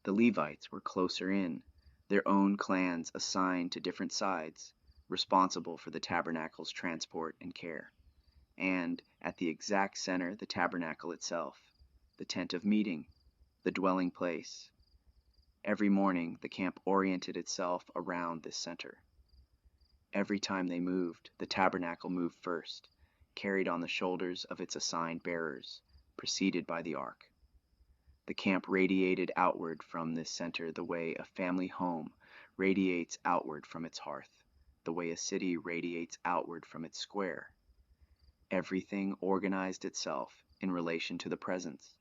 The Levites were closer in, their own clans assigned to different sides, responsible for the tabernacle's transport and care. And at the exact center, the tabernacle itself, the tent of meeting, the dwelling place. Every morning, the camp oriented itself around this center. Every time they moved, the tabernacle moved first, carried on the shoulders of its assigned bearers, preceded by the ark. The camp radiated outward from this center the way a family home radiates outward from its hearth, the way a city radiates outward from its square. Everything organized itself in relation to the presence.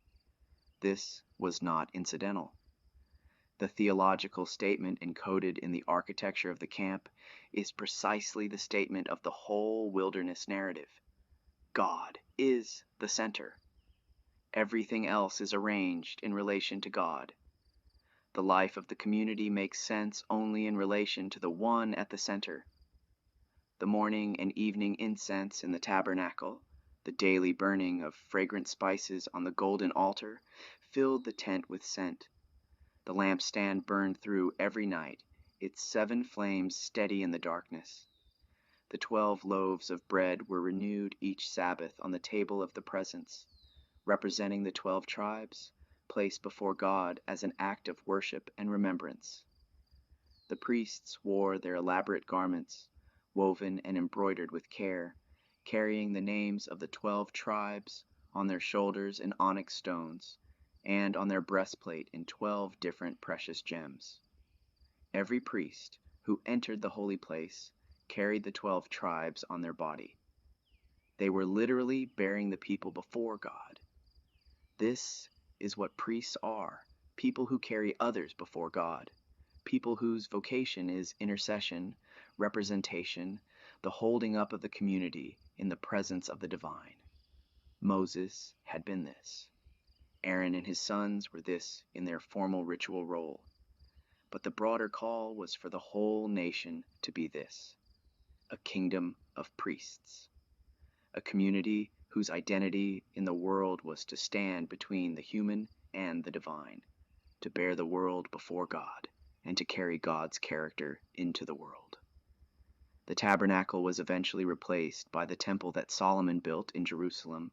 This was not incidental. The theological statement encoded in the architecture of the camp is precisely the statement of the whole wilderness narrative. God is the center. Everything else is arranged in relation to God. The life of the community makes sense only in relation to the one at the center. The morning and evening incense in the tabernacle, the daily burning of fragrant spices on the golden altar, filled the tent with scent. The lampstand burned through every night, its 7 flames steady in the darkness. The 12 loaves of bread were renewed each Sabbath on the table of the presence, representing the 12 tribes, placed before God as an act of worship and remembrance. The priests wore their elaborate garments, woven and embroidered with care, carrying the names of the 12 tribes on their shoulders in onyx stones, and on their breastplate in 12 different precious gems. Every priest who entered the holy place carried the 12 tribes on their body. They were literally bearing the people before God. This is what priests are, people who carry others before God, people whose vocation is intercession, representation, the holding up of the community in the presence of the divine. Moses had been this. Aaron and his sons were this in their formal ritual role. but the broader call was for the whole nation to be this: a kingdom of priests, a community whose identity in the world was to stand between the human and the divine, to bear the world before God, and to carry God's character into the world. The tabernacle was eventually replaced by the temple that Solomon built in Jerusalem,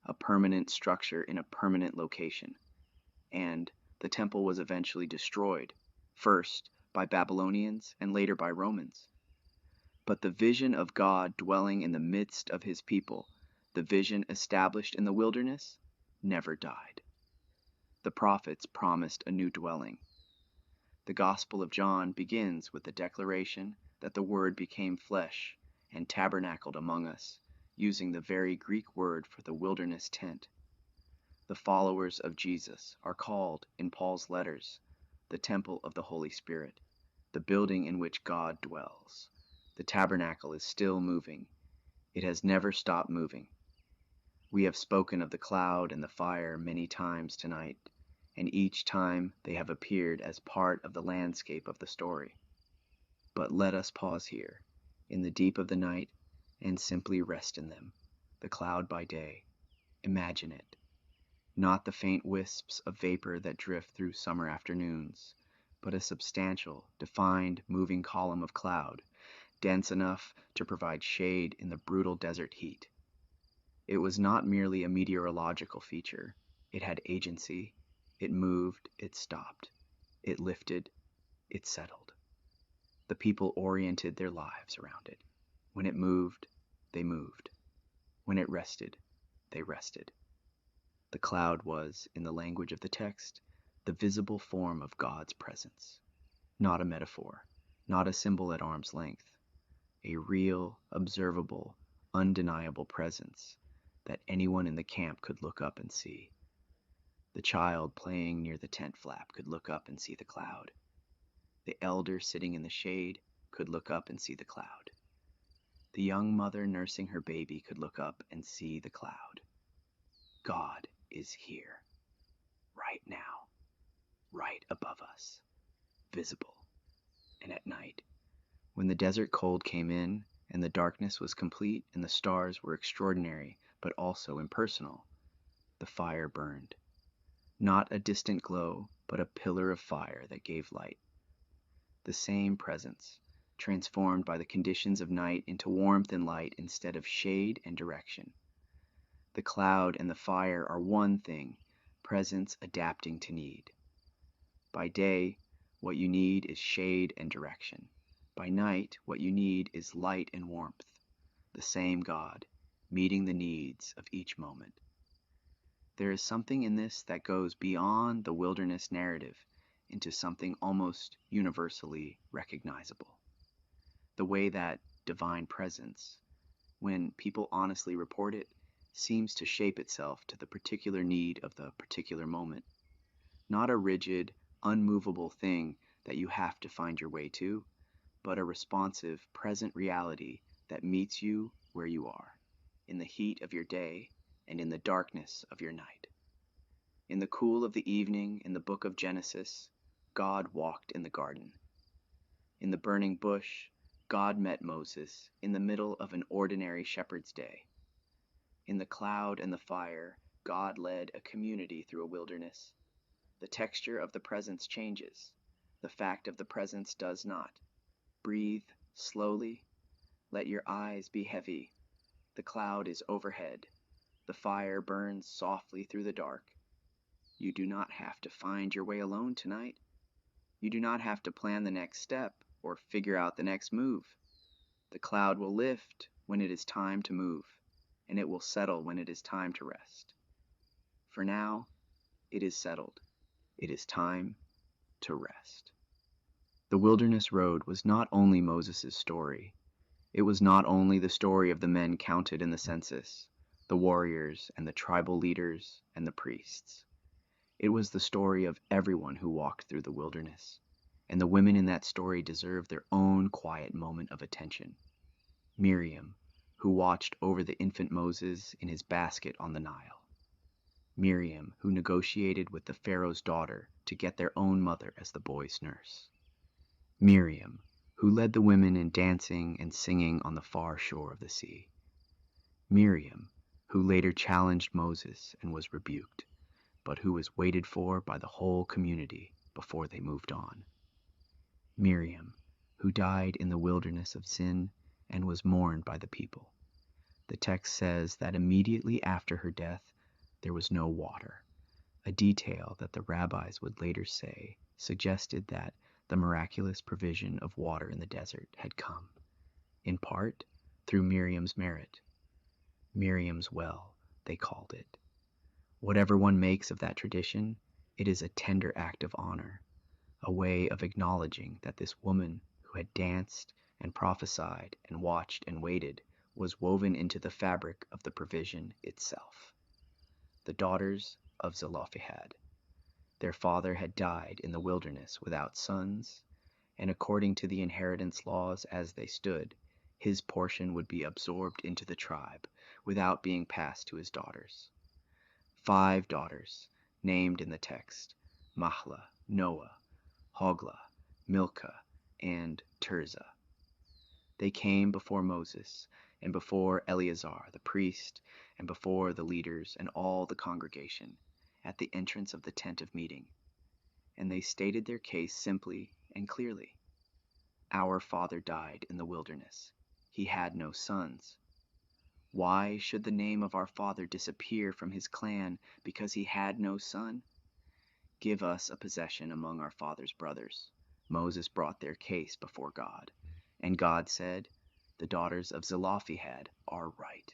a permanent structure in a permanent location. And the temple was eventually destroyed, first by Babylonians and later by Romans. But the vision of God dwelling in the midst of his people, the vision established in the wilderness, never died. The prophets promised a new dwelling. The Gospel of John begins with the declaration that the Word became flesh and tabernacled among us, using the very Greek word for the wilderness tent. The followers of Jesus are called, in Paul's letters, the temple of the Holy Spirit, the building in which God dwells. The tabernacle is still moving. It has never stopped moving. We have spoken of the cloud and the fire many times tonight, and each time they have appeared as part of the landscape of the story. But let us pause here, in the deep of the night, and simply rest in them. The cloud by day. Imagine it. Not the faint wisps of vapor that drift through summer afternoons, but a substantial, defined, moving column of cloud, dense enough to provide shade in the brutal desert heat. It was not merely a meteorological feature. It had agency. It moved, it stopped. It lifted, it settled. The people oriented their lives around it. When it moved, they moved. When it rested, they rested. The cloud was, in the language of the text, the visible form of God's presence. Not a metaphor, not a symbol at arm's length. A real, observable, undeniable presence that anyone in the camp could look up and see. The child playing near the tent flap could look up and see the cloud. The elder sitting in the shade could look up and see the cloud. The young mother nursing her baby could look up and see the cloud. God is here, right now, right above us, visible. And at night, when the desert cold came in and the darkness was complete and the stars were extraordinary but also impersonal, the fire burned. Not a distant glow, but a pillar of fire that gave light. The same presence, transformed by the conditions of night into warmth and light instead of shade and direction. The cloud and the fire are one thing, presence adapting to need. By day, what you need is shade and direction. By night, what you need is light and warmth. The same God, meeting the needs of each moment. There is something in this that goes beyond the wilderness narrative into something almost universally recognizable. The way that divine presence, when people honestly report it, seems to shape itself to the particular need of the particular moment. Not a rigid, unmovable thing that you have to find your way to, but a responsive, present reality that meets you where you are, in the heat of your day and in the darkness of your night. In the cool of the evening in the book of Genesis, God walked in the garden. In the burning bush, God met Moses in the middle of an ordinary shepherd's day. In the cloud and the fire, God led a community through a wilderness. The texture of the presence changes. The fact of the presence does not. Breathe slowly. Let your eyes be heavy. The cloud is overhead. The fire burns softly through the dark. You do not have to find your way alone tonight. You do not have to plan the next step or figure out the next move. The cloud will lift when it is time to move, and it will settle when it is time to rest. For now, it is settled. It is time to rest. The wilderness road was not only Moses' story. It was not only the story of the men counted in the census, the warriors and the tribal leaders and the priests. It was the story of everyone who walked through the wilderness, and the women in that story deserve their own quiet moment of attention. Miriam, who watched over the infant Moses in his basket on the Nile. Miriam, who negotiated with the Pharaoh's daughter to get their own mother as the boy's nurse. Miriam, who led the women in dancing and singing on the far shore of the sea. Miriam, who later challenged Moses and was rebuked, but who was waited for by the whole community before they moved on. Miriam, who died in the wilderness of Sin and was mourned by the people. The text says that immediately after her death, there was no water, a detail that the rabbis would later say suggested that the miraculous provision of water in the desert had come, in part through Miriam's merit. Miriam's well, they called it. Whatever one makes of that tradition, it is a tender act of honor, a way of acknowledging that this woman who had danced and prophesied and watched and waited was woven into the fabric of the provision itself. The daughters of Zelophehad. Their father had died in the wilderness without sons, and according to the inheritance laws as they stood, his portion would be absorbed into the tribe without being passed to his daughters. 5 daughters, named in the text, Mahlah, Noah, Hoglah, Milcah, and Tirzah. They came before Moses, and before Eleazar the priest, and before the leaders and all the congregation, at the entrance of the tent of meeting. And they stated their case simply and clearly. Our father died in the wilderness. He had no sons. Why should the name of our father disappear from his clan because he had no son? Give us a possession among our father's brothers. Moses brought their case before God, and God said, the daughters of Zelophehad are right.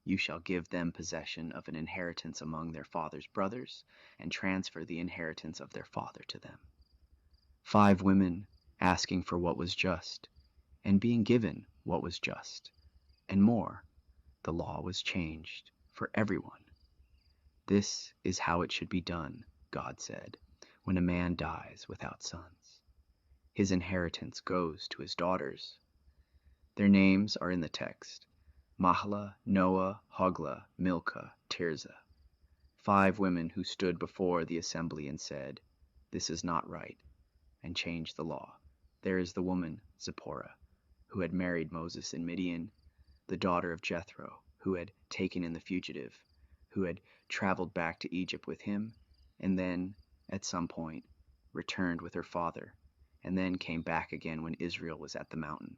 You shall give them possession of an inheritance among their father's brothers, and transfer the inheritance of their father to them. 5 women asking for what was just, and being given what was just, and more. The law was changed for everyone. This is how it should be done, God said, when a man dies without sons. His inheritance goes to his daughters. Their names are in the text: Mahlah, Noah, Hoglah, Milcah, Tirzah. 5 women who stood before the assembly and said, this is not right, and changed the law. There is the woman, Zipporah, who had married Moses in Midian, the daughter of Jethro, who had taken in the fugitive, who had traveled back to Egypt with him, and then, at some point, returned with her father, and then came back again when Israel was at the mountain.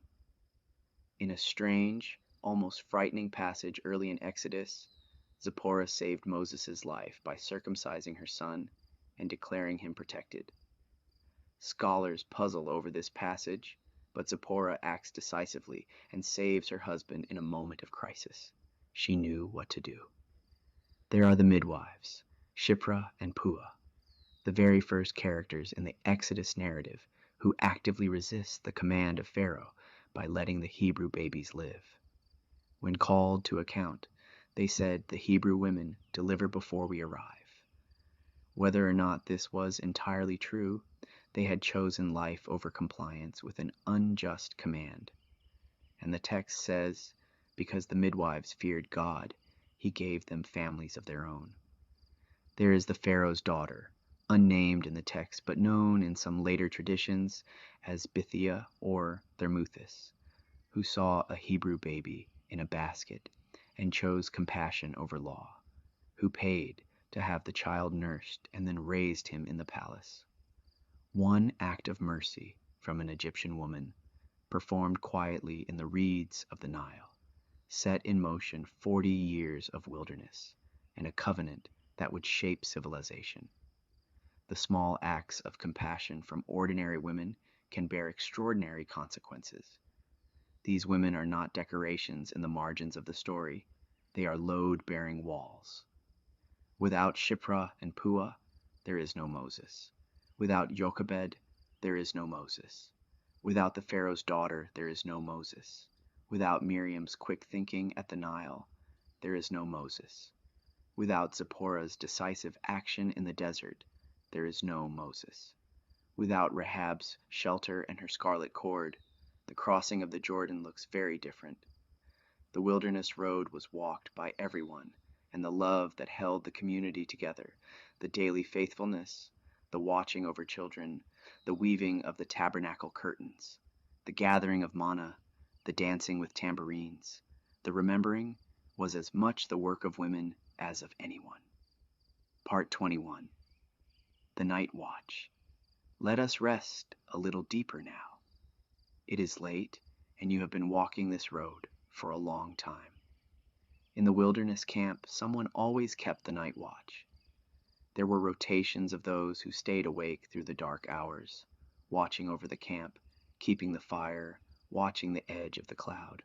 In a strange, almost frightening passage early in Exodus, Zipporah saved Moses' life by circumcising her son and declaring him protected. Scholars puzzle over this passage, but Zipporah acts decisively and saves her husband in a moment of crisis. She knew what to do. There are the midwives, Shiphrah and Puah, the very first characters in the Exodus narrative who actively resist the command of Pharaoh by letting the Hebrew babies live. When called to account, they said the Hebrew women deliver before we arrive. Whether or not this was entirely true, they had chosen life over compliance with an unjust command. And the text says, because the midwives feared God, he gave them families of their own. There is the Pharaoh's daughter, unnamed in the text but known in some later traditions as Bithiah or Thermuthis, who saw a Hebrew baby in a basket and chose compassion over law, who paid to have the child nursed and then raised him in the palace. One act of mercy from an Egyptian woman, performed quietly in the reeds of the Nile, set in motion 40 years of wilderness and a covenant that would shape civilization. The small acts of compassion from ordinary women can bear extraordinary consequences. These women are not decorations in the margins of the story. They are load-bearing walls. Without Shiphrah and Puah, there is no Moses. Without Jochebed, there is no Moses. Without the Pharaoh's daughter, there is no Moses. Without Miriam's quick thinking at the Nile, there is no Moses. Without Zipporah's decisive action in the desert, there is no Moses. Without Rahab's shelter and her scarlet cord, the crossing of the Jordan looks very different. The wilderness road was walked by everyone, and the love that held the community together, the daily faithfulness, the watching over children, the weaving of the tabernacle curtains, the gathering of manna, the dancing with tambourines. The remembering was as much the work of women as of anyone. Part 21. The Night Watch. Let us rest a little deeper now. It is late, and you have been walking this road for a long time. In the wilderness camp, someone always kept the night watch. There were rotations of those who stayed awake through the dark hours, watching over the camp, keeping the fire, watching the edge of the cloud.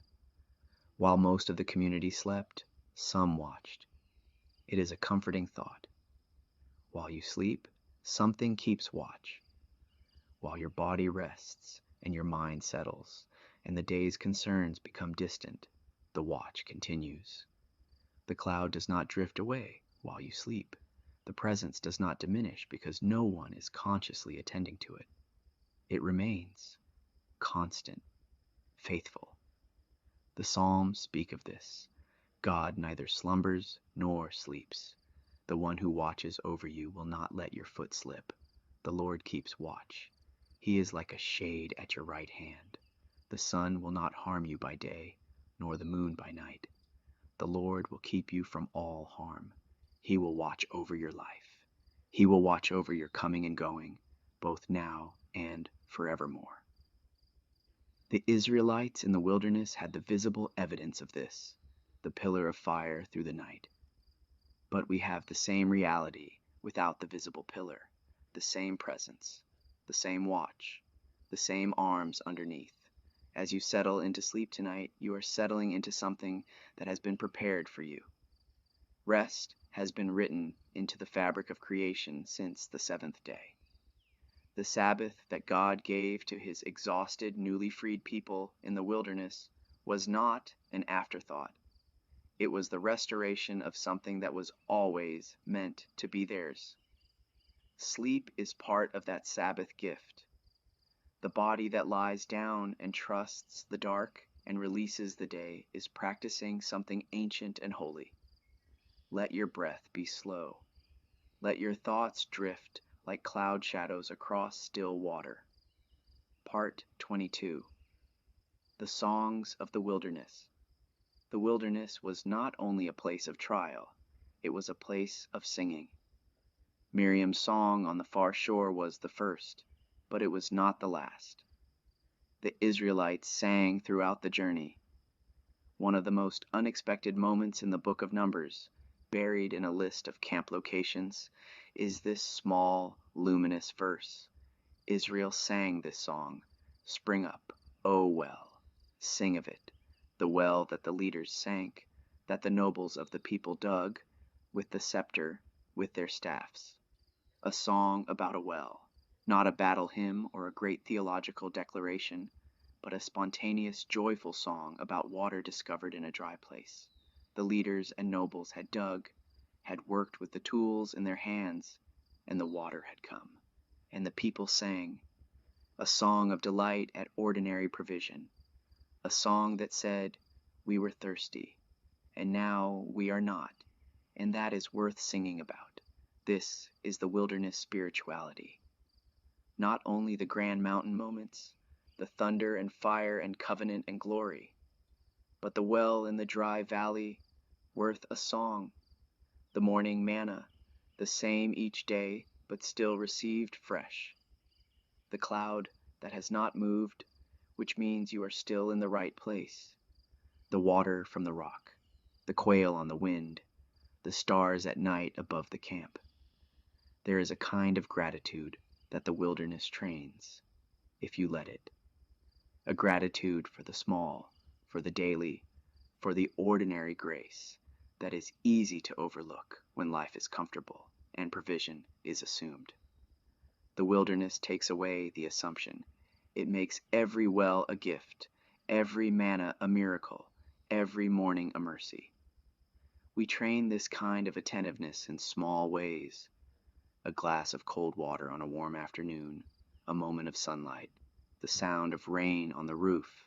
While most of the community slept, some watched. It is a comforting thought. While you sleep, something keeps watch. While your body rests and your mind settles, and the day's concerns become distant, the watch continues. The cloud does not drift away while you sleep. The presence does not diminish because no one is consciously attending to it. It remains constant, faithful. The Psalms speak of this. God neither slumbers nor sleeps. The one who watches over you will not let your foot slip. The Lord keeps watch. He is like a shade at your right hand. The sun will not harm you by day, nor the moon by night. The Lord will keep you from all harm. He will watch over your life. He will watch over your coming and going, both now and forevermore. The Israelites in the wilderness had the visible evidence of this, the pillar of fire through the night. But we have the same reality without the visible pillar, the same presence, the same watch, the same arms underneath. As you settle into sleep tonight, you are settling into something that has been prepared for you. Rest has been written into the fabric of creation since the seventh day. The Sabbath that God gave to his exhausted, newly freed people in the wilderness was not an afterthought. It was the restoration of something that was always meant to be theirs. Sleep is part of that Sabbath gift. The body that lies down and trusts the dark and releases the day is practicing something ancient and holy. Let your breath be slow. Let your thoughts drift like cloud shadows across still water. Part 22. The Songs of the Wilderness. The wilderness was not only a place of trial, it was a place of singing. Miriam's song on the far shore was the first, but it was not the last. The Israelites sang throughout the journey. One of the most unexpected moments in the book of Numbers, buried in a list of camp locations, is this small, luminous verse. Israel sang this song, "Spring up, O well, sing of it, the well that the leaders sank, that the nobles of the people dug, with the scepter, with their staffs." A song about a well, not a battle hymn or a great theological declaration, but a spontaneous, joyful song about water discovered in a dry place. The leaders and nobles had dug, had worked with the tools in their hands, and the water had come. And the people sang, a song of delight at ordinary provision, a song that said, "We were thirsty, and now we are not," and that is worth singing about. This is the wilderness spirituality. Not only the grand mountain moments, the thunder and fire and covenant and glory, but the well in the dry valley, worth a song. The morning manna, the same each day, but still received fresh. The cloud that has not moved, which means you are still in the right place. The water from the rock, the quail on the wind, the stars at night above the camp. There is a kind of gratitude that the wilderness trains, if you let it. A gratitude for the small, for the daily, for the ordinary grace that is easy to overlook when life is comfortable and provision is assumed. The wilderness takes away the assumption. It makes every well a gift, every manna a miracle, every morning a mercy. We train this kind of attentiveness in small ways. A glass of cold water on a warm afternoon, a moment of sunlight, the sound of rain on the roof,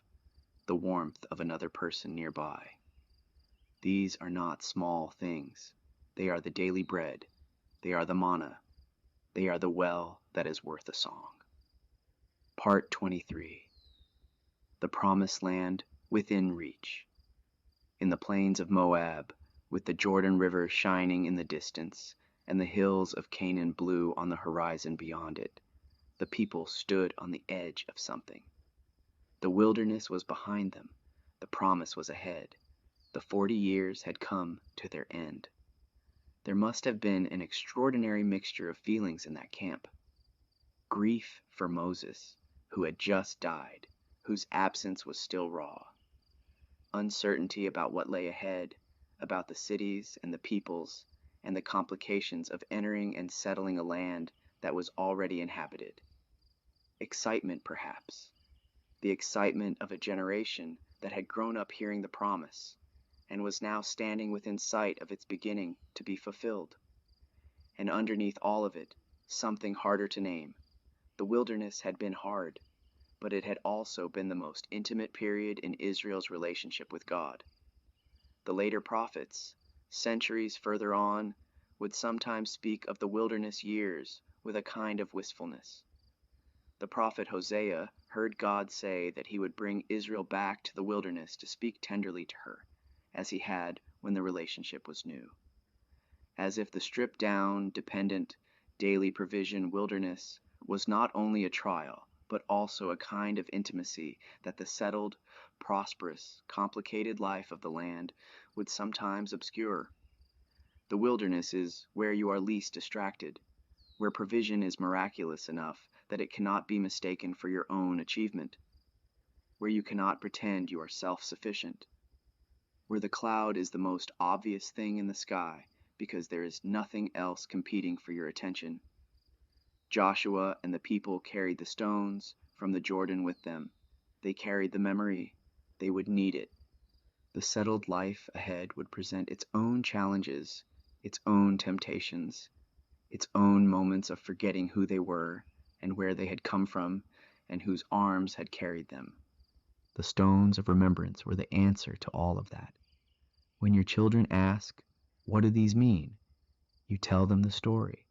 the warmth of another person nearby. These are not small things. They are the daily bread. They are the manna. They are the well that is worth a song. Part 23. The Promised Land Within Reach. In the plains of Moab, with the Jordan River shining in the distance, and the hills of Canaan blue on the horizon beyond it, the people stood on the edge of something. The wilderness was behind them, the promise was ahead. The 40 years had come to their end. There must have been an extraordinary mixture of feelings in that camp. Grief for Moses, who had just died, whose absence was still raw. Uncertainty about what lay ahead, about the cities and the peoples, and the complications of entering and settling a land that was already inhabited. Excitement, perhaps. The excitement of a generation that had grown up hearing the promise, and was now standing within sight of its beginning to be fulfilled. And underneath all of it, something harder to name. The wilderness had been hard, but it had also been the most intimate period in Israel's relationship with God. The later prophets, centuries further on, would sometimes speak of the wilderness years with a kind of wistfulness. The prophet Hosea heard God say that he would bring Israel back to the wilderness to speak tenderly to her, as he had when the relationship was new. As if the stripped-down, dependent, daily provision wilderness was not only a trial, but also a kind of intimacy that the settled, prosperous, complicated life of the land would sometimes obscure. The wilderness is where you are least distracted, where provision is miraculous enough that it cannot be mistaken for your own achievement, where you cannot pretend you are self-sufficient, where the cloud is the most obvious thing in the sky because there is nothing else competing for your attention. Joshua and the people carried the stones from the Jordan with them. They carried the memory. They would need it. The settled life ahead would present its own challenges, its own temptations, its own moments of forgetting who they were and where they had come from and whose arms had carried them. The stones of remembrance were the answer to all of that. When your children ask, "What do these mean?" you tell them the story.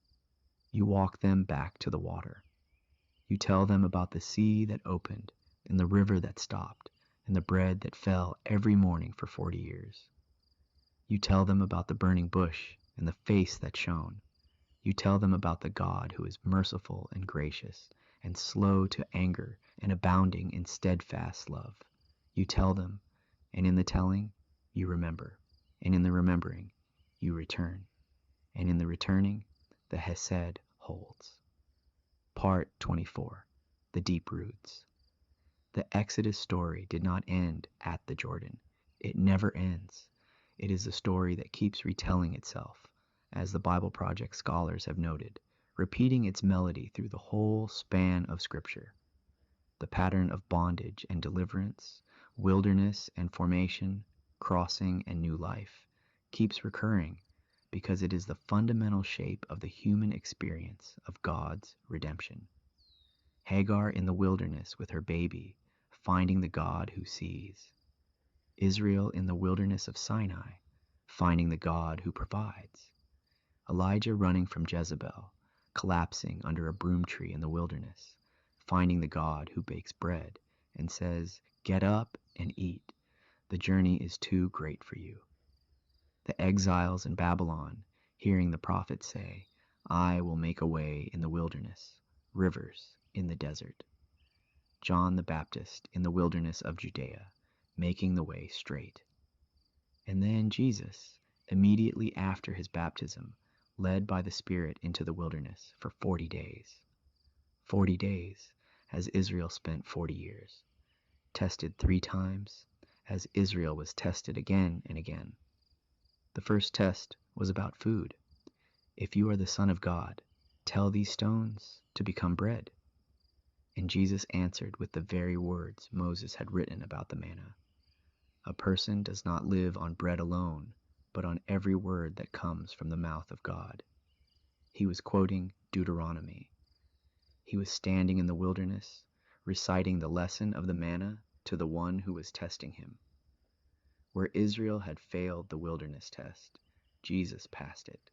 You walk them back to the water. You tell them about the sea that opened, and the river that stopped, and the bread that fell every morning for 40 years. You tell them about the burning bush and the face that shone. You tell them about the God who is merciful and gracious, and slow to anger and abounding in steadfast love. You tell them, and in the telling, you remember, and in the remembering, you return, and in the returning, the Hesed holds. Part 24. The Deep Roots. The Exodus story did not end at the Jordan. It never ends. It is a story that keeps retelling itself, as the Bible Project scholars have noted, repeating its melody through the whole span of Scripture. The pattern of bondage and deliverance, wilderness and formation, crossing and new life, keeps recurring because it is the fundamental shape of the human experience of God's redemption. Hagar in the wilderness with her baby, finding the God who sees. Israel in the wilderness of Sinai, finding the God who provides. Elijah running from Jezebel, collapsing under a broom tree in the wilderness, finding the God who bakes bread and says, "Get up and eat. The journey is too great for you." The exiles in Babylon, hearing the prophet say, "I will make a way in the wilderness, rivers in the desert." John the Baptist in the wilderness of Judea, making the way straight. And then Jesus, immediately after his baptism, led by the Spirit into the wilderness for 40 days. 40 days, as Israel spent 40 years. Tested 3 times, as Israel was tested again and again. The first test was about food. If you are the Son of God, tell these stones to become bread. And Jesus answered with the very words Moses had written about the manna. A person does not live on bread alone, but on every word that comes from the mouth of God. He was quoting Deuteronomy. He was standing in the wilderness, reciting the lesson of the manna to the one who was testing him. Where Israel had failed the wilderness test, Jesus passed it.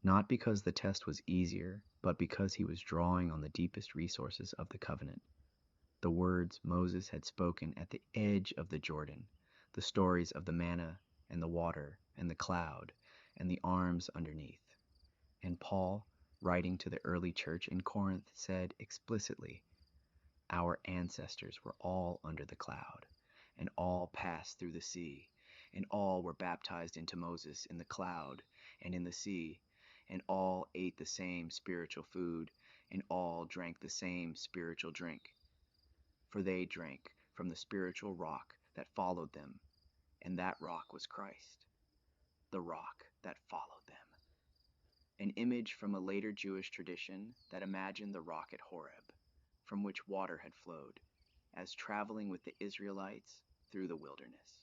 Not because the test was easier, but because he was drawing on the deepest resources of the covenant. the words Moses had spoken at the edge of the Jordan, the stories of the manna and the water and the cloud and the arms underneath. And Paul, writing to the early church in Corinth, said explicitly, "Our ancestors were all under the cloud, and all passed through the sea, and all were baptized into Moses in the cloud and in the sea, and all ate the same spiritual food, and all drank the same spiritual drink. For they drank from the spiritual rock that followed them, and that rock was Christ, the rock that followed them." An image from a later Jewish tradition that imagined the rock at Horeb, from which water had flowed, as traveling with the Israelites through the wilderness.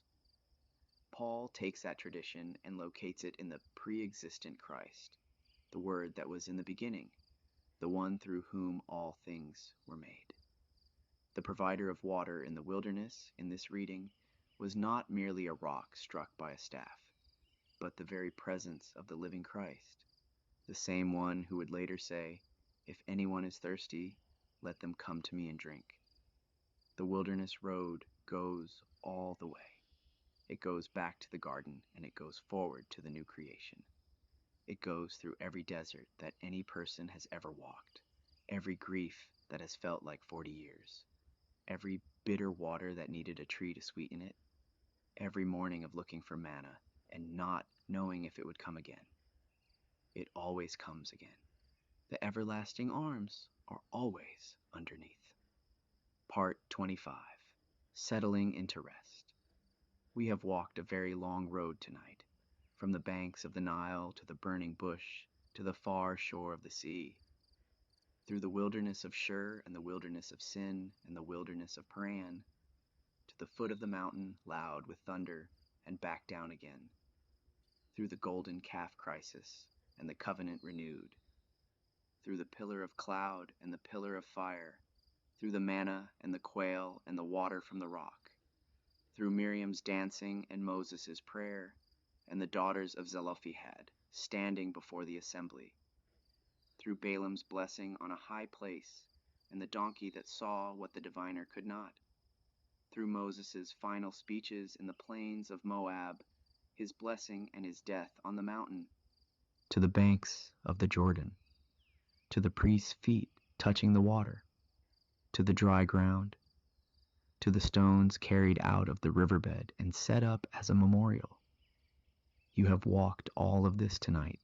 Paul takes that tradition and locates it in the pre-existent Christ, the Word that was in the beginning, the one through whom all things were made. The provider of water in the wilderness, in this reading, was not merely a rock struck by a staff, but the very presence of the living Christ, the same one who would later say, "If anyone is thirsty, let them come to me and drink." The wilderness road goes all the way. It goes back to the garden, and it goes forward to the new creation. It goes through every desert that any person has ever walked, every grief that has felt like 40 years, every bitter water that needed a tree to sweeten it, every morning of looking for manna and not knowing if it would come again. It always comes again. The everlasting arms are always underneath. Part 25. Settling into rest. We have walked a very long road tonight, from the banks of the Nile to the burning bush to the far shore of the sea, through the wilderness of Shur and the wilderness of Sin and the wilderness of Paran, to the foot of the mountain loud with thunder and back down again, through the golden calf crisis and the covenant renewed, through the pillar of cloud and the pillar of fire, through the manna and the quail and the water from the rock, through Miriam's dancing and Moses' prayer and the daughters of Zelophehad standing before the assembly, through Balaam's blessing on a high place and the donkey that saw what the diviner could not, through Moses' final speeches in the plains of Moab, his blessing and his death on the mountain, to the banks of the Jordan, to the priest's feet touching the water, to the dry ground, to the stones carried out of the riverbed and set up as a memorial. You have walked all of this tonight,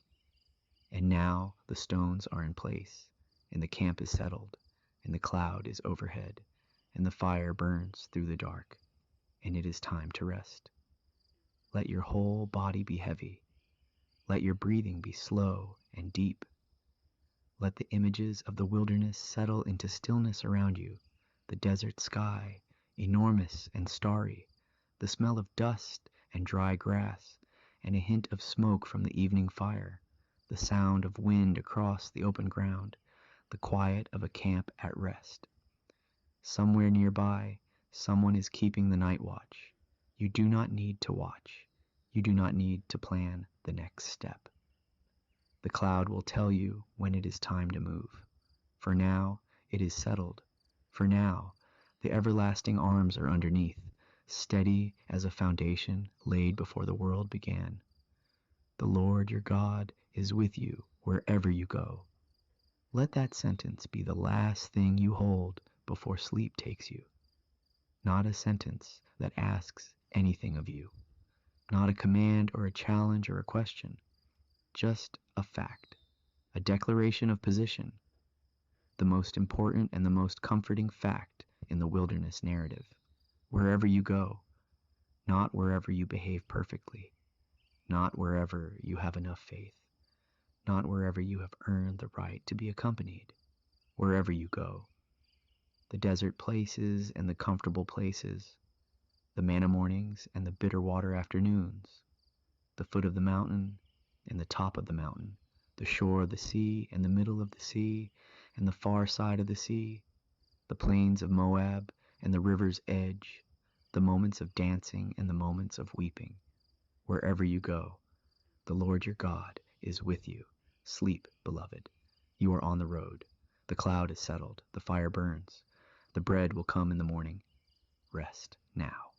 and now the stones are in place, and the camp is settled, and the cloud is overhead, and the fire burns through the dark, and it is time to rest. Let your whole body be heavy. Let your breathing be slow and deep. Let the images of the wilderness settle into stillness around you, the desert sky, enormous and starry, the smell of dust and dry grass, and a hint of smoke from the evening fire, the sound of wind across the open ground, the quiet of a camp at rest. Somewhere nearby, someone is keeping the night watch. You do not need to watch. You do not need to plan the next step. The cloud will tell you when it is time to move. For now, it is settled. For now, the everlasting arms are underneath, steady as a foundation laid before the world began. The Lord your God is with you wherever you go. Let that sentence be the last thing you hold before sleep takes you. Not a sentence that asks anything of you. Not a command or a challenge or a question. Just a fact, a declaration of position, the most important and the most comforting fact in the wilderness narrative. Wherever you go, not wherever you behave perfectly, not wherever you have enough faith, not wherever you have earned the right to be accompanied, wherever you go. The desert places and the comfortable places, the manna mornings and the bitter water afternoons, the foot of the mountain and the top of the mountain, the shore of the sea and the middle of the sea and the far side of the sea, the plains of Moab and the river's edge, the moments of dancing and the moments of weeping. Wherever you go, the Lord your God is with you. Sleep, beloved. You are on the road. The cloud is settled. The fire burns. The bread will come in the morning. Rest now.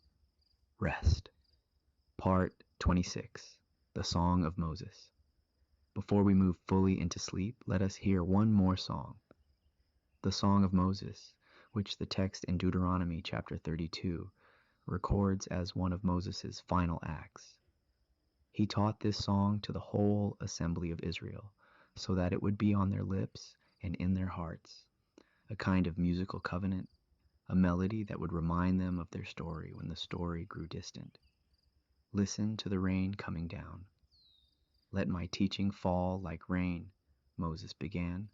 Rest. Part 26. The Song of Moses. Before we move fully into sleep, let us hear one more song. The Song of Moses, which the text in Deuteronomy chapter 32 records as one of Moses' final acts. He taught this song to the whole assembly of Israel, so that it would be on their lips and in their hearts, a kind of musical covenant, a melody that would remind them of their story when the story grew distant. Listen to the rain coming down. Let my teaching fall like rain, Moses began.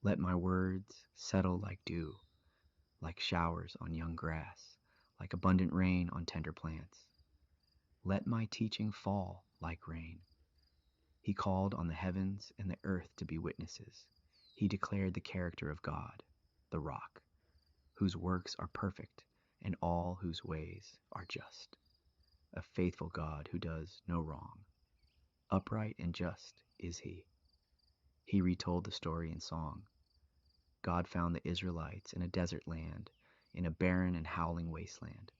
Let my words settle like dew, like showers on young grass, like abundant rain on tender plants. Let my teaching fall like rain. He called on the heavens and the earth to be witnesses. He declared the character of God, the rock, whose works are perfect and all whose ways are just. A faithful God who does no wrong. Upright and just is he. He retold the story in song. God found the Israelites in a desert land, in a barren and howling wasteland.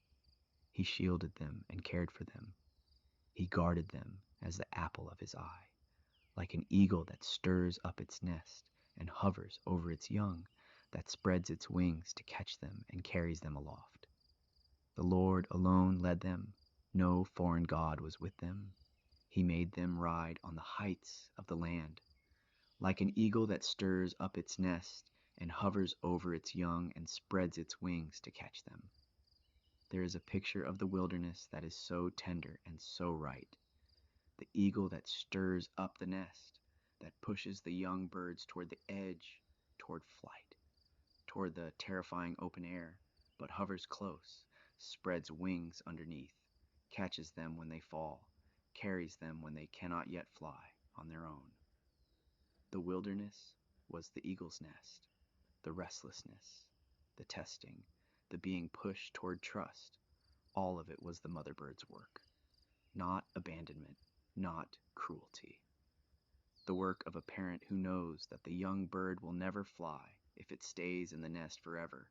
He shielded them and cared for them. He guarded them as the apple of his eye. Like an eagle that stirs up its nest and hovers over its young, that spreads its wings to catch them and carries them aloft. The Lord alone led them. No foreign god was with them. He made them ride on the heights of the land. Like an eagle that stirs up its nest and hovers over its young and spreads its wings to catch them. There is a picture of the wilderness that is so tender and so right. The eagle that stirs up the nest, that pushes the young birds toward the edge, toward flight, toward the terrifying open air, but hovers close, spreads wings underneath, catches them when they fall, carries them when they cannot yet fly on their own. The wilderness was the eagle's nest, the restlessness, the testing, the being pushed toward trust. All of it was the mother bird's work. Not abandonment, not cruelty. The work of a parent who knows that the young bird will never fly if it stays in the nest forever.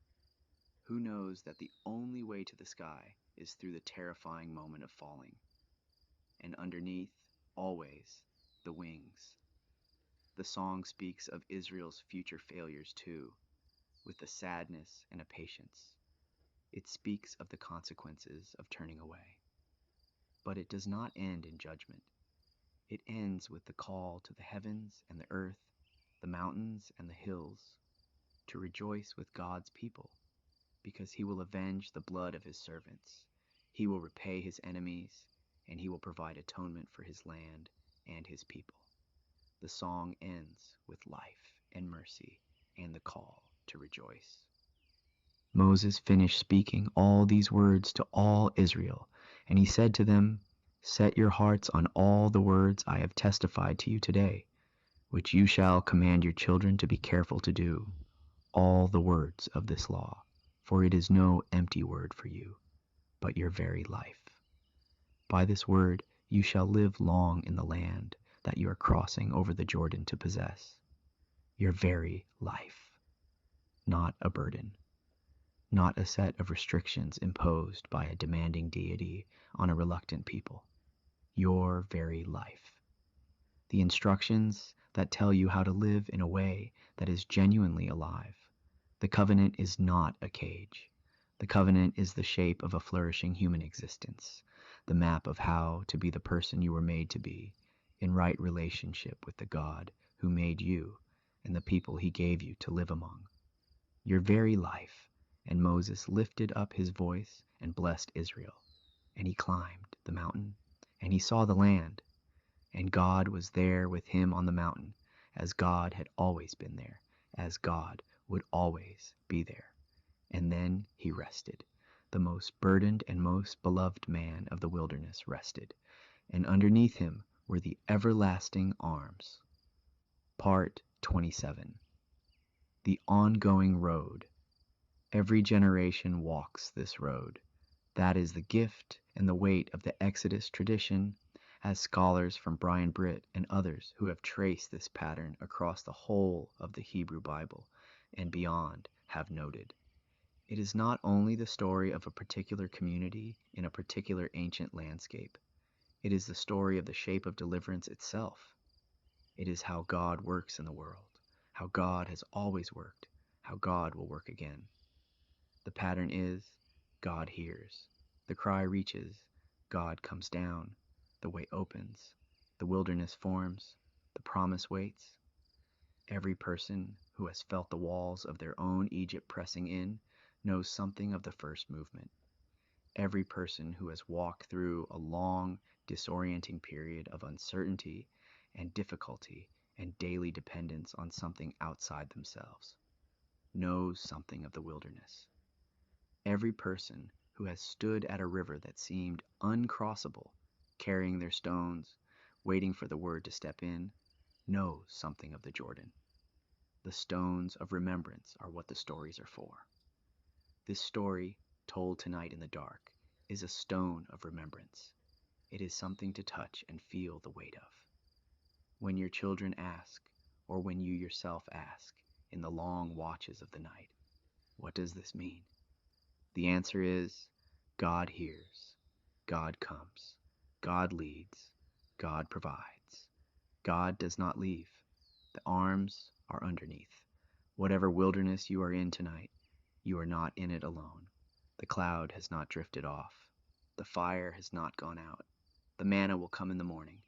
Who knows that the only way to the sky is through the terrifying moment of falling. And underneath, always, the wings. The song speaks of Israel's future failures too, with a sadness and a patience. It speaks of the consequences of turning away. But it does not end in judgment. It ends with the call to the heavens and the earth, the mountains and the hills, to rejoice with God's people, because he will avenge the blood of his servants. He will repay his enemies, and he will provide atonement for his land and his people. The song ends with life and mercy and the call to rejoice. Moses finished speaking all these words to all Israel, and he said to them, "Set your hearts on all the words I have testified to you today, which you shall command your children to be careful to do, all the words of this law, for it is no empty word for you, but your very life. By this word you shall live long in the land that you are crossing over the Jordan to possess. Your very life, not a burden, not a set of restrictions imposed by a demanding deity on a reluctant people. Your very life. The instructions that tell you how to live in a way that is genuinely alive. The covenant is not a cage. The covenant is the shape of a flourishing human existence, the map of how to be the person you were made to be, in right relationship with the God who made you and the people he gave you to live among. Your very life. And Moses lifted up his voice and blessed Israel. And he climbed the mountain, and he saw the land. And God was there with him on the mountain, as God had always been there, as God would always be there. And then he rested. The most burdened and most beloved man of the wilderness rested, and underneath him were the everlasting arms. Part 27. The ongoing road. Every generation walks this road. That is the gift and the weight of the Exodus tradition, as scholars from Brian Britt and others who have traced this pattern across the whole of the Hebrew Bible and beyond have noted. It is not only the story of a particular community in a particular ancient landscape. It is the story of the shape of deliverance itself. It is how God works in the world, how God has always worked, how God will work again. The pattern is, God hears. The cry reaches, God comes down. The way opens. The wilderness forms. The promise waits. Every person who has felt the walls of their own Egypt pressing in knows something of the first movement. Every person who has walked through a long, disorienting period of uncertainty and difficulty and daily dependence on something outside themselves knows something of the wilderness. Every person who has stood at a river that seemed uncrossable, carrying their stones, waiting for the word to step in, knows something of the Jordan. The stones of remembrance are what the stories are for. This story, told tonight in the dark, is a stone of remembrance. It is something to touch and feel the weight of. When your children ask, or when you yourself ask, in the long watches of the night, what does this mean? The answer is, God hears, God comes, God leads, God provides. God does not leave. The arms are underneath. Whatever wilderness you are in tonight, you are not in it alone. The cloud has not drifted off. The fire has not gone out. The manna will come in the morning.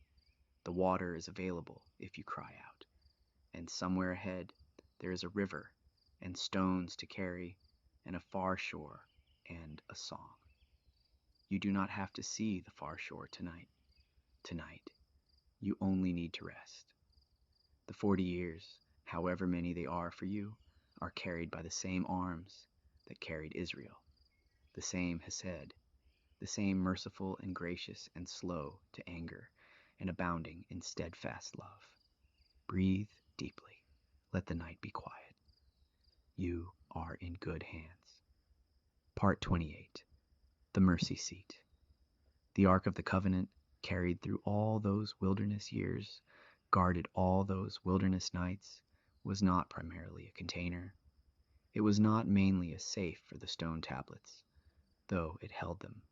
The water is available if you cry out. And somewhere ahead, there is a river and stones to carry and a far shore and a song. You do not have to see the far shore tonight. Tonight, you only need to rest. The 40 years, however many they are for you, are carried by the same arms that carried Israel, the same Hesed, the same merciful and gracious and slow to anger and abounding in steadfast love. Breathe deeply. Let the night be quiet. You are in good hands. Part 28. The Mercy Seat. The Ark of the Covenant, carried through all those wilderness years, guarded all those wilderness nights, was not primarily a container. It was not mainly a safe for the stone tablets, though it held them.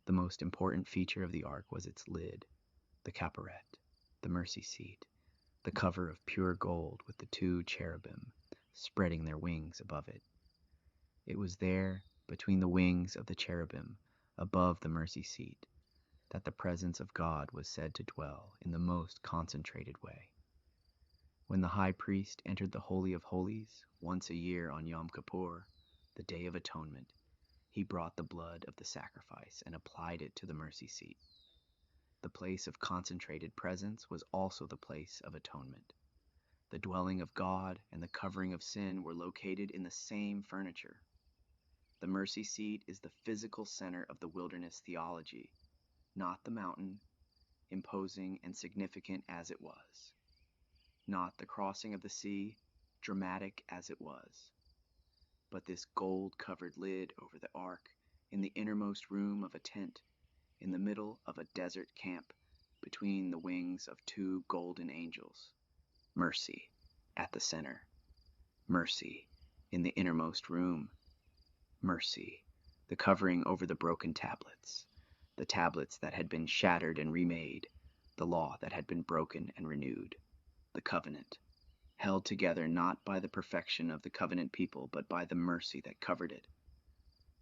The most important feature of the ark was its lid, the caporet, the mercy seat, the cover of pure gold with the 2 cherubim spreading their wings above it. It was there, between the wings of the cherubim, above the mercy seat, that the presence of God was said to dwell in the most concentrated way. When the high priest entered the Holy of Holies once a year on Yom Kippur, the Day of Atonement, he brought the blood of the sacrifice and applied it to the mercy seat. The place of concentrated presence was also the place of atonement. The dwelling of God and the covering of sin were located in the same furniture. The mercy seat is the physical center of the wilderness theology, not the mountain, imposing and significant as it was, not the crossing of the sea, dramatic as it was, but this gold-covered lid over the ark in the innermost room of a tent, in the middle of a desert camp, between the wings of 2 golden angels. Mercy at the center. Mercy in the innermost room. Mercy, the covering over the broken tablets, the tablets that had been shattered and remade, the law that had been broken and renewed, the covenant, held together not by the perfection of the covenant people, but by the mercy that covered it.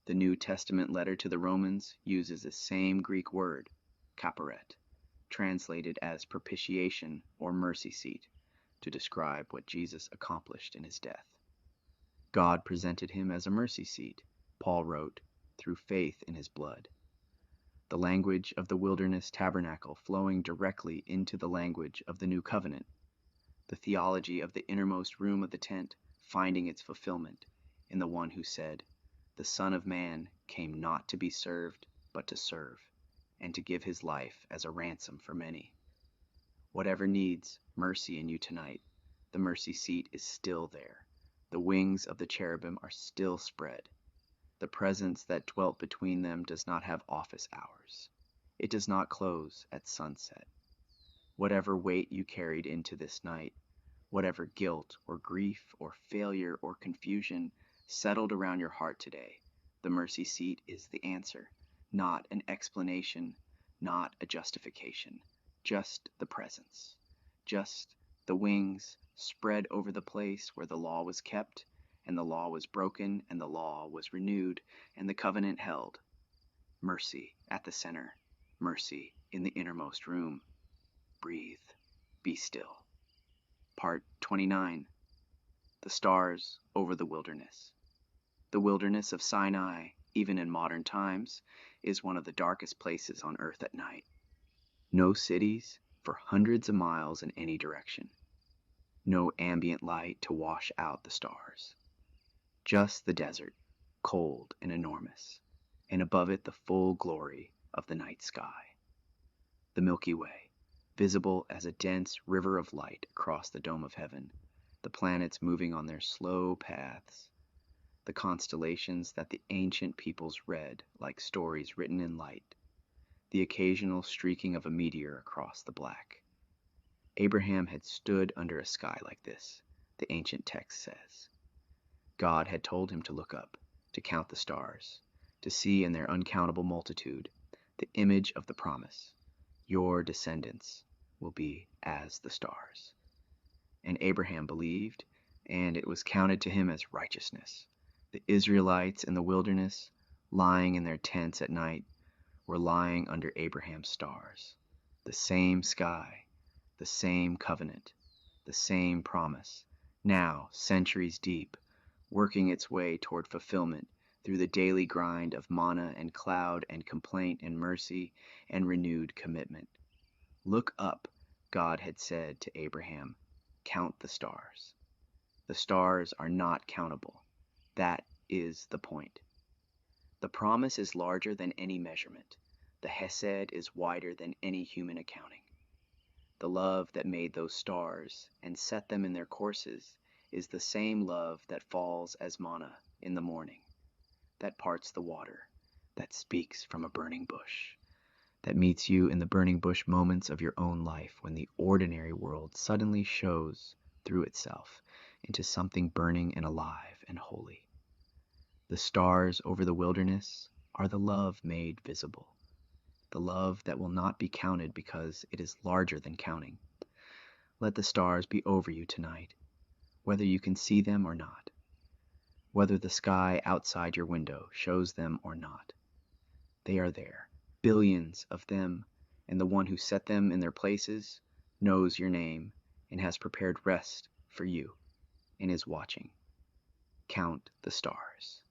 The New Testament letter to the Romans uses the same Greek word, caporet, translated as propitiation or mercy seat, to describe what Jesus accomplished in his death. God presented him as a mercy seat, Paul wrote, through faith in his blood. The language of the wilderness tabernacle flowing directly into the language of the new covenant. The theology of the innermost room of the tent finding its fulfillment in the one who said, "The Son of Man came not to be served, but to serve, and to give his life as a ransom for many." Whatever needs mercy in you tonight, the mercy seat is still there. The wings of the cherubim are still spread. The presence that dwelt between them does not have office hours. It does not close at sunset. Whatever weight you carried into this night, whatever guilt or grief or failure or confusion settled around your heart today, the mercy seat is the answer, not an explanation, not a justification, just the presence, just the wings spread over the place where the law was kept, and the law was broken, and the law was renewed, and the covenant held. Mercy at the center, mercy in the innermost room. Breathe, be still. Part 29. The stars over the wilderness. The wilderness of Sinai, even in modern times, is one of the darkest places on earth at night. No cities for hundreds of miles in any direction. No ambient light to wash out the stars. Just the desert, cold and enormous, and above it the full glory of the night sky. The Milky Way, visible as a dense river of light across the dome of heaven, the planets moving on their slow paths, the constellations that the ancient peoples read like stories written in light, the occasional streaking of a meteor across the black. Abraham had stood under a sky like this, the ancient text says. God had told him to look up, to count the stars, to see in their uncountable multitude the image of the promise. Your descendants will be as the stars. And Abraham believed, and it was counted to him as righteousness. The Israelites in the wilderness, lying in their tents at night, were lying under Abraham's stars. The same sky, the same covenant, the same promise, now centuries deep, working its way toward fulfillment through the daily grind of manna and cloud and complaint and mercy and renewed commitment. Look up, God had said to Abraham, count the stars. The stars are not countable. That is the point. The promise is larger than any measurement. The hesed is wider than any human accounting. The love that made those stars and set them in their courses is the same love that falls as manna in the morning, that parts the water, that speaks from a burning bush, that meets you in the burning bush moments of your own life when the ordinary world suddenly shows through itself into something burning and alive and holy. The stars over the wilderness are the love made visible, the love that will not be counted because it is larger than counting. Let the stars be over you tonight, whether you can see them or not, whether the sky outside your window shows them or not. They are there, billions of them, and the one who set them in their places knows your name and has prepared rest for you and is watching. Count the stars.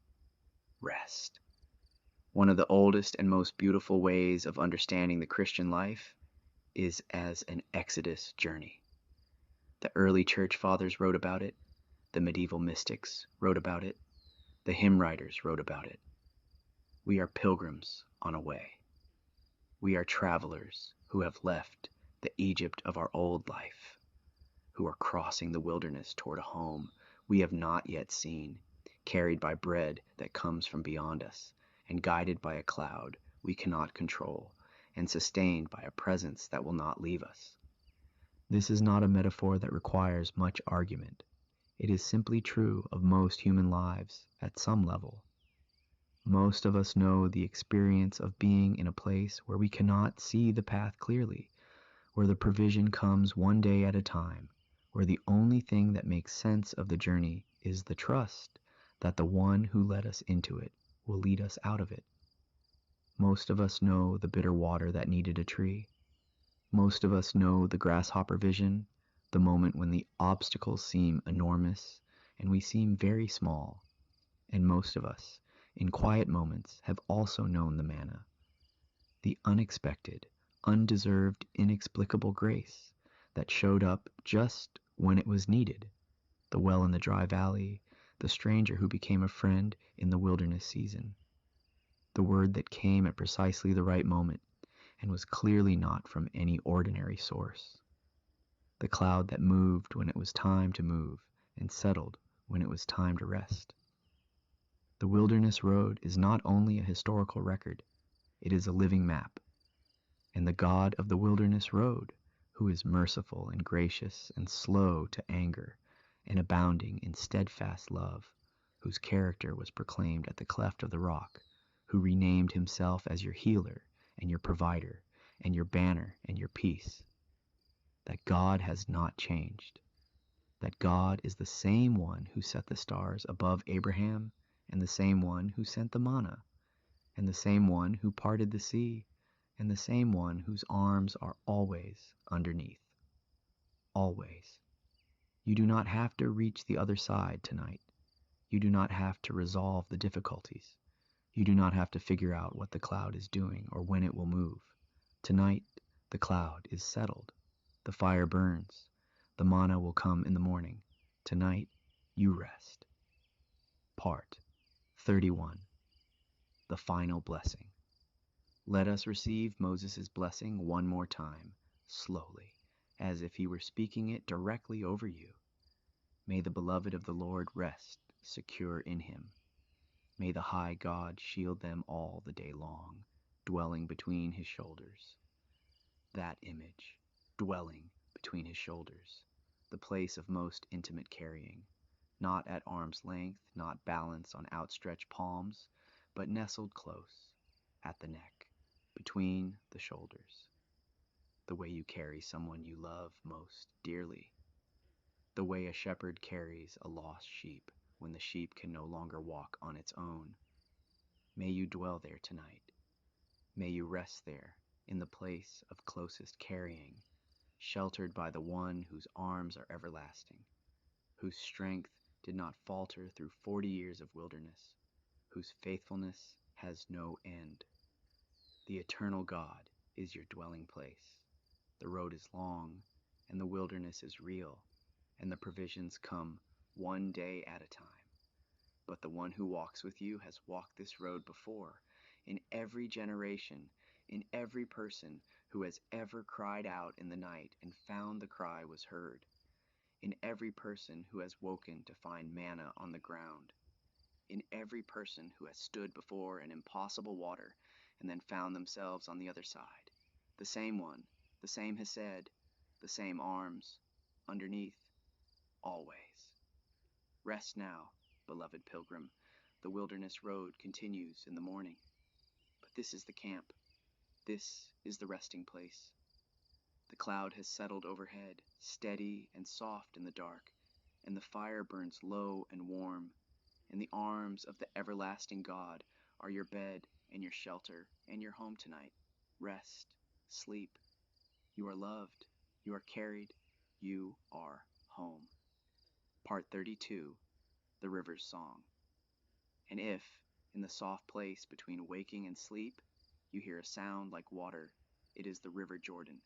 Rest. One of the oldest and most beautiful ways of understanding the Christian life is as an exodus journey. The early church fathers wrote about it, the medieval mystics wrote about it, the hymn writers wrote about it. We are pilgrims on a way. We are travelers who have left the Egypt of our old life, who are crossing the wilderness toward a home we have not yet seen, carried by bread that comes from beyond us, and guided by a cloud we cannot control, and sustained by a presence that will not leave us. This is not a metaphor that requires much argument. It is simply true of most human lives at some level. Most of us know the experience of being in a place where we cannot see the path clearly, where the provision comes one day at a time, where the only thing that makes sense of the journey is the trust that the one who led us into it will lead us out of it. Most of us know the bitter water that needed a tree. Most of us know the grasshopper vision, the moment when the obstacles seem enormous and we seem very small. And most of us, in quiet moments, have also known the manna, the unexpected, undeserved, inexplicable grace that showed up just when it was needed. The well in the dry valley, the stranger who became a friend in the wilderness season. The word that came at precisely the right moment and was clearly not from any ordinary source. The cloud that moved when it was time to move and settled when it was time to rest. The wilderness road is not only a historical record, it is a living map. And the God of the wilderness road, who is merciful and gracious and slow to anger and abounding in steadfast love, whose character was proclaimed at the cleft of the rock, who renamed himself as your healer and your provider and your banner and your peace. That God has not changed. That God is the same one who set the stars above Abraham, and the same one who sent the manna, and the same one who parted the sea, and the same one whose arms are always underneath. Always. You do not have to reach the other side tonight. You do not have to resolve the difficulties. You do not have to figure out what the cloud is doing or when it will move. Tonight, the cloud is settled. The fire burns. The manna will come in the morning. Tonight, you rest. Part 31. The final blessing. Let us receive Moses' blessing one more time, slowly, as if he were speaking it directly over you. May the beloved of the Lord rest secure in him. May the high God shield them all the day long, dwelling between his shoulders. That image, dwelling between his shoulders, the place of most intimate carrying, not at arm's length, not balanced on outstretched palms, but nestled close, at the neck, between the shoulders. The way you carry someone you love most dearly. The way a shepherd carries a lost sheep when the sheep can no longer walk on its own. May you dwell there tonight. May you rest there in the place of closest carrying, sheltered by the one whose arms are everlasting, whose strength did not falter through 40 years of wilderness, whose faithfulness has no end. The eternal God is your dwelling place. The road is long, and the wilderness is real, and the provisions come one day at a time. But the one who walks with you has walked this road before, in every generation, in every person who has ever cried out in the night and found the cry was heard, in every person who has woken to find manna on the ground, in every person who has stood before an impossible water and then found themselves on the other side. The same one, the same Hesed, the same arms, underneath, always. Rest now, beloved pilgrim. The wilderness road continues in the morning. But this is the camp. This is the resting place. The cloud has settled overhead, steady and soft in the dark, and the fire burns low and warm. And the arms of the everlasting God are your bed and your shelter and your home tonight. Rest, sleep. You are loved. You are carried. You are home. Part 32. The River's Song. And if, in the soft place between waking and sleep, you hear a sound like water, it is the River Jordan,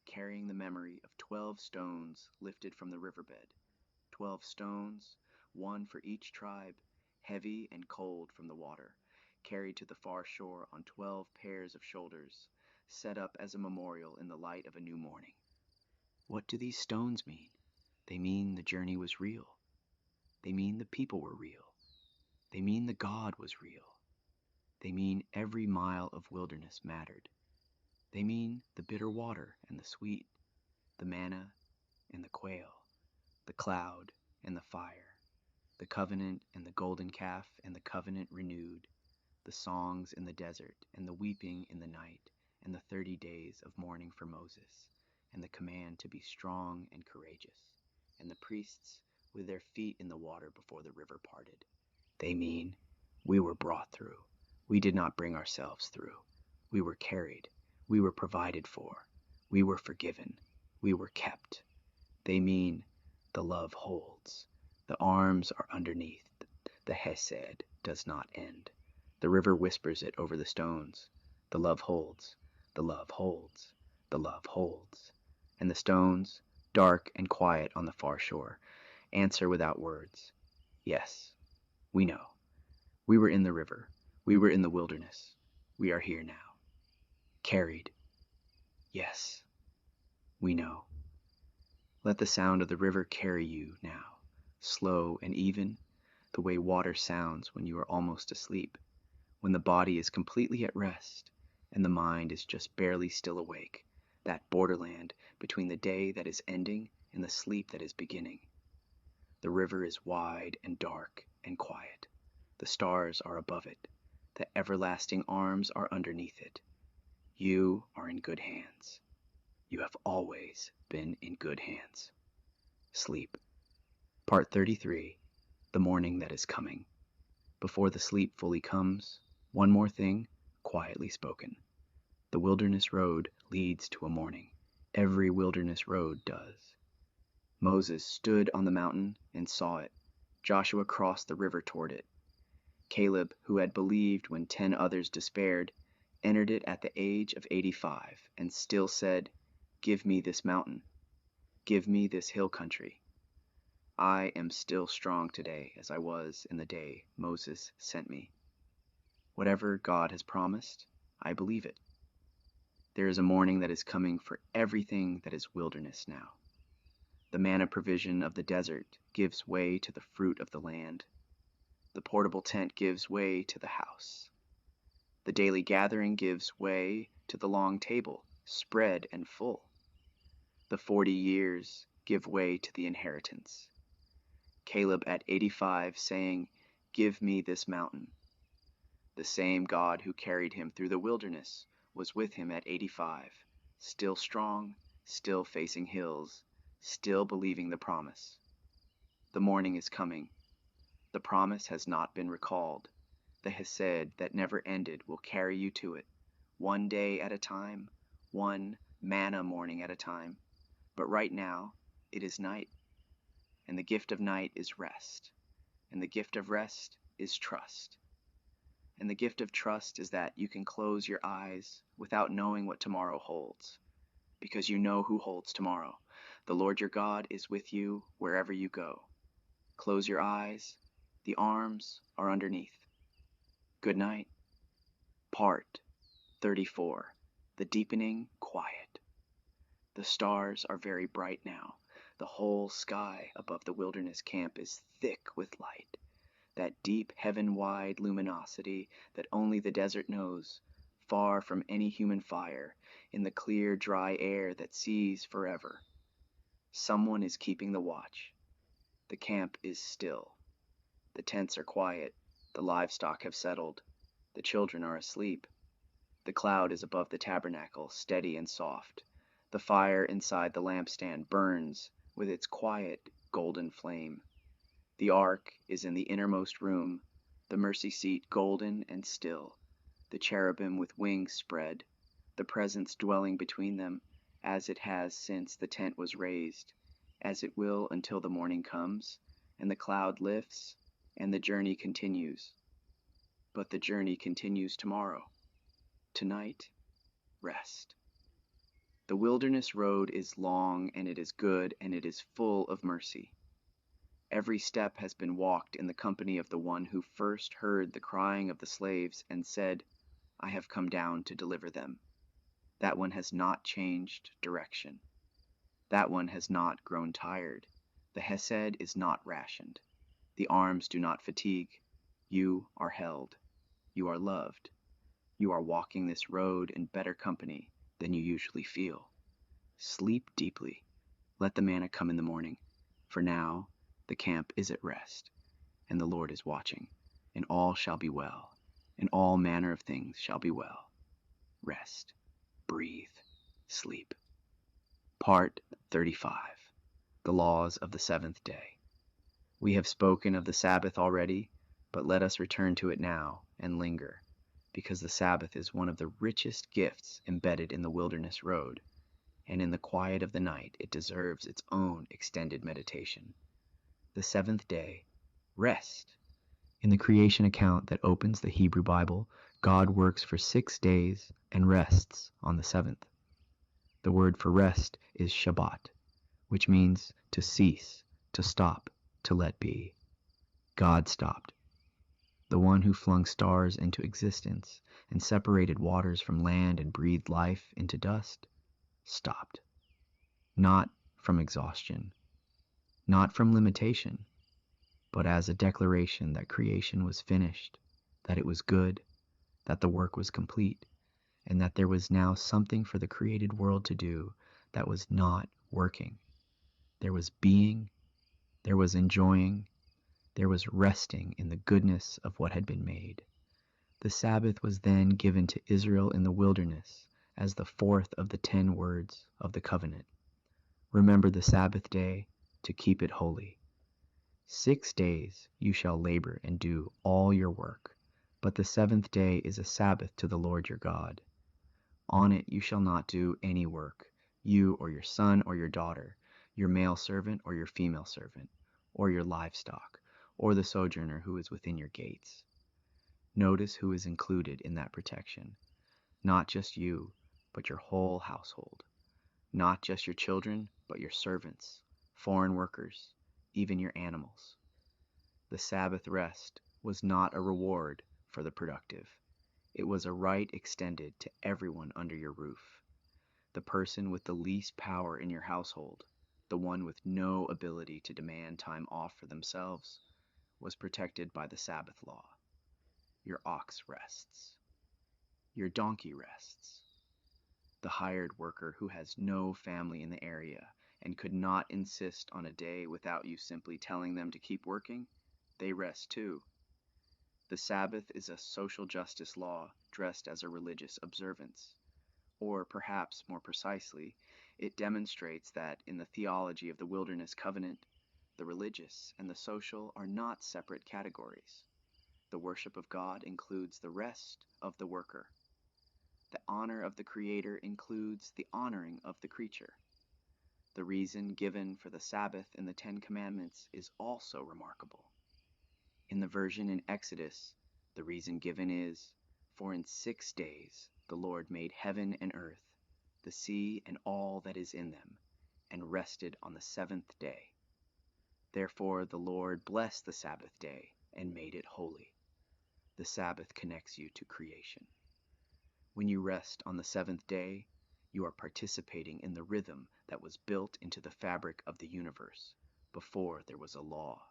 carrying the memory of 12 stones lifted from the riverbed. 12 stones, one for each tribe, heavy and cold from the water, carried to the far shore on 12 pairs of shoulders, set up as a memorial in the light of a new morning. What do these stones mean? They mean the journey was real. They mean the people were real. They mean the God was real. They mean every mile of wilderness mattered. They mean the bitter water and the sweet, the manna and the quail, the cloud and the fire, the covenant and the golden calf and the covenant renewed, the songs in the desert and the weeping in the night, and the 30 days of mourning for Moses, and the command to be strong and courageous, and the priests with their feet in the water before the river parted. They mean, we were brought through. We did not bring ourselves through. We were carried. We were provided for. We were forgiven. We were kept. They mean, the love holds. The arms are underneath. The Hesed does not end. The river whispers it over the stones. The love holds. The love holds. The love holds. And the stones, dark and quiet on the far shore, answer without words. Yes, we know. We were in the river. We were in the wilderness. We are here now. Carried. Yes, we know. Let the sound of the river carry you now, slow and even, the way water sounds when you are almost asleep, when the body is completely at rest and the mind is just barely still awake, that borderland between the day that is ending and the sleep that is beginning. The river is wide and dark and quiet. The stars are above it. The everlasting arms are underneath it. You are in good hands. You have always been in good hands. Sleep. Part 33. The morning that is coming. Before the sleep fully comes, one more thing, quietly spoken. The wilderness road leads to a morning. Every wilderness road does. Moses stood on the mountain and saw it. Joshua crossed the river toward it. Caleb, who had believed when 10 others despaired, entered it at the age of 85 and still said, "Give me this mountain. Give me this hill country." I am still strong today as I was in the day Moses sent me. Whatever God has promised, I believe it. There is a morning that is coming for everything that is wilderness now. The manna provision of the desert gives way to the fruit of the land. The portable tent gives way to the house. The daily gathering gives way to the long table, spread and full. The 40 years give way to the inheritance. Caleb at 85 saying, "Give me this mountain." The same God who carried him through the wilderness was with him at 85, still strong, still facing hills, still believing the promise. The morning is coming. The promise has not been recalled. The hesed that never ended will carry you to it, one day at a time, one manna morning at a time. But right now, it is night. And the gift of night is rest. And the gift of rest is trust. And the gift of trust is that you can close your eyes without knowing what tomorrow holds, because you know who holds tomorrow. The Lord your God is with you wherever you go. Close your eyes. The arms are underneath. Good night. Part 34. The deepening quiet. The stars are very bright now. The whole sky above the wilderness camp is thick with light. That deep heaven-wide luminosity that only the desert knows, far from any human fire, in the clear, dry air that sees forever. Someone is keeping the watch. The camp is still. The tents are quiet. The livestock have settled. The children are asleep. The cloud is above the tabernacle, steady and soft. The fire inside the lampstand burns with its quiet, golden flame. The ark is in the innermost room, the mercy seat golden and still, the cherubim with wings spread, the presence dwelling between them, as it has since the tent was raised, as it will until the morning comes, and the cloud lifts, and the journey continues. But the journey continues tomorrow. Tonight, rest. The wilderness road is long, and it is good, and it is full of mercy. Every step has been walked in the company of the one who first heard the crying of the slaves and said, "I have come down to deliver them." That one has not changed direction. That one has not grown tired. The hesed is not rationed. The arms do not fatigue. You are held. You are loved. You are walking this road in better company than you usually feel. Sleep deeply. Let the manna come in the morning. For now, the camp is at rest, and the Lord is watching, and all shall be well, and all manner of things shall be well. Rest, breathe, sleep. Part 35. The laws of the seventh day. We have spoken of the Sabbath already, but let us return to it now and linger, because the Sabbath is one of the richest gifts embedded in the wilderness road, and in the quiet of the night it deserves its own extended meditation. The seventh day, rest. In the creation account that opens the Hebrew Bible, God works for 6 days and rests on the seventh. The word for rest is Shabbat, which means to cease, to stop, to let be. God stopped. The one who flung stars into existence and separated waters from land and breathed life into dust, stopped. Not from exhaustion, not from limitation, but as a declaration that creation was finished, that it was good, that the work was complete, and that there was now something for the created world to do that was not working. There was being, there was enjoying, There was resting in the goodness of what had been made. The Sabbath was then given to Israel in the wilderness as the fourth of the 10 words of the covenant. Remember the Sabbath day to keep it holy. 6 days you shall labor and do all your work, but the 7th day is a Sabbath to the Lord your God. On it you shall not do any work, you or your son or your daughter, your male servant or your female servant, or your livestock, or the sojourner who is within your gates. Notice who is included in that protection. Not just you, but your whole household. Not just your children, but your servants, foreign workers, even your animals. The Sabbath rest was not a reward for the productive. It was a right extended to everyone under your roof. The person with the least power in your household, the one with no ability to demand time off for themselves, was protected by the Sabbath law. Your ox rests. Your donkey rests. The hired worker who has no family in the area and could not insist on a day without you simply telling them to keep working, they rest too. The Sabbath is a social justice law dressed as a religious observance. Or perhaps more precisely, it demonstrates that in the theology of the wilderness covenant, the religious and the social are not separate categories. The worship of God includes the rest of the worker. The honor of the Creator includes the honoring of the creature. The reason given for the Sabbath in the 10 Commandments is also remarkable. In the version in Exodus, the reason given is, "For in 6 days the Lord made heaven and earth, the sea and all that is in them, and rested on the 7th day. Therefore the Lord blessed the Sabbath day and made it holy." The Sabbath connects you to creation. When you rest on the 7th day, you are participating in the rhythm that was built into the fabric of the universe before there was a law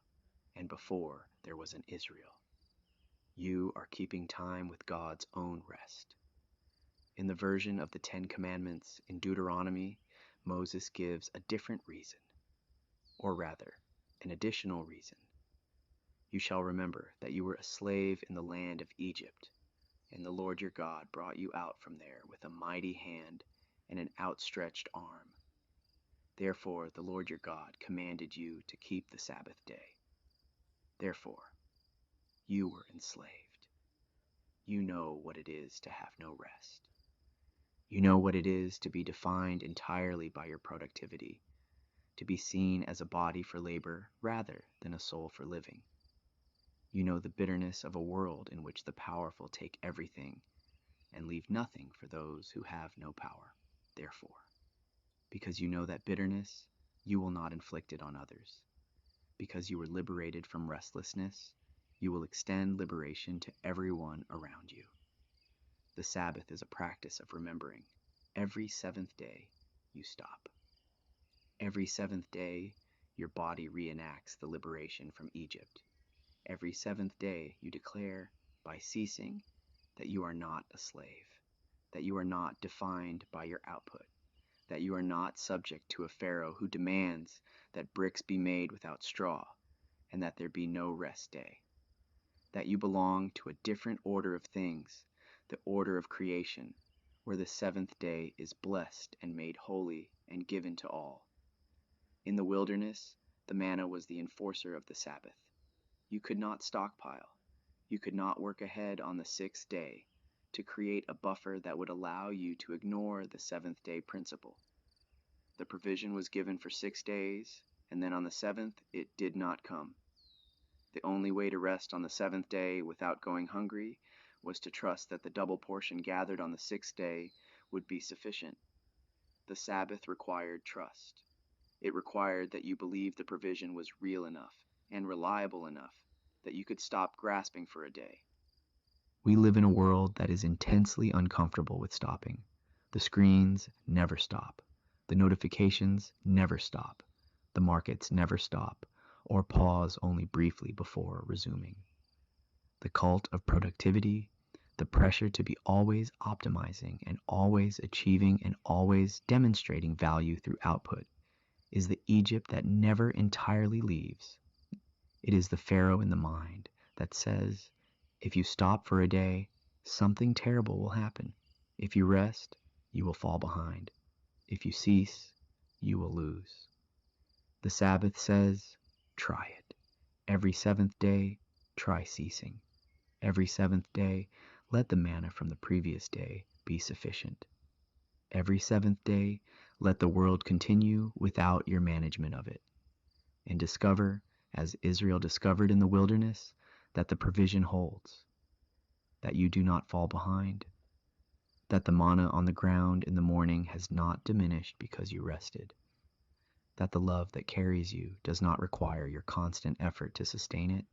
and before there was an Israel. You are keeping time with God's own rest. In the version of the 10 Commandments in Deuteronomy, Moses gives a different reason, or rather, an additional reason. You shall remember that you were a slave in the land of Egypt, and the Lord your God brought you out from there with a mighty hand and an outstretched arm. Therefore the Lord your God commanded you to keep the Sabbath day. Therefore, you were enslaved. You know what it is to have no rest. You know what it is to be defined entirely by your productivity, to be seen as a body for labor rather than a soul for living. You know the bitterness of a world in which the powerful take everything and leave nothing for those who have no power. Therefore, because you know that bitterness, you will not inflict it on others. Because you were liberated from restlessness, you will extend liberation to everyone around you. The Sabbath is a practice of remembering. Every 7th day, you stop. Every 7th day, your body reenacts the liberation from Egypt. Every 7th day, you declare, by ceasing, that you are not a slave, that you are not defined by your output, that you are not subject to a Pharaoh who demands that bricks be made without straw, and that there be no rest day, that you belong to a different order of things, the order of creation, where the 7th day is blessed and made holy and given to all. In the wilderness, the manna was the enforcer of the Sabbath. You could not stockpile. You could not work ahead on the 6th day to create a buffer that would allow you to ignore the 7th day principle. The provision was given for 6 days, and then on the 7th it did not come. The only way to rest on the 7th day without going hungry was to trust that the double portion gathered on the 6th day would be sufficient. The Sabbath required trust. It required that you believe the provision was real enough and reliable enough that you could stop grasping for a day. We live in a world that is intensely uncomfortable with stopping. The screens never stop. The notifications never stop. The markets never stop, or pause only briefly before resuming. The cult of productivity, the pressure to be always optimizing and always achieving and always demonstrating value through output, is the Egypt that never entirely leaves. It is the Pharaoh in the mind that says, if you stop for a day, something terrible will happen. If you rest, you will fall behind. If you cease, you will lose. The Sabbath says, try it. Every seventh day, try ceasing. Every seventh day, let the manna from the previous day be sufficient. Every seventh day, let the world continue without your management of it. And discover, as Israel discovered in the wilderness, that the provision holds, that you do not fall behind, that the manna on the ground in the morning has not diminished because you rested, that the love that carries you does not require your constant effort to sustain it.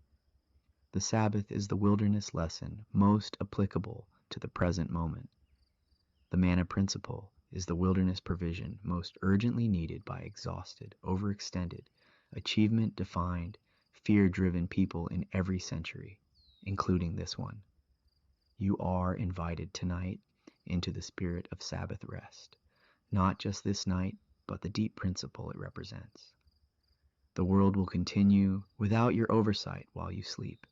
The Sabbath is the wilderness lesson most applicable to the present moment. The manna principle is the wilderness provision most urgently needed by exhausted, overextended, achievement-defined, fear-driven people in every century, including this one. You are invited tonight into the spirit of Sabbath rest, not just this night, but the deep principle it represents. The world will continue without your oversight while you sleep.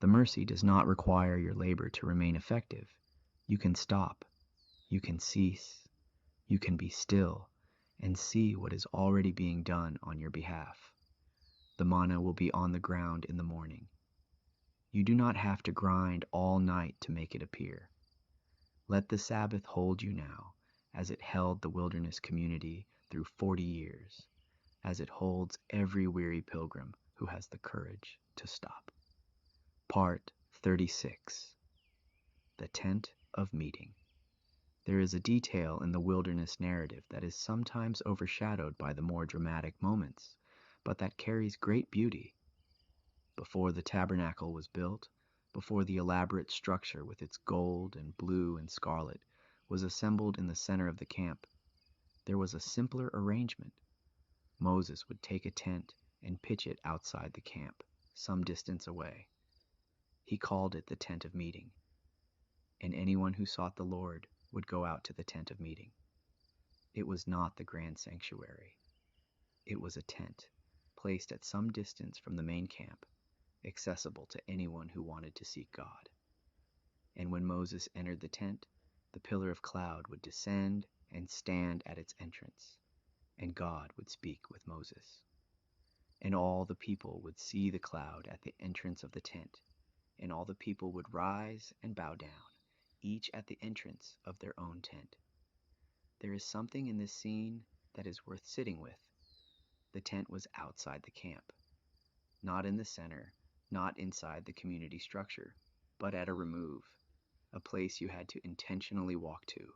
The mercy does not require your labor to remain effective. You can stop. You can cease. You can be still and see what is already being done on your behalf. The manna will be on the ground in the morning. You do not have to grind all night to make it appear. Let the Sabbath hold you now, as it held the wilderness community through 40 years, as it holds every weary pilgrim who has the courage to stop. Part 36. The Tent of Meeting. There is a detail in the wilderness narrative that is sometimes overshadowed by the more dramatic moments, but that carries great beauty. Before the tabernacle was built, before the elaborate structure with its gold and blue and scarlet was assembled in the center of the camp, there was a simpler arrangement. Moses would take a tent and pitch it outside the camp, some distance away. He called it the tent of meeting, and anyone who sought the Lord would go out to the tent of meeting. It was not the grand sanctuary. It was a tent placed at some distance from the main camp, accessible to anyone who wanted to seek God. And when Moses entered the tent, the pillar of cloud would descend and stand at its entrance, and God would speak with Moses. And all the people would see the cloud at the entrance of the tent, and all the people would rise and bow down, each at the entrance of their own tent. There is something in this scene that is worth sitting with. The tent was outside the camp, not in the center, not inside the community structure, but at a remove, a place you had to intentionally walk to,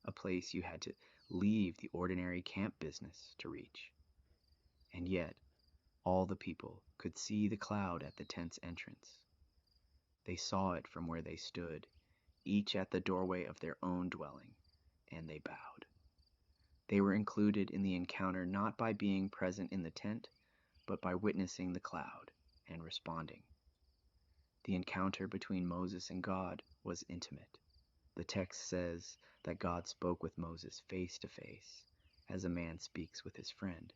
a place you had to leave the ordinary camp business to reach. And yet, all the people could see the cloud at the tent's entrance. They saw it from where they stood, each at the doorway of their own dwelling, and they bowed. They were included in the encounter not by being present in the tent, but by witnessing the cloud and responding. The encounter between Moses and God was intimate. The text says that God spoke with Moses face to face, as a man speaks with his friend.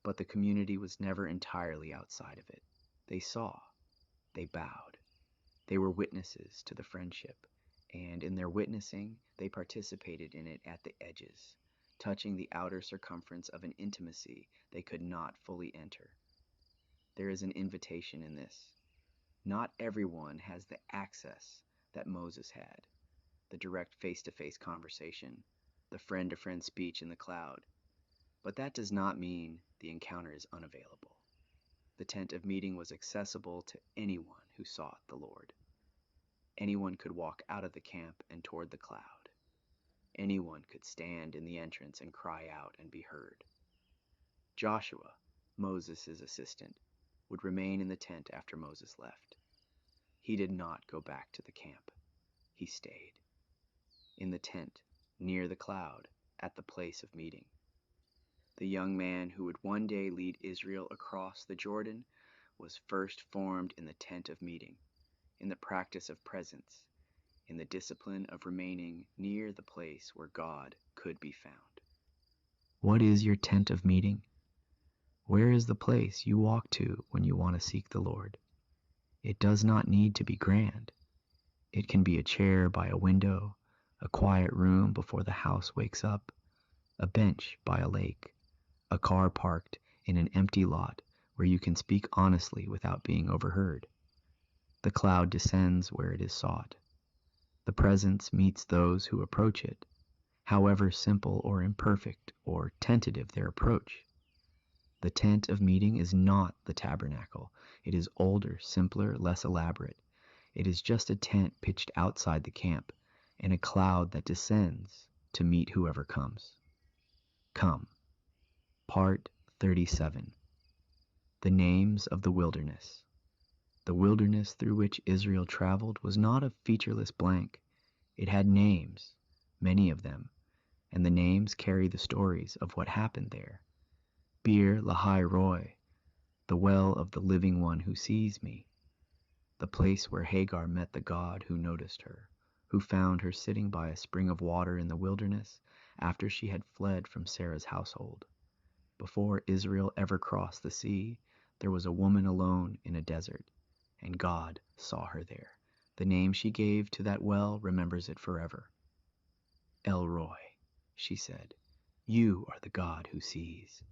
But the community was never entirely outside of it. They saw, they bowed. They were witnesses to the friendship, and in their witnessing, they participated in it at the edges, touching the outer circumference of an intimacy they could not fully enter. There is an invitation in this. Not everyone has the access that Moses had, the direct face-to-face conversation, the friend-to-friend speech in the cloud. But that does not mean the encounter is unavailable. The tent of meeting was accessible to anyone who sought the Lord. Anyone could walk out of the camp and toward the cloud. Anyone could stand in the entrance and cry out and be heard. Joshua, Moses' assistant, would remain in the tent after Moses left. He did not go back to the camp. He stayed in the tent, near the cloud, at the place of meeting. The young man who would one day lead Israel across the Jordan was first formed in the tent of meeting, in the practice of presence, in the discipline of remaining near the place where God could be found. What is your tent of meeting? Where is the place you walk to when you want to seek the Lord? It does not need to be grand. It can be a chair by a window, a quiet room before the house wakes up, a bench by a lake, a car parked in an empty lot where you can speak honestly without being overheard. The cloud descends where it is sought. The presence meets those who approach it, however simple or imperfect or tentative their approach. The tent of meeting is not the tabernacle. It is older, simpler, less elaborate. It is just a tent pitched outside the camp, and a cloud that descends to meet whoever comes. Come. Part 37. The names of the wilderness. The wilderness through which Israel traveled was not a featureless blank. It had names, many of them, and the names carry the stories of what happened there. Bir Lahai Roi, the well of the living one who sees me, the place where Hagar met the God who noticed her, who found her sitting by a spring of water in the wilderness after she had fled from Sarah's household. Before Israel ever crossed the sea, there was a woman alone in a desert, and God saw her there. The name she gave to that well remembers it forever. El Roi, she said, you are the God who sees.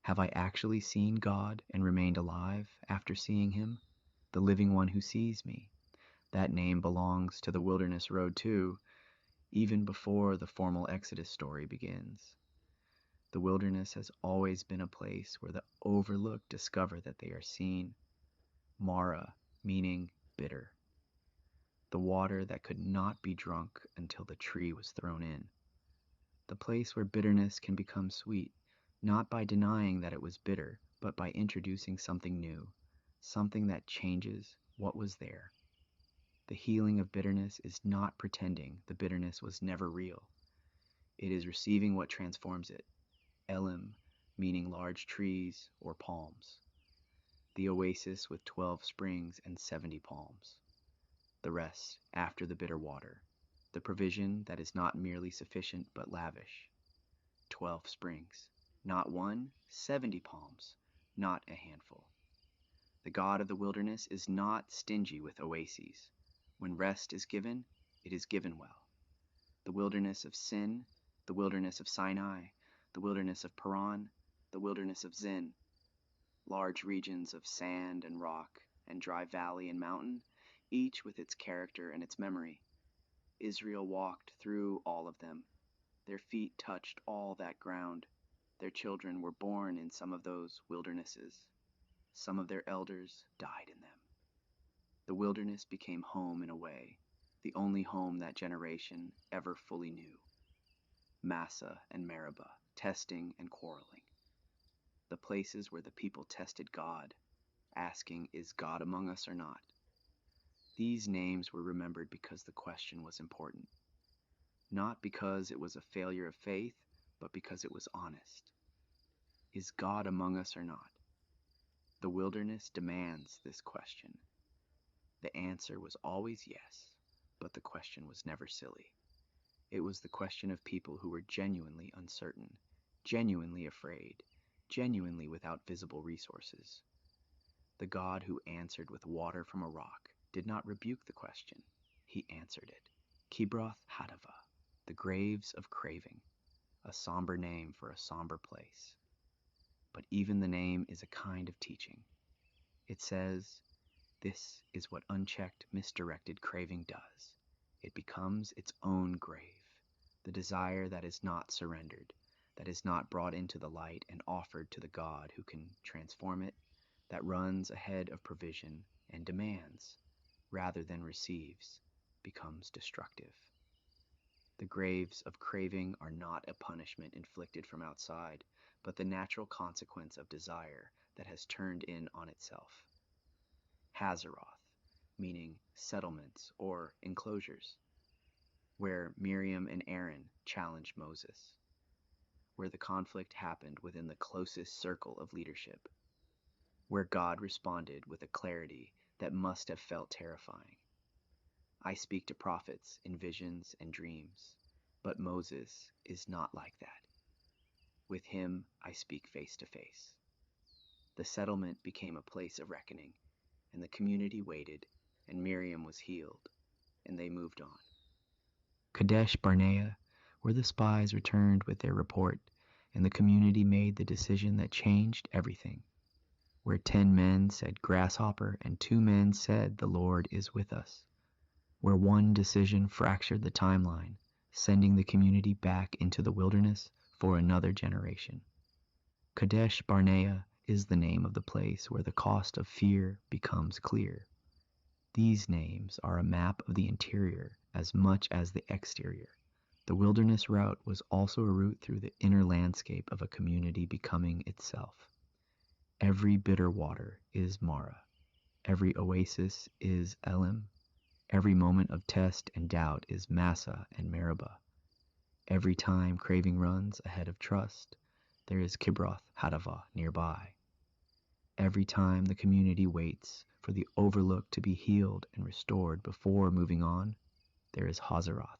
Have I actually seen God and remained alive after seeing him? The living one who sees me. That name belongs to the wilderness road too, even before the formal Exodus story begins. The wilderness has always been a place where the overlooked discover that they are seen. Mara, meaning bitter. The water that could not be drunk until the tree was thrown in. The place where bitterness can become sweet, not by denying that it was bitter, but by introducing something new, something that changes what was there. The healing of bitterness is not pretending the bitterness was never real. It is receiving what transforms it. Elim, meaning large trees or palms. The oasis with 12 springs and 70 palms. The rest after the bitter water. The provision that is not merely sufficient but lavish. 12 springs. Not one, 70 palms. Not a handful. The God of the wilderness is not stingy with oases. When rest is given, it is given well. The wilderness of Sin, the wilderness of Sinai, the wilderness of Paran, the wilderness of Zin, large regions of sand and rock and dry valley and mountain, each with its character and its memory. Israel walked through all of them. Their feet touched all that ground. Their children were born in some of those wildernesses. Some of their elders died in them. The wilderness became home in a way, the only home that generation ever fully knew. Massa and Meribah, testing and quarreling. The places where the people tested God, asking, is God among us or not? These names were remembered because the question was important. Not because it was a failure of faith, but because it was honest. Is God among us or not? The wilderness demands this question. The answer was always yes, but the question was never silly. It was the question of people who were genuinely uncertain, genuinely afraid, genuinely without visible resources. The God who answered with water from a rock did not rebuke the question. He answered it. Kibroth Hadava, the graves of craving, a somber name for a somber place. But even the name is a kind of teaching. It says, this is what unchecked, misdirected craving does. It becomes its own grave, the desire that is not surrendered, that is not brought into the light and offered to the God who can transform it, that runs ahead of provision and demands, rather than receives, becomes destructive. The graves of craving are not a punishment inflicted from outside, but the natural consequence of desire that has turned in on itself. Hazeroth, meaning settlements or enclosures, where Miriam and Aaron challenged Moses, where the conflict happened within the closest circle of leadership, where God responded with a clarity that must have felt terrifying. I speak to prophets in visions and dreams, but Moses is not like that. With him I speak face to face. The settlement became a place of reckoning, and the community waited, and Miriam was healed, and they moved on. Kadesh Barnea, where the spies returned with their report, and the community made the decision that changed everything. Where 10 men said grasshopper and 2 men said the Lord is with us. Where one decision fractured the timeline, sending the community back into the wilderness for another generation. Kadesh Barnea is the name of the place where the cost of fear becomes clear. These names are a map of the interior as much as the exterior. The wilderness route was also a route through the inner landscape of a community becoming itself. Every bitter water is Mara. Every oasis is Elim. Every moment of test and doubt is Massa and Meribah. Every time craving runs ahead of trust, there is Kibroth Hattaavah nearby. Every time the community waits for the overlooked to be healed and restored before moving on, there is Hazeroth.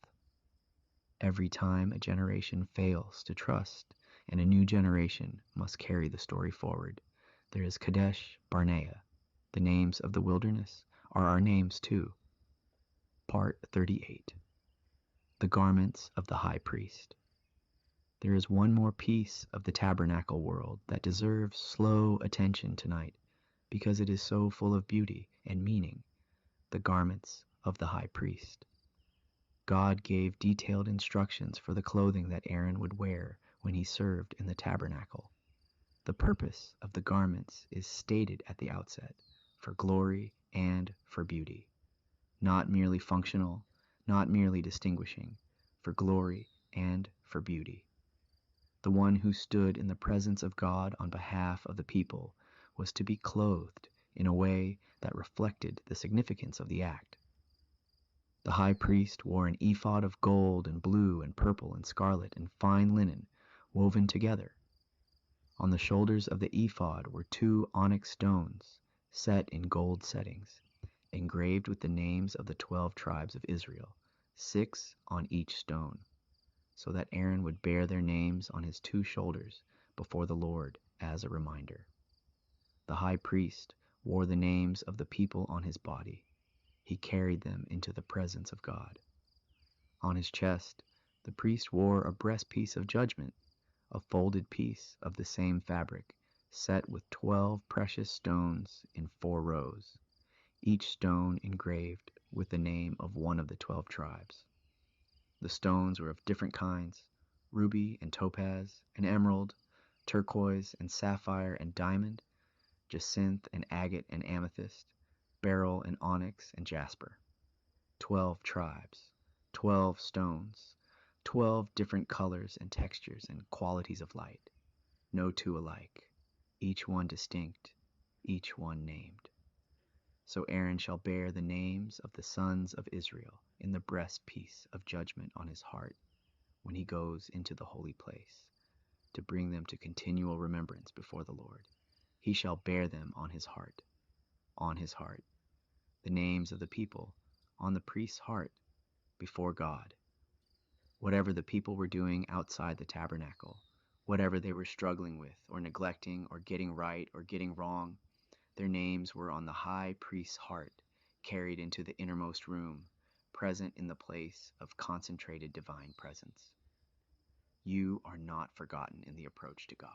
Every time a generation fails to trust and a new generation must carry the story forward, there is Kadesh Barnea. The names of the wilderness are our names too. Part 38. The Garments of the High Priest. There is one more piece of the tabernacle world that deserves slow attention tonight because it is so full of beauty and meaning, the garments of the high priest. God gave detailed instructions for the clothing that Aaron would wear when he served in the tabernacle. The purpose of the garments is stated at the outset, for glory and for beauty. Not merely functional, not merely distinguishing, for glory and for beauty. The one who stood in the presence of God on behalf of the people was to be clothed in a way that reflected the significance of the act. The high priest wore an ephod of gold and blue and purple and scarlet and fine linen woven together. On the shoulders of the ephod were 2 onyx stones set in gold settings, engraved with the names of the 12 tribes of Israel, 6 on each stone, so that Aaron would bear their names on his 2 shoulders before the Lord as a reminder. The high priest wore the names of the people on his body. He carried them into the presence of God. On his chest, the priest wore a breastpiece of judgment, a folded piece of the same fabric, set with 12 precious stones in 4 rows, each stone engraved with the name of one of the 12 tribes. The stones were of different kinds: ruby and topaz and emerald, turquoise and sapphire and diamond, jacinth and agate and amethyst, beryl and onyx and jasper. 12 tribes, 12 stones, 12 different colors and textures and qualities of light, no 2 alike, each one distinct, each one named. So Aaron shall bear the names of the sons of Israel in the breastpiece of judgment on his heart when he goes into the holy place, to bring them to continual remembrance before the Lord. He shall bear them on his heart, the names of the people on the priest's heart before God. Whatever the people were doing outside the tabernacle, whatever they were struggling with or neglecting or getting right or getting wrong, their names were on the high priest's heart, carried into the innermost room, present in the place of concentrated divine presence. You are not forgotten in the approach to God.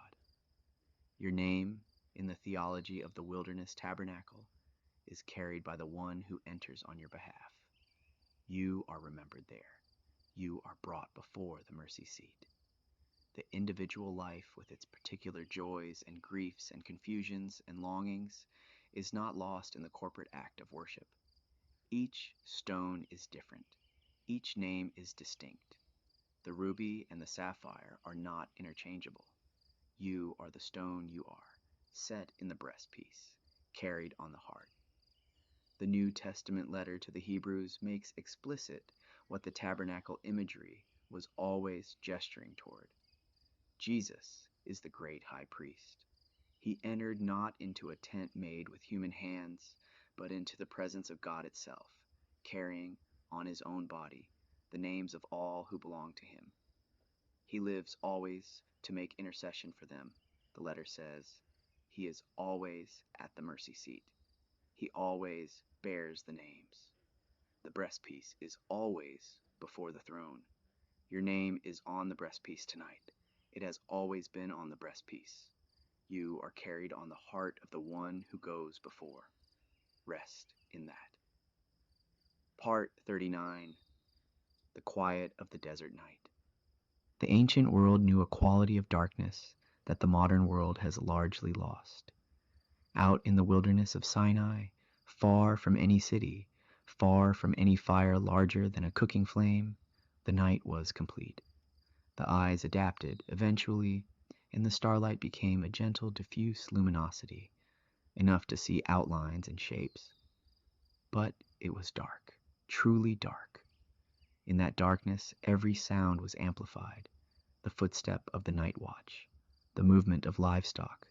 Your name, in the theology of the wilderness tabernacle, is carried by the one who enters on your behalf. You are remembered there. You are brought before the mercy seat. The individual life, with its particular joys and griefs and confusions and longings, is not lost in the corporate act of worship. Each stone is different. Each name is distinct. The ruby and the sapphire are not interchangeable. You are the stone you are, set in the breastpiece, carried on the heart. The New Testament letter to the Hebrews makes explicit what the tabernacle imagery was always gesturing toward. Jesus is the great high priest. He entered not into a tent made with human hands, but into the presence of God itself, carrying on his own body the names of all who belong to him. He lives always to make intercession for them, the letter says. He is always at the mercy seat. He always bears the names. The breastpiece is always before the throne. Your name is on the breastpiece tonight. It has always been on the breastpiece. You are carried on the heart of the one who goes before. Rest in that. Part 39. The Quiet of the Desert Night. The ancient world knew a quality of darkness that the modern world has largely lost. Out in the wilderness of Sinai, far from any city, far from any fire larger than a cooking flame, the night was complete. The eyes adapted, eventually, and the starlight became a gentle, diffuse luminosity, enough to see outlines and shapes. But it was dark, truly dark. In that darkness, every sound was amplified. The footstep of the night watch, the movement of livestock,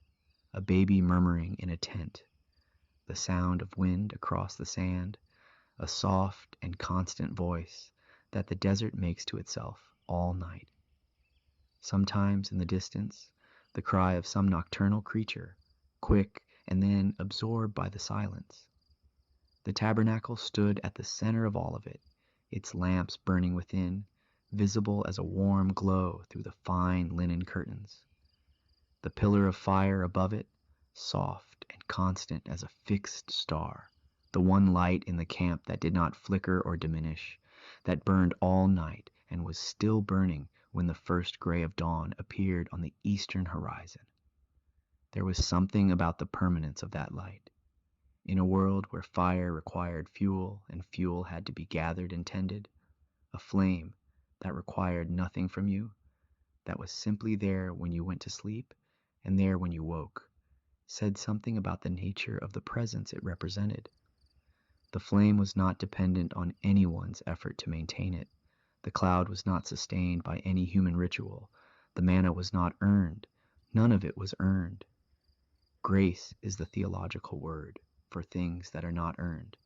a baby murmuring in a tent, the sound of wind across the sand, a soft and constant voice that the desert makes to itself all night. Sometimes in the distance, the cry of some nocturnal creature, quick and then absorbed by the silence. The tabernacle stood at the center of all of it, its lamps burning within, visible as a warm glow through the fine linen curtains. The pillar of fire above it, soft and constant as a fixed star, the one light in the camp that did not flicker or diminish, that burned all night and was still burning when the first gray of dawn appeared on the eastern horizon. There was something about the permanence of that light. In a world where fire required fuel and fuel had to be gathered and tended, a flame that required nothing from you, that was simply there when you went to sleep and there when you woke, said something about the nature of the presence it represented. The flame was not dependent on anyone's effort to maintain it. The cloud was not sustained by any human ritual. The manna was not earned. None of it was earned. Grace is the theological word for things that are not earned,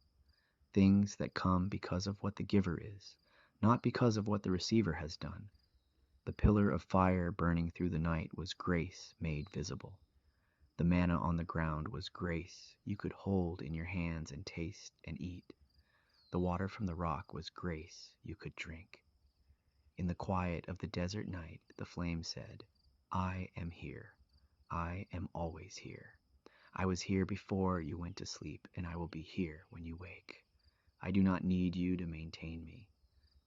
things that come because of what the giver is, not because of what the receiver has done. The pillar of fire burning through the night was grace made visible. The manna on the ground was grace you could hold in your hands and taste and eat. The water from the rock was grace you could drink. In the quiet of the desert night, the flame said, I am here. I am always here. I was here before you went to sleep, and I will be here when you wake. I do not need you to maintain me.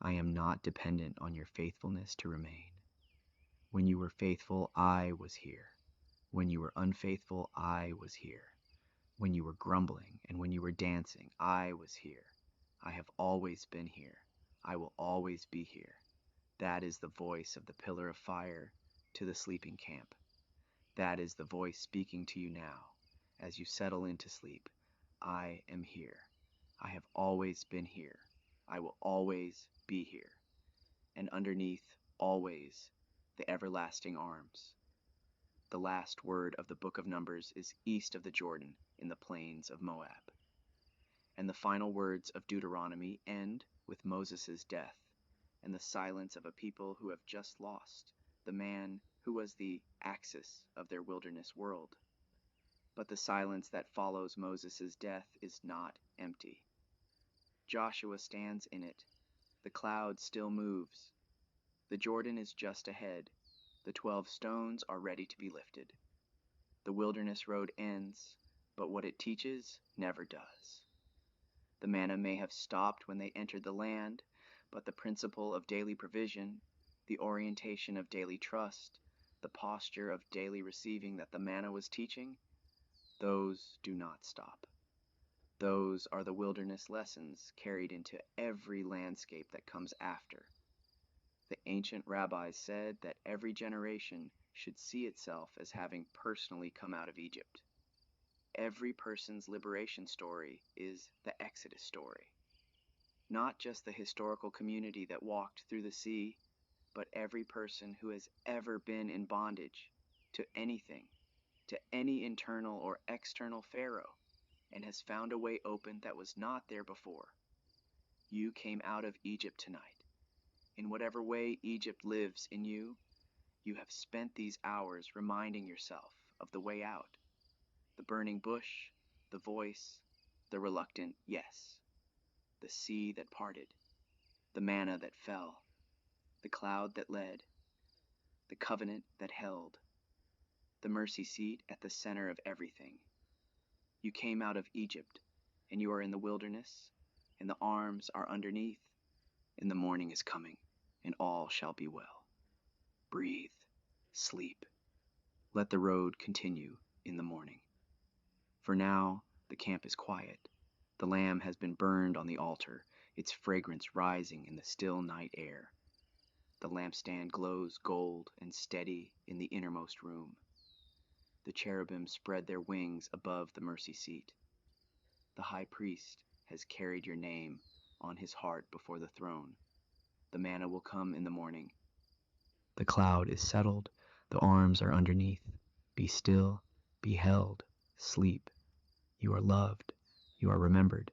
I am not dependent on your faithfulness to remain. When you were faithful, I was here. When you were unfaithful, I was here. When you were grumbling and when you were dancing, I was here. I have always been here. I will always be here. That is the voice of the pillar of fire to the sleeping camp. That is the voice speaking to you now as you settle into sleep. I am here. I have always been here. I will always be here. And underneath, always, the everlasting arms. The last word of the book of Numbers is east of the Jordan in the plains of Moab. And the final words of Deuteronomy end with Moses' death and the silence of a people who have just lost the man who was the axis of their wilderness world. But the silence that follows Moses' death is not empty. Joshua stands in it. The cloud still moves. The Jordan is just ahead. The 12 stones are ready to be lifted. The wilderness road ends, but what it teaches never does. The manna may have stopped when they entered the land, but the principle of daily provision, the orientation of daily trust, the posture of daily receiving that the manna was teaching, those do not stop. Those are the wilderness lessons carried into every landscape that comes after. The ancient rabbis said that every generation should see itself as having personally come out of Egypt. Every person's liberation story is the Exodus story. Not just the historical community that walked through the sea, but every person who has ever been in bondage to anything, to any internal or external pharaoh, and has found a way open that was not there before. You came out of Egypt tonight. In whatever way Egypt lives in you, you have spent these hours reminding yourself of the way out. The burning bush, the voice, the reluctant yes, the sea that parted, the manna that fell, the cloud that led, the covenant that held, the mercy seat at the center of everything. You came out of Egypt, and you are in the wilderness, and the arms are underneath, and the morning is coming, and all shall be well. Breathe, sleep. Let the road continue in the morning. For now, the camp is quiet. The lamb has been burned on the altar, its fragrance rising in the still night air. The lampstand glows gold and steady in the innermost room. The cherubim spread their wings above the mercy seat. The high priest has carried your name on his heart before the throne. The manna will come in the morning. The cloud is settled, the arms are underneath. Be still, be held, sleep. You are loved, you are remembered,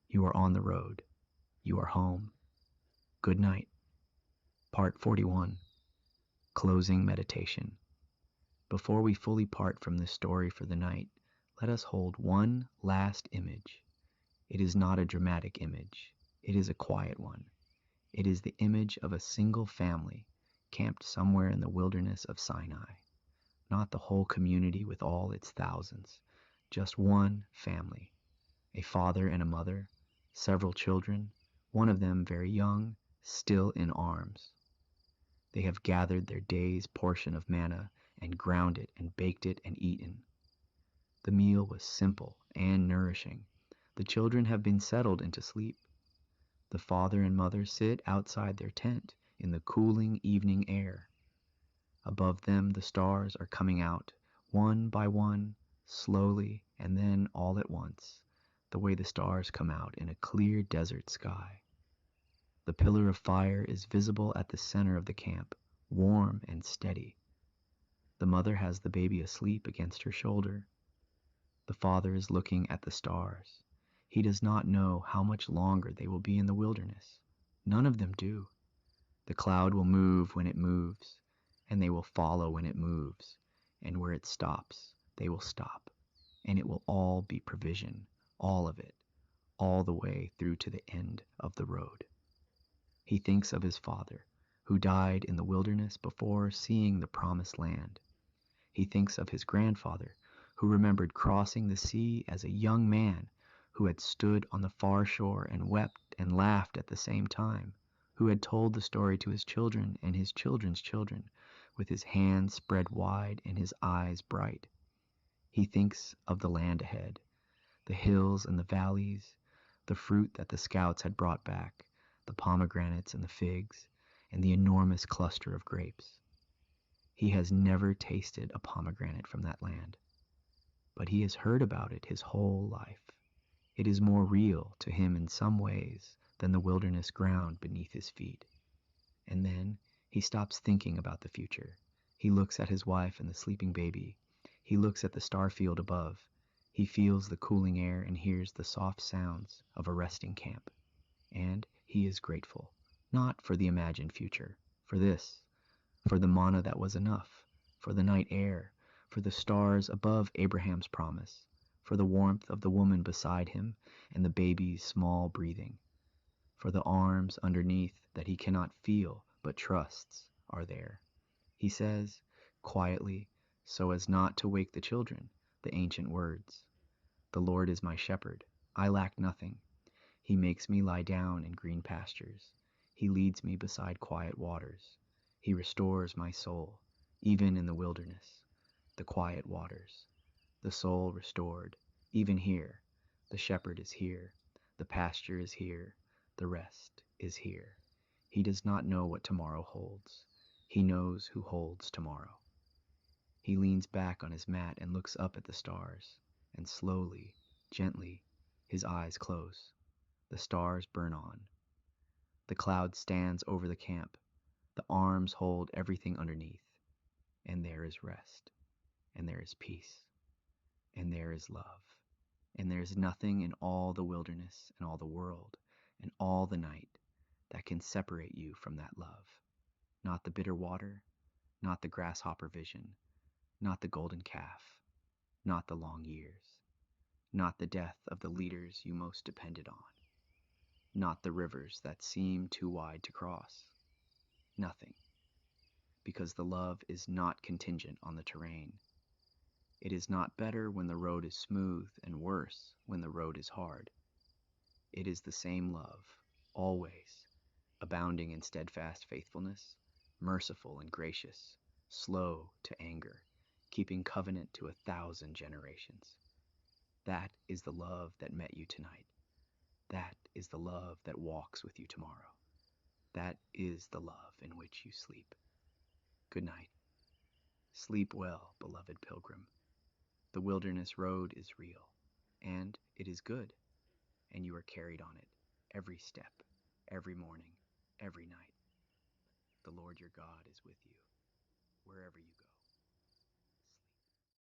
you are on the road, you are home. Good night. Part 41. Closing Meditation. Before we fully part from this story for the night, let us hold one last image. It is not a dramatic image. It is a quiet one. It is the image of a single family camped somewhere in the wilderness of Sinai. Not the whole community with all its thousands. Just one family. A father and a mother, several children, one of them very young, still in arms. They have gathered their day's portion of manna and ground it and baked it and eaten. The meal was simple and nourishing. The children have been settled into sleep. The father and mother sit outside their tent in the cooling evening air. Above them the stars are coming out, one by one, slowly, and then all at once, the way the stars come out in a clear desert sky. The pillar of fire is visible at the center of the camp, warm and steady. The mother has the baby asleep against her shoulder. The father is looking at the stars. He does not know how much longer they will be in the wilderness. None of them do. The cloud will move when it moves, and they will follow when it moves, and where it stops, they will stop, and it will all be provision, all of it, all the way through to the end of the road. He thinks of his father, who died in the wilderness before seeing the promised land. He thinks of his grandfather, who remembered crossing the sea as a young man, who had stood on the far shore and wept and laughed at the same time, who had told the story to his children and his children's children, with his hands spread wide and his eyes bright. He thinks of the land ahead, the hills and the valleys, the fruit that the scouts had brought back, the pomegranates and the figs, and the enormous cluster of grapes. He has never tasted a pomegranate from that land, but he has heard about it his whole life. It is more real to him in some ways than the wilderness ground beneath his feet. And then he stops thinking about the future. He looks at his wife and the sleeping baby. He looks at the star field above. He feels the cooling air and hears the soft sounds of a resting camp. And he is grateful, not for the imagined future, for this, for the manna that was enough, for the night air, for the stars above Abraham's promise, for the warmth of the woman beside him and the baby's small breathing, for the arms underneath that he cannot feel but trusts are there. He says, quietly, so as not to wake the children, the ancient words. The Lord is my shepherd. I lack nothing. He makes me lie down in green pastures. He leads me beside quiet waters. He restores my soul, even in the wilderness, the quiet waters. The soul restored, even here. The shepherd is here. The pasture is here. The rest is here. He does not know what tomorrow holds. He knows who holds tomorrow. He leans back on his mat and looks up at the stars, and slowly, gently, his eyes close. The stars burn on. The cloud stands over the camp. The arms hold everything underneath. And there is rest. And there is peace. And there is love. And there is nothing in all the wilderness and all the world and all the night that can separate you from that love. Not the bitter water, not the grasshopper vision, not the golden calf. not the long years, not the death of the leaders you most depended on, not the rivers that seemed too wide to cross. Nothing, because the love is not contingent on the terrain. It is not better when the road is smooth and worse when the road is hard. It is the same love, always, abounding in steadfast faithfulness, merciful and gracious, slow to anger, keeping covenant to 1,000 generations. That is the love that met you tonight. That is the love that walks with you tomorrow. That is the love in which you sleep. Good night. Sleep well, beloved pilgrim. The wilderness road is real, and it is good, and you are carried on it every step, every morning, every night. The Lord your God is with you, wherever you go.